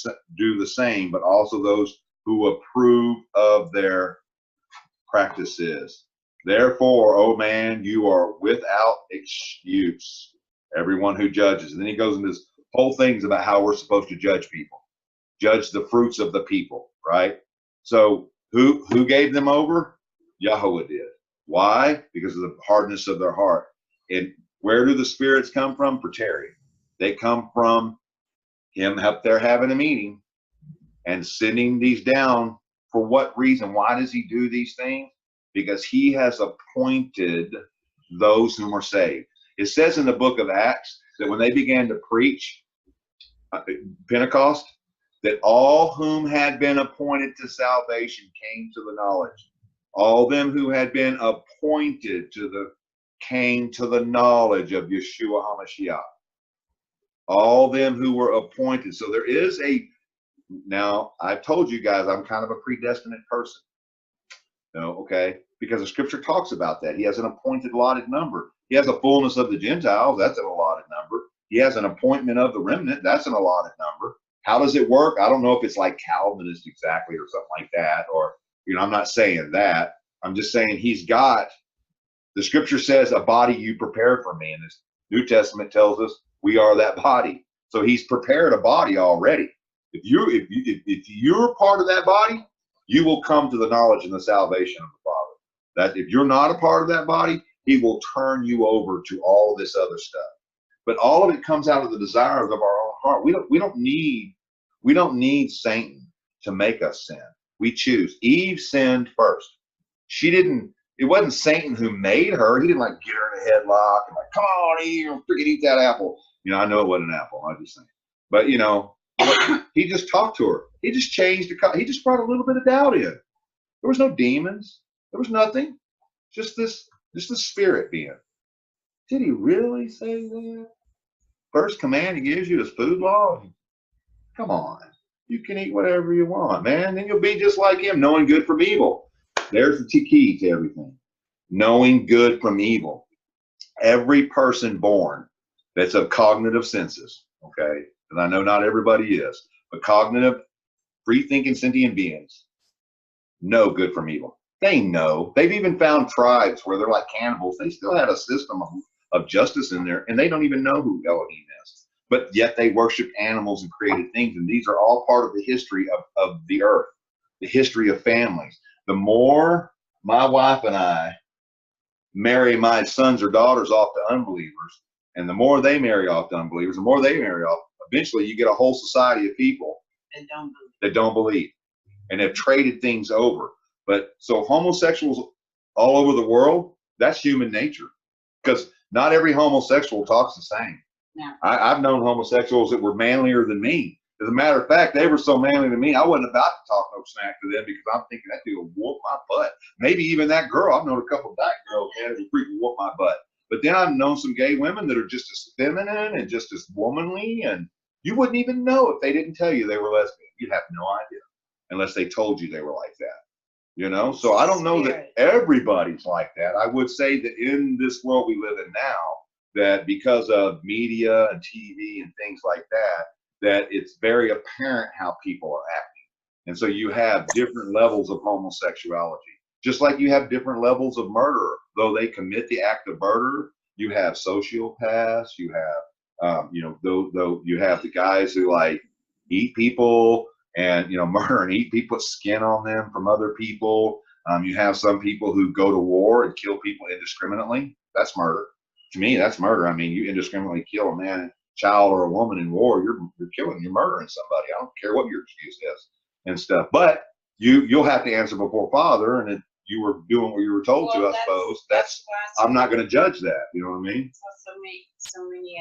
the same, but also those who approve of their practices. Therefore, O man, you are without excuse, everyone who judges. And then he goes into this whole things about how we're supposed to judge people, judge the fruits of the people, right? So who gave them over? Yahweh did. Why? Because of the hardness of their heart. And where do the spirits come from? Praeteri. They come from him up there having a meeting and sending these down. For what reason? Why does he do these things? Because he has appointed those whom are saved. It says in the book of Acts that when they began to preach Pentecost, that all whom had been appointed to salvation came to the knowledge. All them who had been appointed came to the knowledge of Yeshua HaMashiach. All them who were appointed. So there is now I've told you guys I'm kind of a predestinate person. No, okay? Because the scripture talks about that. He has an appointed allotted number. He has a fullness of the Gentiles. That's an allotted number. He has an appointment of the remnant. That's an allotted number. How does it work? I don't know if it's like Calvinist exactly or something like that. Or, I'm not saying that. I'm just saying he's got, the scripture says, a body you prepared for me. And this New Testament tells us we are that body. So he's prepared a body already. If you're part of that body, you will come to the knowledge and the salvation of the Father. That if you're not a part of that body, he will turn you over to all this other stuff. But all of it comes out of the desires of our own heart. We don't need Satan to make us sin. We choose. Eve sinned first. It wasn't Satan who made her. He didn't like get her in a headlock and like, come on, Eve, freaking eat that apple. I know it wasn't an apple. I'm just saying. But he just talked to her. He just changed he just brought a little bit of doubt in. There was no demons. There was nothing. Just the spirit being. Did he really say that? First command he gives you is food law. Come on. You can eat whatever you want, man. Then you'll be just like him, knowing good from evil. There's the key to everything. Knowing good from evil. Every person born that's of cognitive senses, okay? And I know not everybody is, but cognitive, free-thinking sentient beings know good from evil. They know. They've even found tribes where they're like cannibals. They still had a system of justice in there, and they don't even know who Elohim is. But yet they worship animals and created things, and these are all part of the history of the earth, the history of families. The more my wife and I marry my sons or daughters off to unbelievers, and the more they marry off to unbelievers, the more they marry off, eventually you get a whole society of people that don't believe and have traded things over. But so homosexuals all over the world, that's human nature, because not every homosexual talks the same. No. I've known homosexuals that were manlier than me. As a matter of fact, they were so manly to me, I wasn't about to talk no smack to them because I'm thinking that dude will whoop my butt. Maybe even that girl. I've known a couple of dyke girls that would freaking whoop my butt. But then I've known some gay women that are just as feminine and just as womanly, and you wouldn't even know if they didn't tell you they were lesbian. You'd have no idea unless they told you they were like that. So I don't know that everybody's like that. I would say that in this world we live in now, that because of media and TV and things like that, that it's very apparent how people are acting. And so you have different levels of homosexuality, just like you have different levels of murder. Though they commit the act of murder, you have sociopaths, you have, though you have the guys who like eat people and, murder and eat people, put skin on them from other people. You have some people who go to war and kill people indiscriminately. That's murder. To me, that's murder. I mean, you indiscriminately kill a man, child, or a woman in war, you're killing, you're murdering somebody. I don't care what your excuse is and stuff. But you'll have to answer before Father, and if you were doing what you were told to, I suppose. That's I'm not going to judge that. You know what I mean? So many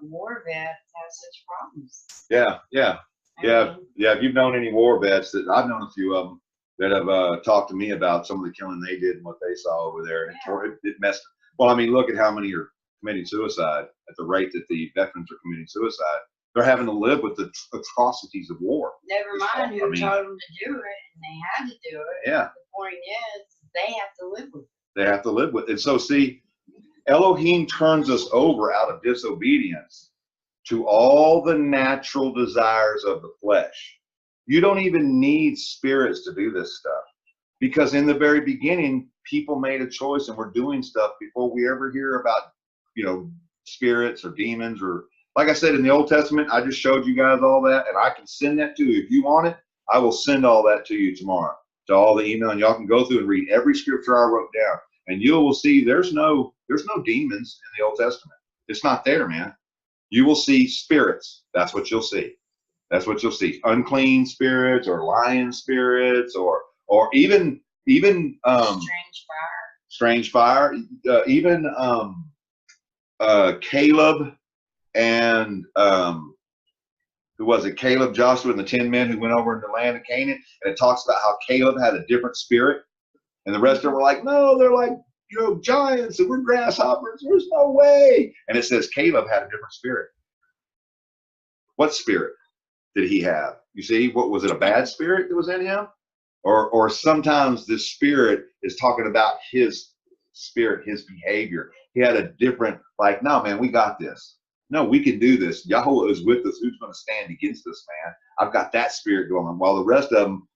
war vets have such problems. Yeah. If you've known any war vets, that I've known a few of them that have talked to me about some of the killing they did and what they saw over there, and it messed. Well, I mean, look at how many are committing suicide at the rate that the veterans are committing suicide. They're having to live with the atrocities of war. Never mind I who mean- told them to do it, and they had to do it. Yeah. The point is, they have to live with it. They have to live with it. So see, Elohim turns us over out of disobedience to all the natural desires of the flesh. You don't even need spirits to do this stuff, because in the very beginning, people made a choice and were doing stuff before we ever hear about, spirits or demons, or like I said, in the Old Testament, I just showed you guys all that, and I can send that to you. If you want it, I will send all that to you tomorrow, to all the email, and y'all can go through and read every scripture I wrote down, and you will see there's no demons in the Old Testament. It's not there, man. You will see spirits. That's what you'll see. That's what you'll see. Unclean spirits, or lion spirits, or even Strange fire. even Caleb and who was it? Caleb, Joshua, and the 10 men who went over in the land of Canaan. And it talks about how Caleb had a different spirit, and the rest of them were like, no, they're like, giants, and we're grasshoppers. There's no way. And it says Caleb had a different spirit. What spirit did he have? You see, what was it? A bad spirit that was in him? Or sometimes this spirit is talking about his spirit, his behavior. He had a different, like, no, man, we got this. No, we can do this. Yahweh is with us. Who's going to stand against us, man? I've got that spirit going on. While the rest of them